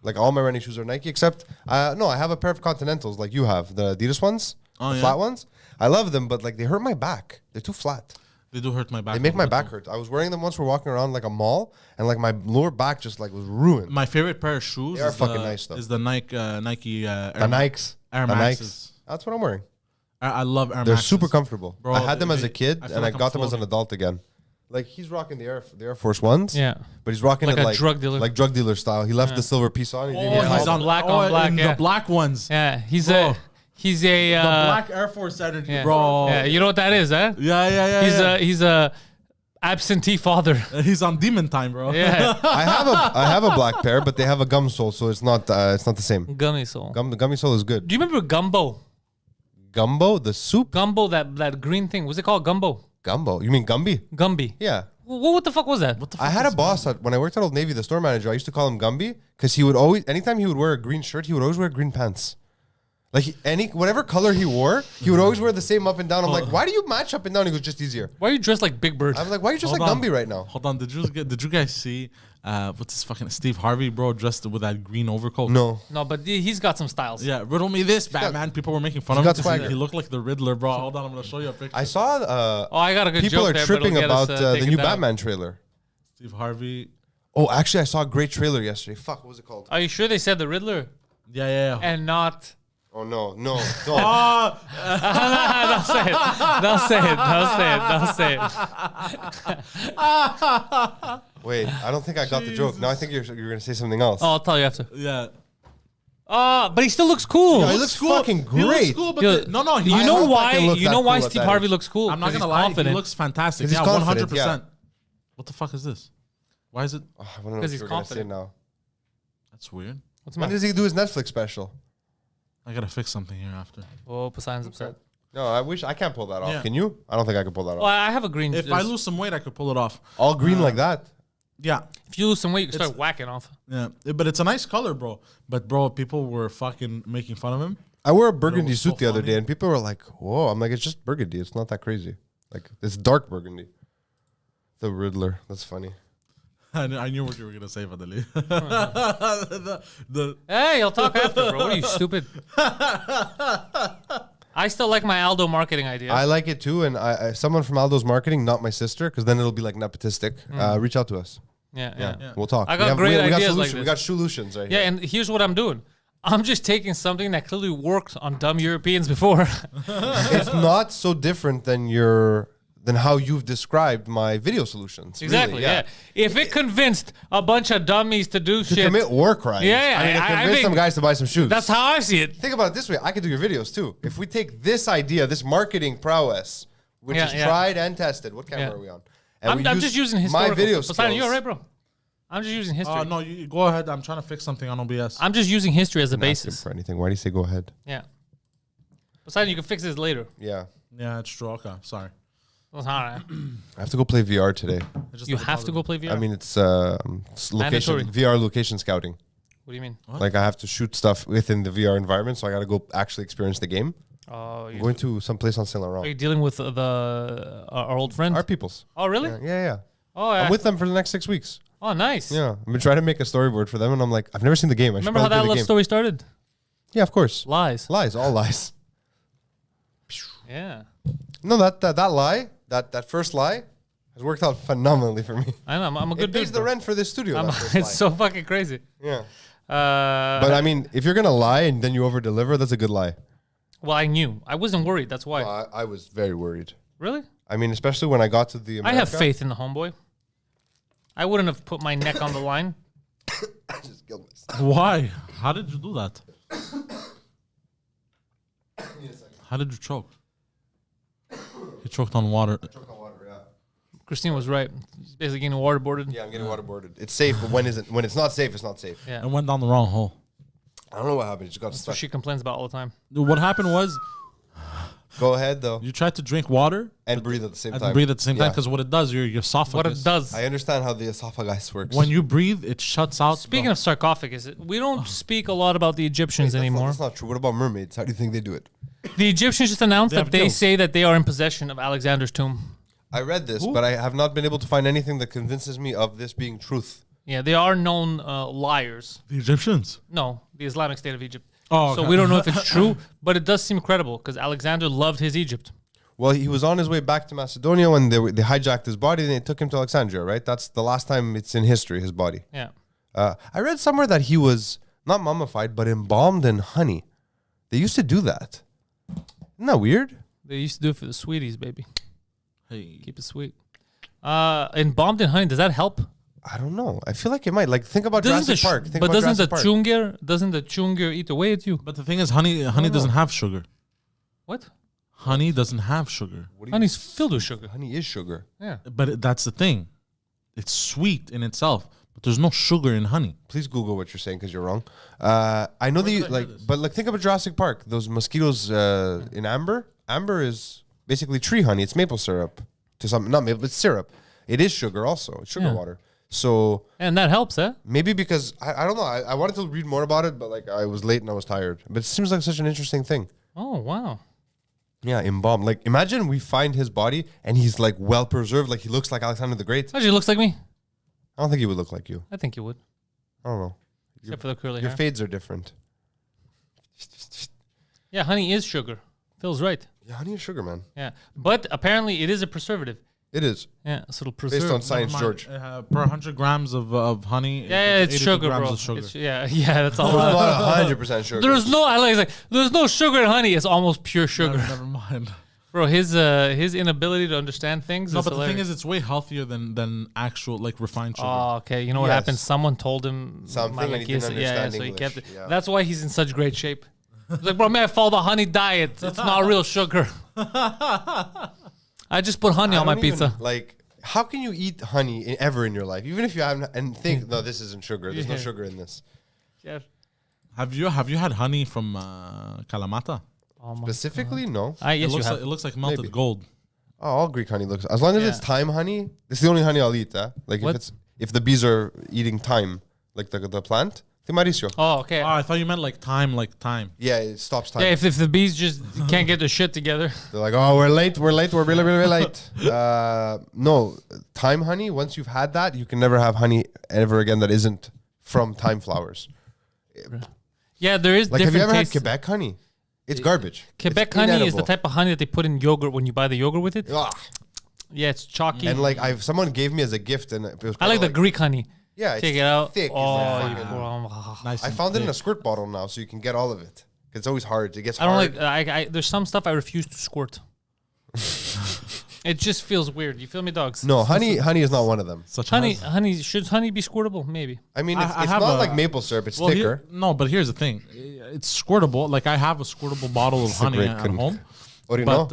Like all my running shoes are Nike, except no, I have a pair of Continentals like you have, the Adidas ones, Oh, the yeah? flat ones. I love them, but like they hurt my back. They're too flat. They do hurt my back. They make a my little back bit. hurt. I was wearing them once. We're walking around like a mall, and like my lower back just like was ruined. My favorite pair of shoes They are is fucking the, nice, though. is the Nike Air, The Nikes. Air The Maxes. That's what I'm wearing. I love Air They're Maxes. super comfortable. Bro, I had them as a they- kid, I feel and like I I'm got them as an floating. adult again. Like he's rocking the Air Force Ones. Yeah. But he's rocking Like it a like drug dealer. like drug dealer style. He left the silver piece on. He didn't Oh, even hide he's it. on black on black, and yeah. the black ones. Yeah. He's Bro. a The black Air Force energy, yeah. bro. Yeah. You know what that is, huh? Yeah. He's a absentee father. He's on demon time, bro. Yeah. I have a black pair, but they have a gum sole, so it's not the same. Gummy soul. The gummy sole is good. Do you remember Gumbo? Gumbo, the soup. Gumbo, that green thing. What's it called? Gumbo. Gumbo. You mean Gumby? Gumby. Yeah. What the fuck was that? I had a boss when I worked at Old Navy, the store manager. I used to call him Gumby because he would always, anytime he would wear a green shirt, he would always wear green pants. Like whatever color he wore, he would always wear the same up and down. I'm like, why do you match up and down? He goes, just easier. Why are you dressed like Big Bird? I'm like, why are you just Hold like on. Gumby right now? Hold on, did you guys see what's this fucking Steve Harvey, bro, dressed with that green overcoat? No. No, but he's got some styles. Yeah, riddle me this, Batman. People were making fun he's of him got 'cause swagger. he looked like the Riddler, bro. Hold on, I'm gonna show you a picture. I saw Oh, I got a good people joke are there, but tripping it'll get us, about the taken new down. Batman trailer. Steve Harvey. Oh, actually, I saw a great trailer yesterday. Fuck, what was it called? Are you sure they said the Riddler Yeah. and not? Oh, no, don't. Don't say it. Don't say it. Don't say it. Wait, I don't think I got the joke. Now I think you're going to say something else. Oh, I'll tell you after. Yeah. But he still looks cool. he looks fucking He looks great. cool, but Yo, no. You I know hope I why? can look You that know why cool at Steve that Harvey age. looks cool? I'm not 'Cause gonna he's lie. confident. He looks fantastic. 'Cause he's Yeah, confident, 100%. What the fuck is this? Why is it? Oh, I don't know 'Cause what he's you're going to say confident. now. That's weird. What's the When matter? does he do his Netflix special? I gotta fix something here after. Oh, Poseidon's upset. No, I can't pull that off. Yeah. Can you? I don't think I can pull that Well, off. I have a green. If I lose some weight, I could pull it off. All green like that? Yeah. if you lose some weight, you can start whacking off. Yeah, but it's a nice color, bro. But bro, people were fucking making fun of him. I wore a burgundy was so suit the other funny. day, and people were like, whoa. I'm like, it's just burgundy. It's not that crazy. Like, it's dark burgundy. The Riddler. That's funny. I knew what you were gonna say, Pantelis. the Hey, I'll talk after, bro. What are you, stupid? I still like my Aldo marketing idea. I like it too, and someone from Aldo's marketing, not my sister, because then it'll be like nepotistic. Reach out to us. yeah. We'll talk. I got great we got ideas solutions. like We this. got solutions right Yeah, here. and here's what I'm doing. I'm just taking something that clearly worked on dumb Europeans before. It's not so different than how you've described my video solutions. really, Exactly. Yeah. If it convinced a bunch of dummies to do To shit, commit war crimes. Yeah, I mean, it I convinced think some guys to buy some shoes. that's how I see it. Think about it this way. I could do your videos too. If we take this idea, this marketing prowess, which Yeah, is yeah. tried and tested. What camera Yeah. are we on? And we I'm use just using my historical. video Poseidon, you skills. all right, bro? I'm just using history. no, you go ahead. I'm trying to fix something on OBS. I'm just using history as a Ask him basis. for anything. Why do you say go ahead? Yeah. Poseidon, you can fix this later. Yeah. Yeah, it's true. Okay, sorry. That's all right. I have to go play VR today. I just You thought have about to it. go play VR. I mean, it's location Mandatory. VR location scouting. What do you mean? Like I have to shoot stuff within the VR environment, so I got to go actually experience the game. Oh, I'm going to some place on Saint are you Laurent. dealing with our old friend? Our peoples. Oh, really? Yeah. Oh, yeah. I'm with them for the next 6 weeks. Oh, nice. Yeah, I've been trying to make a storyboard for them, and I'm like, I've never seen the game. I should Remember how probably that play the love game. story started? Yeah, of course. Lies. Lies, all lies. Yeah. No, that lie, that first lie, has worked out phenomenally for me. I know. I'm a good It pays dude. the bro. rent for this studio. I'm- that first it's lie. so fucking crazy. Yeah. But But I mean, if you're gonna lie and then you over deliver, that's a good lie. well, I knew. I wasn't worried. That's why. I was very worried. Really? I mean, especially when I got to the. I have America, faith in the homeboy. I wouldn't have put my neck on the line. I just killed myself. Why? How did you do that? How did you choke? You choked on water. Christine was right. She's basically getting waterboarded. Yeah, I'm getting waterboarded. It's safe, but when it's not safe, it's not safe. Yeah. And went down the wrong hole. I don't know what happened. It just got That's what stuck. she complains about all the time. Dude, what happened was Go ahead though, you tried to drink water and breathe at the same and time. breathe at the same time Yeah. because what it does, your esophagus. What it does. I understand how the esophagus works. When you breathe, it shuts out. Speaking of sarcophagus, we don't speak a lot about the Egyptians anymore. That's not true. What about mermaids? How do you think they do it? The Egyptians just announced They that have they gills. say that they are in possession of Alexander's tomb. I read this, but I have not been able to find anything that convinces me of this being truth. Yeah, they are known liars. the Egyptians. No, the Islamic State of Egypt. Oh, So okay. we don't know if it's true, but it does seem credible because Alexander loved his Egypt. Well, he was on his way back to Macedonia when they hijacked his body and they took him to Alexandria, right? That's the last time it's in history, his body. Yeah. I read somewhere that he was not mummified, but embalmed in honey. They used to do that. Isn't that weird? They used to do it for the sweeties, baby. Hey. Keep it sweet. Embalmed in honey, does that help? I don't know. I feel like it might. Like, think about Doesn't Jurassic Park. Think but about doesn't Jurassic Park. doesn't the chunga eat away at you? But the thing is, honey doesn't have sugar. What? Honey doesn't have sugar. Honey's filled with sugar. Honey is sugar. Yeah. But that's the thing. It's sweet in itself, but there's no sugar in honey. Please Google what you're saying because you're wrong. I know did I like, hear this? but like, think about Jurassic Park. Those mosquitoes in amber. Amber is basically tree honey. It's maple syrup to some, not maple, it's syrup. It is sugar also. It's sugar Yeah. water. So And that helps, eh? maybe because I don't know. I wanted to read more about it, but like I was late and I was tired. But it seems like such an interesting thing. Oh, wow. Yeah, embalmed. Like, imagine we find his body and he's like well preserved, like he looks like Alexander the Great. Actually, looks like me. I don't think he would look like you. I think you would. I don't know. Except for the curly Your hair. fades are different. Yeah, honey is sugar. Phil's right. Yeah, honey is sugar, man. Yeah. But apparently it is a preservative. It is Yeah, so it'll preserve. based on science, Never mind. George. Per 100 grams of honey, Yeah, it's 82 sugar, grams bro. of sugar. It's, yeah, that's all. There's not 100% sugar. There's no, I like, there's no sugar in honey. It's almost pure sugar, Never mind. bro. His inability to understand things. No, is but the thing hilarious. is, it's way healthier than actual like refined sugar. Oh, okay. You know what Yes. happened? Someone told him Something and he didn't understand so he English. kept it. Yeah. That's why he's in such great shape. He's like, bro, man, I follow the honey diet. It's not real sugar. I just put honey I on my don't even, pizza. like, how can you eat honey ever in your life, even if you haven't, and think, no, this isn't sugar. There's no Yeah. sugar in this. Yeah. Have you had honey from Kalamata? Oh my. Specifically, no. Yes, you It have. looks like melted Maybe. gold. Oh, all Greek honey looks. As long as Yeah. it's thyme honey, it's the only honey I'll eat. Like What? if the bees are eating thyme, like the plant, Timaricio. Oh, okay. Oh, I thought you meant like time. Yeah, it stops time. Yeah, if the bees just can't get their shit together. They're like, oh, we're late, we're really, really late. No, thyme honey, once you've had that, you can never have honey ever again that isn't from thyme flowers. Yeah, there is Like, have you different ever had tastes. Quebec honey? It's garbage. Quebec It's honey is the inedible. type of honey that they put in yogurt when you buy the yogurt with it. Ugh. Yeah, it's chalky. And like, someone gave me as a gift, and it was I like kinda the Greek honey. Yeah, it's Take it out. thick. It's Oh, like you fucking- Nice. I and found it in a thick. squirt bottle now, so you can get all of it. It's always hard. It gets I don't hard. like. I there's some stuff I refuse to squirt. It just feels weird. You feel me, dogs? No, honey is not one of them. Such Honey, has- honey. Should honey be squirtable? Maybe. I mean, I it's have not a- like maple syrup. It's Well, thicker. no, but here's the thing. It's squirtable. Like I have a squirtable bottle of It's a honey great at con- home. What do you know?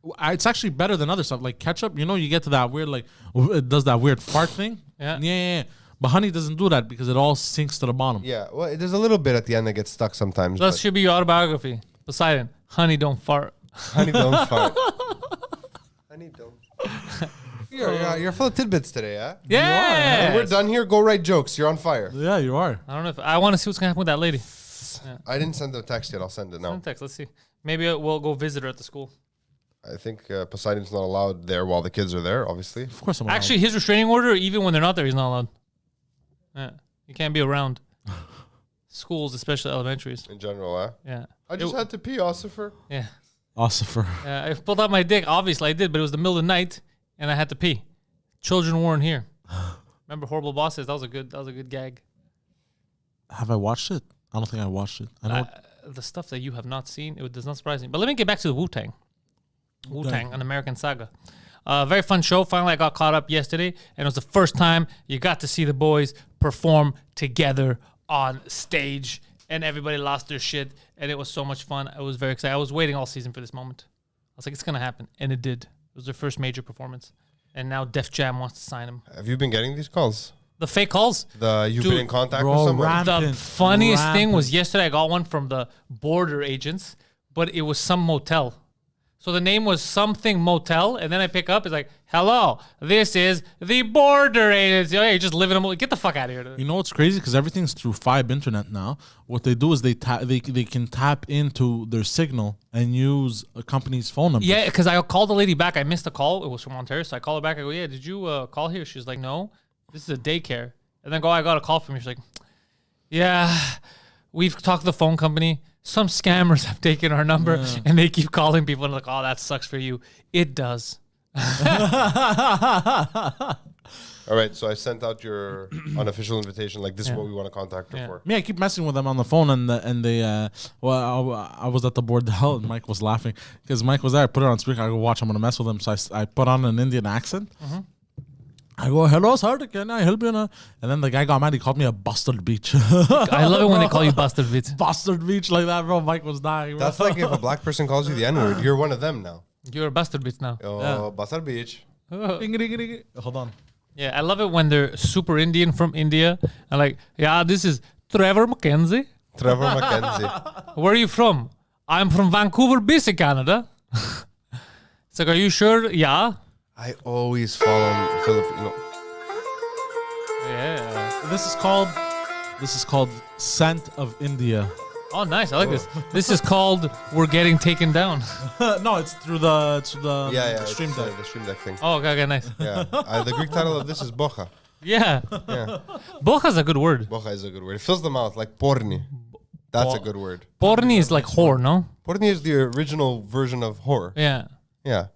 But it's actually better than other stuff. Like ketchup, you get to that weird, like, it does that weird fart thing. Yeah. But honey doesn't do that because it all sinks to the bottom. Yeah, well, there's a little bit at the end that gets stuck sometimes. That but should be your autobiography. Poseidon. Honey, don't fart. honey don't fart. Honey don't. You're full of tidbits today, huh? Yeah. When we're done here, go write jokes. You're on fire. Yeah, you are. I don't know if I want to see what's gonna happen with that lady. I didn't send the text yet. I'll send it now. Send a text. Let's see. Maybe we'll go visit her at the school. I think Poseidon's not allowed there while the kids are there, obviously. Of course I'm Actually, his restraining order, even when they're not there, he's not allowed. Yeah, you can't be around schools, especially elementaries. In general, huh? Yeah, I just had to pee, Ossifer. yeah. Ossifer. I pulled out my dick. Obviously, I did, but it was the middle of the night, and I had to pee. Children weren't here. Remember Horrible Bosses? That was a good gag. Have I watched it? I don't think I watched it. I know. The stuff that you have not seen, it does not surprise me. But let me get back to the Wu-Tang. Wu-Tang, an American saga. Very fun show. Finally, I got caught up yesterday, and it was the first time you got to see the boys perform together on stage, and everybody lost their shit, and it was so much fun. I was very excited. I was waiting all season for this moment. I was like, it's going to happen, and it did. It was their first major performance, and now Def Jam wants to sign him. Have you been getting these calls? The fake calls? You've Dude, been in contact bro, with someone? Rampant. The funniest thing was Rampant. yesterday I got one from the border agents, but it was some motel. So the name was something motel, and then I pick up, it's like, hello, this is the border agency. Oh, yeah, you just live in a motel. Get the fuck out of here. You know what's crazy? Because everything's through Fibe internet now. What they do is they can tap into their signal and use a company's phone number. Yeah, because I called the lady back. I missed a call. It was from Ontario, so I called her back. I go, yeah, did you call here? She's like, no, this is a daycare. And then I got a call from her. She's like, yeah, we've talked to the phone company. some scammers have taken our number and they keep calling people and like, oh, that sucks for you. It does. All right, so I sent out your unofficial invitation. Like, this is what we want to contact her for. Me, I keep messing with them on the phone, and they. I was at the bordel, and Mike was laughing because Mike was there. I put it on speaker. I go, watch, I'm gonna mess with him. So I put on an Indian accent. I go, hello, sir, can I help you? And then the guy got mad. He called me a bastard beach. I love it when they call you bastard bitch. Bastard beach like that, bro. Mike was dying. Bro. That's like if a black person calls you the N-word, you're one of them now. You're a bastard bitch now. Oh, Basar Beach. Ding, ding, ding. Hold on. Yeah, I love it when they're super Indian from India. And like, yeah, this is Trevor McKenzie. Trevor McKenzie. Where are you from? I'm from Vancouver, BC, Canada. It's like, are you sure? Yeah. I always follow Filipino. Yeah. This is called Scent of India. Oh, nice. I like this. This is called We're Getting Taken Down. No, it's through the Stream Stream Deck. The Stream Deck thing. Oh, okay, nice. Yeah. The Greek title of this is Bocha. Yeah. Yeah. Bocha's a good word. Bocha is a good word. It fills the mouth like porni. That's a good word. Porni is like whore, no? Porni is the original version of whore. Yeah. Yeah.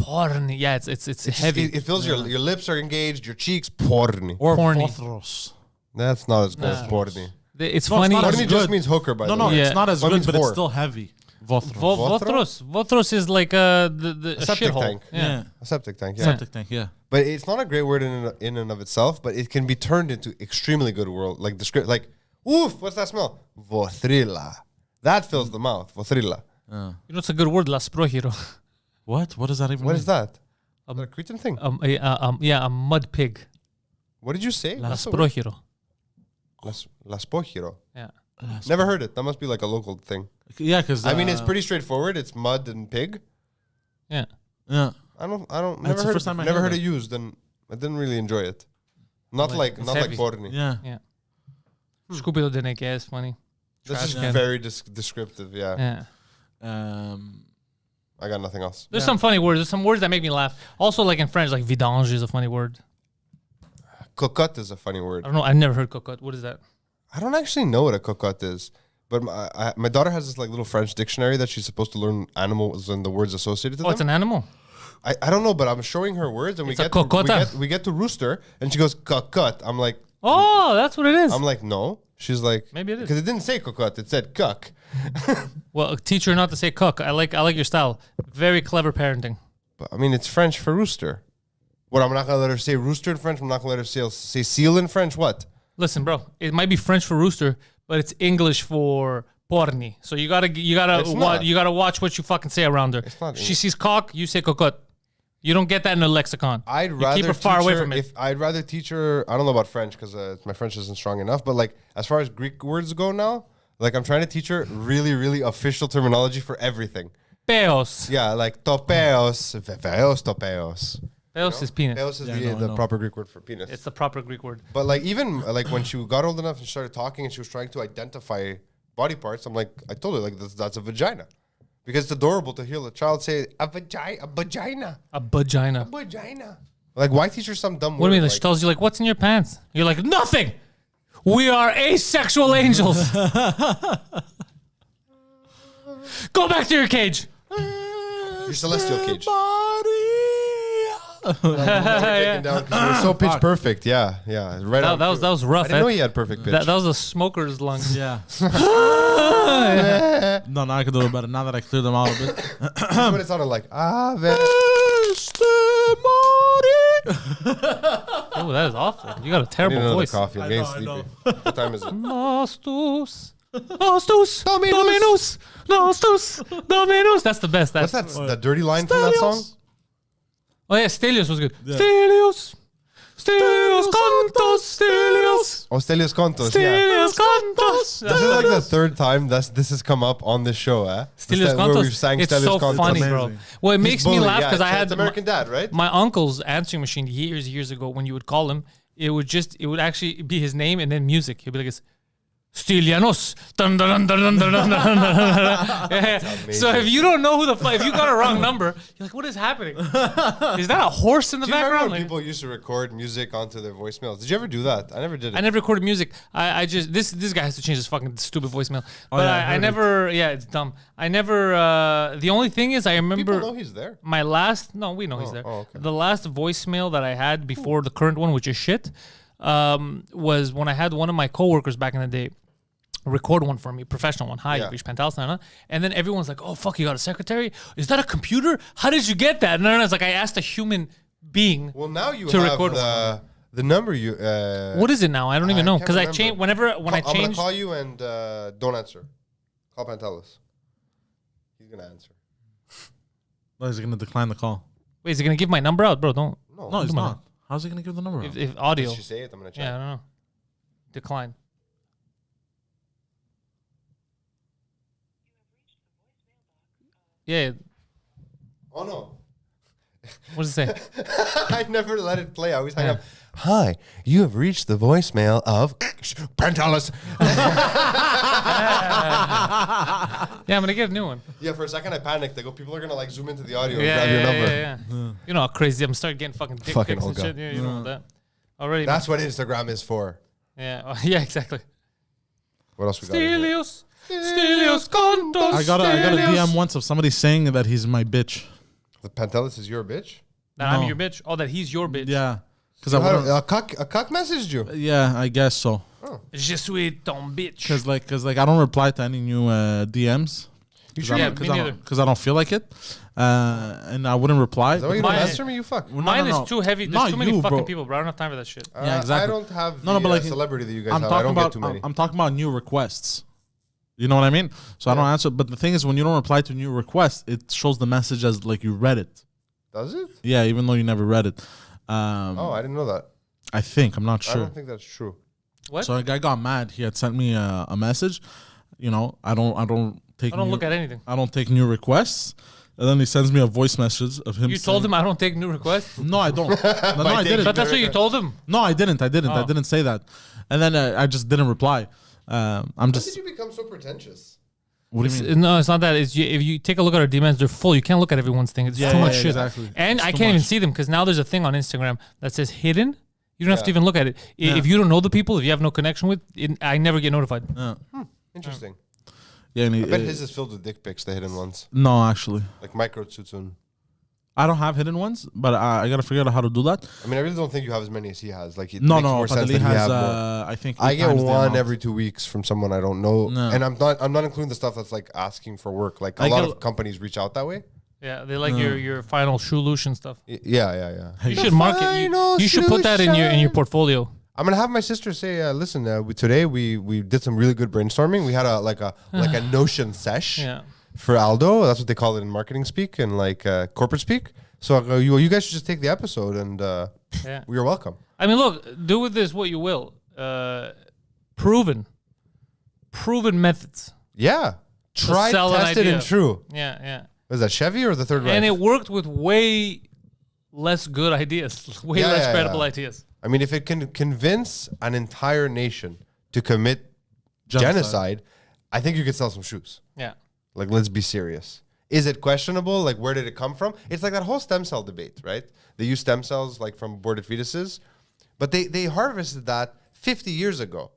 Porni. Yeah, it's heavy. It feels your lips are engaged, your cheeks, porni. Or Porny. Fothros. That's not as good as Nah. porni. It's No, it's funny. not as Porni good. just means hooker, by No, the way. Yeah. it's not as What good, means but it's whore? still heavy. Vothros. Votros. Votros is like the A septic shithole. tank. Yeah. A septic tank, yeah. Septic tank, yeah. But it's not a great word in and of itself, but it can be turned into extremely good word. Like like, oof, what's that smell? Votrila. That fills the mouth. Votrila. You know, it's a good word. Las Prohiro. What? What does that even What mean? is that? A Cretan thing. Yeah, a mud pig. What did you say? Las Prohiro. Las Pojiro. Yeah. Never heard it. That must be like a local thing. Yeah, because I mean, it's pretty straightforward. It's mud and pig. Yeah. Yeah. I don't. That's the first time I never heard heard it. it used, and I didn't really enjoy it. Not like heavy. porni. Yeah. Yeah. Scupido de Neke is funny. This Trash is can. very descriptive. Yeah. Yeah. I got nothing else. There's some funny words. There's some words that make me laugh. Also, like in French, like vidange is a funny word. Cocotte is a funny word. I don't know. I've never heard cocotte. What is that? I don't actually know what a cocotte is, but my daughter has this like little French dictionary that she's supposed to learn animals and the words associated to Oh, it's them. an animal. I don't know, but I'm showing her words, and It's a cocotte. we get to rooster, and she goes cocotte. I'm like, Oh, that's what it is. no. She's like, Maybe it is. because it didn't say cocotte, it said cuck. Well, teach her not to say cook. I like your style. Very clever parenting. But I mean, it's French for rooster. What? I'm not gonna let her say rooster in French. I'm not gonna let her say seal in French. What? Listen, bro. It might be French for rooster, but it's English for porni. So you gotta It's not. you gotta watch what you fucking say around her. It's not She English. sees cock, you say cocotte. You don't get that in a lexicon. I'd You rather keep her far teach away her from it. I'd rather teach her. I don't know about French because my French isn't strong enough. But like as far as Greek words go now, like I'm trying to teach her really, really official terminology for everything. Peos. Yeah, like topeos, veveos, topeos. Peos is penis. Peos is Yeah, I the know. proper Greek word for penis. It's the proper Greek word. But like even like when she got old enough and started talking and she was trying to identify body parts, I'm like, I told her like that's a vagina, because it's adorable to hear a child say a vagina, a vagina, A vagina. vagina. Like why teach her some dumb What do you word? mean? She tells you like, "What's in your pants?" You're like, "Nothing. We are asexual angels." Go back to your cage. Your celestial cage. Yeah. Taken down 'cause you were so pitch perfect. Yeah, yeah. Right. on That cue. was rough. I didn't know eh? he had perfect pitch. That was a smoker's lungs. Yeah. No, now I can do it better. Now that I cleared them out a bit. That's what it sounded like. Ave. Oh, that is awful. You got a I need terrible another voice. coffee. I'm I getting know, I sleepy. know. What time is it? Nostus. Nostus. Dominus. Nostus. Dominus. That's the best. What's That's that? That dirty line from that song? Oh yeah, Stelios was good. Stelios. Stelios cantos. Stelios. Oh, Stelios Contos. Yeah. Stelios cantos. This is like the third time this has come up on this show, eh? Stelios Where we've cantos. sang It's Stelios so Contos. funny, bro. Amazing. Well, it He's makes me bully, laugh yeah. because I It's had American Dad, right? my uncle's answering machine years ago. When you would call him, it would actually be his name and then music. He'd be like, Stylianos. Dun, dun, dun, dun, dun, dun, dun, dun, dun. Yeah. So if you don't know who the fuck, if you got a wrong number, you're like, what is happening? Is that a horse in the Do you remember background? when Like, people used to record music onto their voicemails? Did you ever do that? I never did it. I never recorded music. I just this guy has to change his fucking stupid voicemail. But yeah, I I heard never. Yeah, it's dumb. I never. The only thing is, I remember People know he's there. my last. No, we know he's there. oh, okay. The last voicemail that I had before the current one, which is shit, was when I had one of my coworkers back in the day record one for me, professional one. Hi, Yeah. you've reached Pantelis, and then everyone's like, "Oh fuck, you got a secretary? Is that a computer? How did you get that?" And then it's like I asked a human being. Well, now you To have record the number you. What is it now? I don't even know can't because I remember. change whenever when I I'm gonna change. call you and don't answer. Call Pantelis. He's gonna answer. No, he's gonna decline the call. Wait, is he gonna give my number out, bro? Don't. No, he's come on. not. How's he gonna give the number? out? If audio. Did she say it? I'm gonna check. Yeah, I don't know. Decline. Yeah. Oh no. What does it say? I never let it play. I always hang up. Hi, you have reached the voicemail of Pantelis. Yeah, I'm gonna get a new one. Yeah, for a second I panicked. I go, people are gonna like zoom into the audio and Yeah, grab your number. yeah. You know how crazy I'm starting getting fucking dick Fucking pics and Olga. shit. Yeah, you know that. Already. That's what Instagram is for. Yeah. Yeah, exactly. What else we got? in here? Stelios contos. I got a DM once of somebody saying that he's my bitch. The Pantelis is your bitch? That I'm No. your bitch. Oh, that he's your bitch. Yeah, because A I wouldn't. cuck messaged you. Yeah, I guess so. Je suis ton bitch. Because I don't reply to any new DMs. Yeah, me neither. Because I don't feel like it, and I wouldn't reply. Is that why you Mine- don't answer me? You fuck. No, Mine no. is too heavy. There's Not too many you, fucking bro. people, bro. I don't have time for that shit. Yeah, exactly. I don't have the No, but like, celebrity that you guys I'm have. I talking don't about get too many. I'm talking about new requests. You know what I mean? So I don't answer. But the thing is, when you don't reply to new requests, it shows the message as like you read it. Does it? Yeah, even though you never read it. Oh, I didn't know that. I think I'm not I sure. don't think that's true. What? So a guy got mad. He had sent me a message. You know, I don't take. I don't new, look at anything. I don't take new requests. And then he sends me a voice message of him. You told him I don't take new requests? No, I don't. no, I didn't. But that's what you told him. No, I didn't. I Oh. didn't say that. And then I just didn't reply. I'm When just. did you become so pretentious? What do you mean? No, it's not that. It's if you take a look at our DMs, they're full. You can't look at everyone's thing. It's Yeah, too yeah, much yeah, shit. exactly. And It's I too can't even much. see them because now there's a thing on Instagram that says hidden. You don't have to Yeah. even look at it. If you don't know the people, if you have no connection with, I never get notified. Interesting. Yeah, and I bet his is filled with dick pics, the hidden ones. no, actually, Like micro tsutsun. I don't have hidden ones, but I gotta figure out how to do that. I mean, I really don't think you have as many as he has. Like, it No, makes no, more sense Pantelis that he has. have more. I think I 8 get times the one amount. every 2 weeks from someone I don't know, No. and I'm not including the stuff that's like asking for work. Like I a lot get- of companies reach out that way. Yeah, they like your final solution stuff. Yeah. You should market. You should put that in your portfolio. I'm gonna have my sister say, "Listen, today we did some really good brainstorming. We had a Notion sesh Yeah. for Aldo. That's what they call it in marketing speak and like corporate speak. So you guys should just take the episode and Yeah. you're welcome. I mean, look, do with this what you will. Proven methods. Yeah, tried, sell an tested, idea. and true. Yeah. Was that Chevy or the Third Reich? And it worked with way less good ideas, way Yeah, less yeah, credible yeah. ideas. I mean, if it can convince an entire nation to commit genocide, I think you could sell some shoes. Yeah. Like, let's be serious. Is it questionable? Like, where did it come from? It's like that whole stem cell debate, right? They use stem cells like from aborted fetuses, but they harvested that 50 years ago,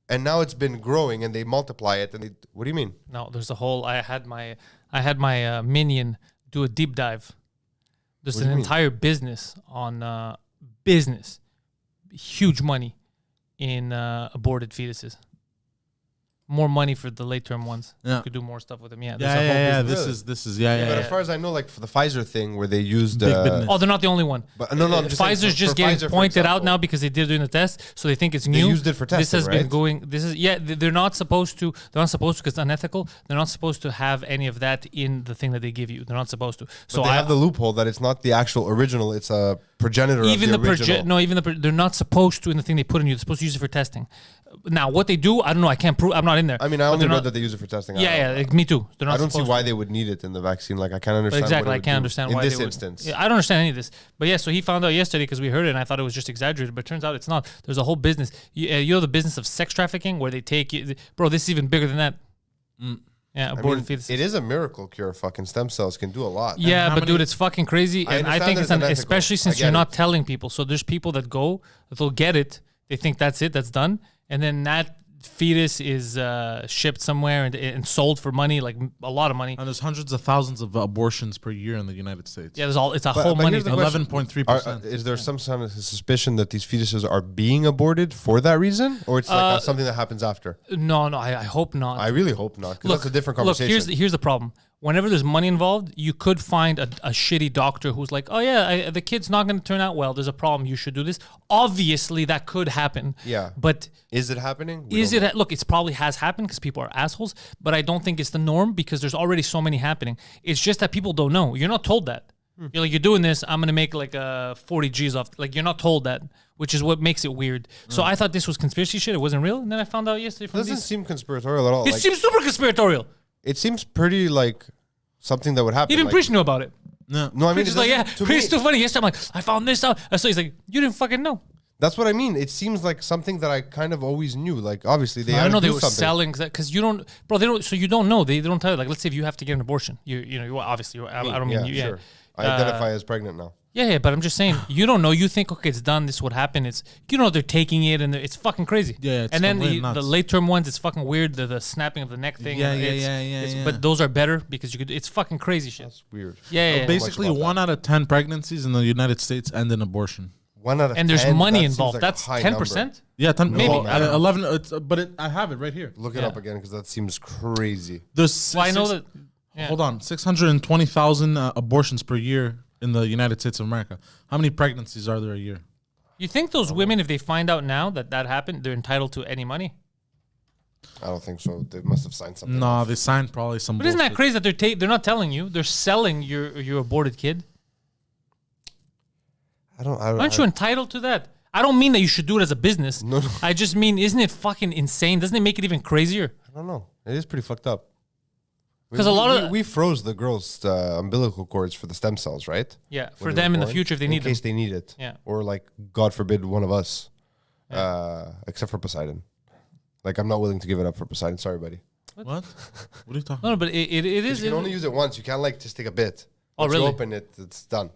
and now it's been growing, and they multiply it. And what do you mean? No, there's a whole. I had my minion do a deep dive. There's What do an you mean? entire business on business, huge money in aborted fetuses. More money for the late term ones. Yeah. You could do more stuff with them. Yeah. there's a whole Yeah. business. This is yeah. But as far as I know, like for the Pfizer thing, where they used Big business. Oh, they're not the only one. But no, I'm just saying Pfizer's for just getting Pfizer, for pointed out example. now because they did doing the test, so they think it's new. used it for This has testing, been right? going. This is They're not supposed to. They're not supposed to because it's unethical. They're not supposed to have any of that in the thing that they give you. They're not supposed to. So But they have the loophole that it's not the actual original. It's a progenitor even of the original. they're not supposed to in the thing they put in you. They're supposed to use it for testing. Now, what they do, I don't know. I can't prove. I'm not in there. I mean, I But only they're read not- that they use it for testing. Yeah, like, me too. They're not I don't see supposed why to. they would need it in the vaccine. Like, I can't But understand. exactly, what it I would can't do understand in why this they would. instance. Yeah, I don't understand any of this. But yeah, so he found out yesterday because we heard it, and I thought it was just exaggerated. But it turns out it's not. There's a whole business. You know the business of sex trafficking, where they take you, bro. This is even bigger than that. Yeah, I mean, aborted fetuses. it is a miracle cure. Fucking stem cells can do a lot. Yeah, how but many- dude, it's fucking crazy, I and I understand think that it's it's unethical. especially I since get you're not it. telling people. So there's people that go, they'll get it, they think that's it, that's done, and then that fetus is shipped somewhere and sold for money, like a lot of money. And there's hundreds of thousands of abortions per year in the United States. Yeah, it's a But- whole but money here's the thing. question. 11.3%. Is there some kind of suspicion that these fetuses are being aborted for that reason, or it's like something that happens after? No, I hope not. I really hope not, because that's a different conversation. Look, here's the problem. Whenever there's money involved, you could find a shitty doctor who's like, oh yeah, the kid's not going to turn out well. There's a problem. You should do this. Obviously, that could happen. Yeah. But Is it happening? We is don't it? Look, it's probably has happened because people are assholes. But I don't think it's the norm because there's already so many happening. It's just that people don't know. You're not told that. You're like, you're doing this. I'm gonna make like 40 G's off. Like you're not told that, which is what makes it weird. So I thought this was conspiracy shit. It wasn't real, and then I found out yesterday It from doesn't these. seem conspiratorial at all. It Like, seems super conspiratorial. it seems pretty like something that would happen. Even like, Preach knew about it. No. No, I mean, Preach it is like, yeah, doesn't- to Preach me- is too funny. Yesterday, I'm like, I found this out. So he's like, you didn't fucking know. That's what I mean. It seems like something that I kind of always knew. Like, obviously, they I had don't know to they do were something. selling because you don't, bro. They don't. So you don't know. They don't tell you. Like, let's say if you have to get an abortion, you obviously. I don't mean you. Sure. Yeah. I identify as pregnant now. Yeah, but I'm just saying, you don't know. You think, okay, it's done. This would happen. It's they're taking it, and it's fucking crazy. Yeah, it's and then completely the nuts. late term ones, it's fucking weird. The snapping of the neck thing. Yeah, it's- yeah. But those are better because you could. It's fucking crazy shit. That's weird. Yeah. Basically, about 1 out of 10 pregnancies in the United States end in abortion. 1 out of And there's 10, money that seems involved. like a That's high 10%. number. Yeah, 10. Maybe. Well, I don't know. 11. I have it right here. Look it Yeah. up again because that seems crazy. There's Well, I know that. Yeah. Hold on, 620,000 abortions per year in the United States of America. How many pregnancies are there a year? You think those women, if they find out now that happened, they're entitled to any money? I don't think so. They must have signed something. No, they signed probably some. But isn't that bullshit. crazy that they're not telling you? They're selling your aborted kid. I don't. Aren't you entitled to that? I don't mean that you should do it as a business. No. I just mean, isn't it fucking insane? Doesn't it make it even crazier? I don't know. It is pretty fucked up. 'Cause a lot of- we froze the girls' umbilical cords for the stem cells, right? Yeah, for When they them were in the born, future if they in need them. case they need it. Yeah. Or like, God forbid, one of us, except for Poseidon. Like, I'm not willing to give it up for Poseidon. Sorry, buddy. What? What are you talking? No, but it is. You can only use it once. You can't like just take a bit. Oh, Once really? you open it, it's done.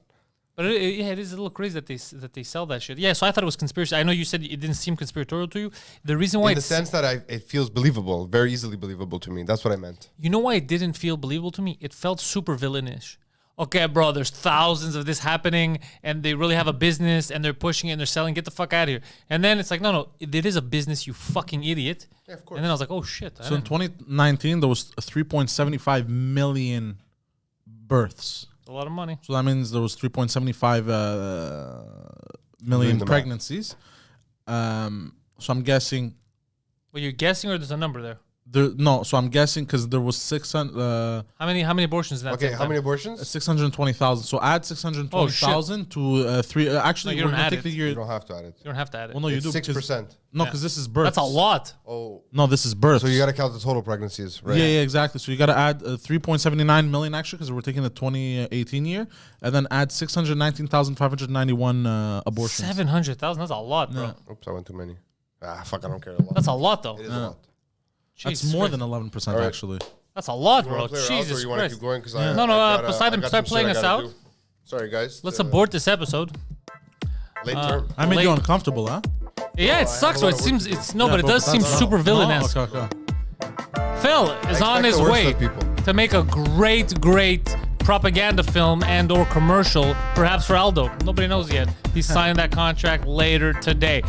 But it is a little crazy that they sell that shit. Yeah, so I thought it was conspiracy. I know you said it didn't seem conspiratorial to you. The reason why In the it's, sense that it feels believable, very easily believable to me. That's what I meant. you know why it didn't feel believable to me? It felt super villainish. Okay, bro, there's thousands of this happening, and they really have a business, and they're pushing it, and they're selling. Get the fuck out of here. And then it's like, no, it is a business, you fucking idiot. Yeah, of course. And then I was like, oh shit. I So in didn't know. 2019, there was 3.75 million births. A lot of money. So that means there was 3.75 million the math. pregnancies. So I'm guessing Well, you're guessing, or there's a number there. So I'm guessing because there was 600. How many abortions in that? Okay, same how time? many abortions? 620,000. So add 620,000 to 3. Actually, No, you we're don't gonna add take it. the You year. don't have to add it. You don't have to add it. Well, no, you It's do. 6%. No, Yeah. because this is birth. That's a lot. Oh, No, this is birth. so you got to count the total pregnancies, right? Yeah, exactly. So you got to add 3.79 million actually, because we're taking the 2018 year, and then add 619,591 abortions. 700,000. That's a lot, bro. Oops, I went too many. Fuck, I don't care a lot. That's a lot, though. It is a lot. That's Jesus more Christ. than 11% All right. actually. That's a lot, You bro. wanna clear it out, or Jesus you want to Christ. keep going? 'Cause No, Poseidon, start playing us out. Sorry, guys. Let's abort this episode. Late term. I made Late- you uncomfortable, huh? Yeah, it have sucks. a So lot it of seems work to it's no, but it does seem that's- super villainous. No, okay. Phil is I on expect his the worst way of people. to make a great propaganda film and or commercial, perhaps for Aldo. Nobody knows yet. He's signing that contract later today.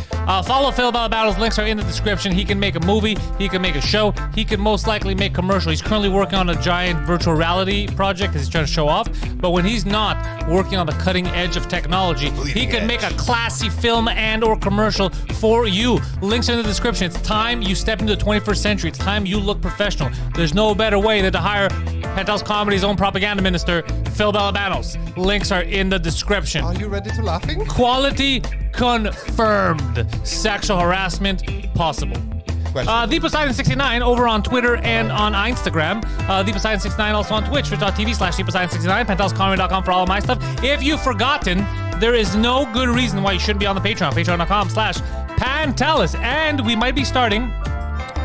Follow Phil About Battles. Links are in the description. He can make a movie. He can make a show. He could most likely make commercial. He's currently working on a giant virtual reality project because he's trying to show off. But when he's not working on the cutting edge of technology, he can make a classy film and or commercial for you. Links are in the description. It's time you step into the 21st century. It's time you look professional. There's no better way than to hire Pantelis Comedy's own propaganda minister, Phil Balabanos. Links are in the description. Are you ready to laughing? Quality confirmed. Sexual harassment possible. The Poseidon69 over on Twitter and on Instagram. The Poseidon69 also on Twitch, twitch.tv/ThePoseidon69, PantelisComedy.com for all of my stuff. If you've forgotten, there is no good reason why you shouldn't be on the Patreon. Patreon.com/Pantelis. And we might be starting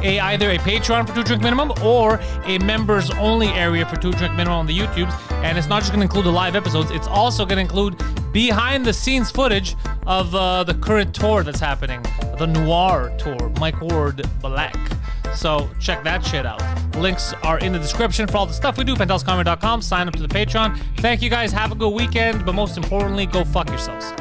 either a Patreon for 2 drink minimum or a members only area for 2 drink minimum on the YouTubes. And it's not just going to include the live episodes, it's also going to include behind the scenes footage of the current tour that's happening, the Noir tour, Mike Ward Black. So check that shit out. Links are in the description for all the stuff we do. PantelisComedy.com. Sign up to the Patreon. Thank you guys. Have a good weekend. But most importantly, go fuck yourselves.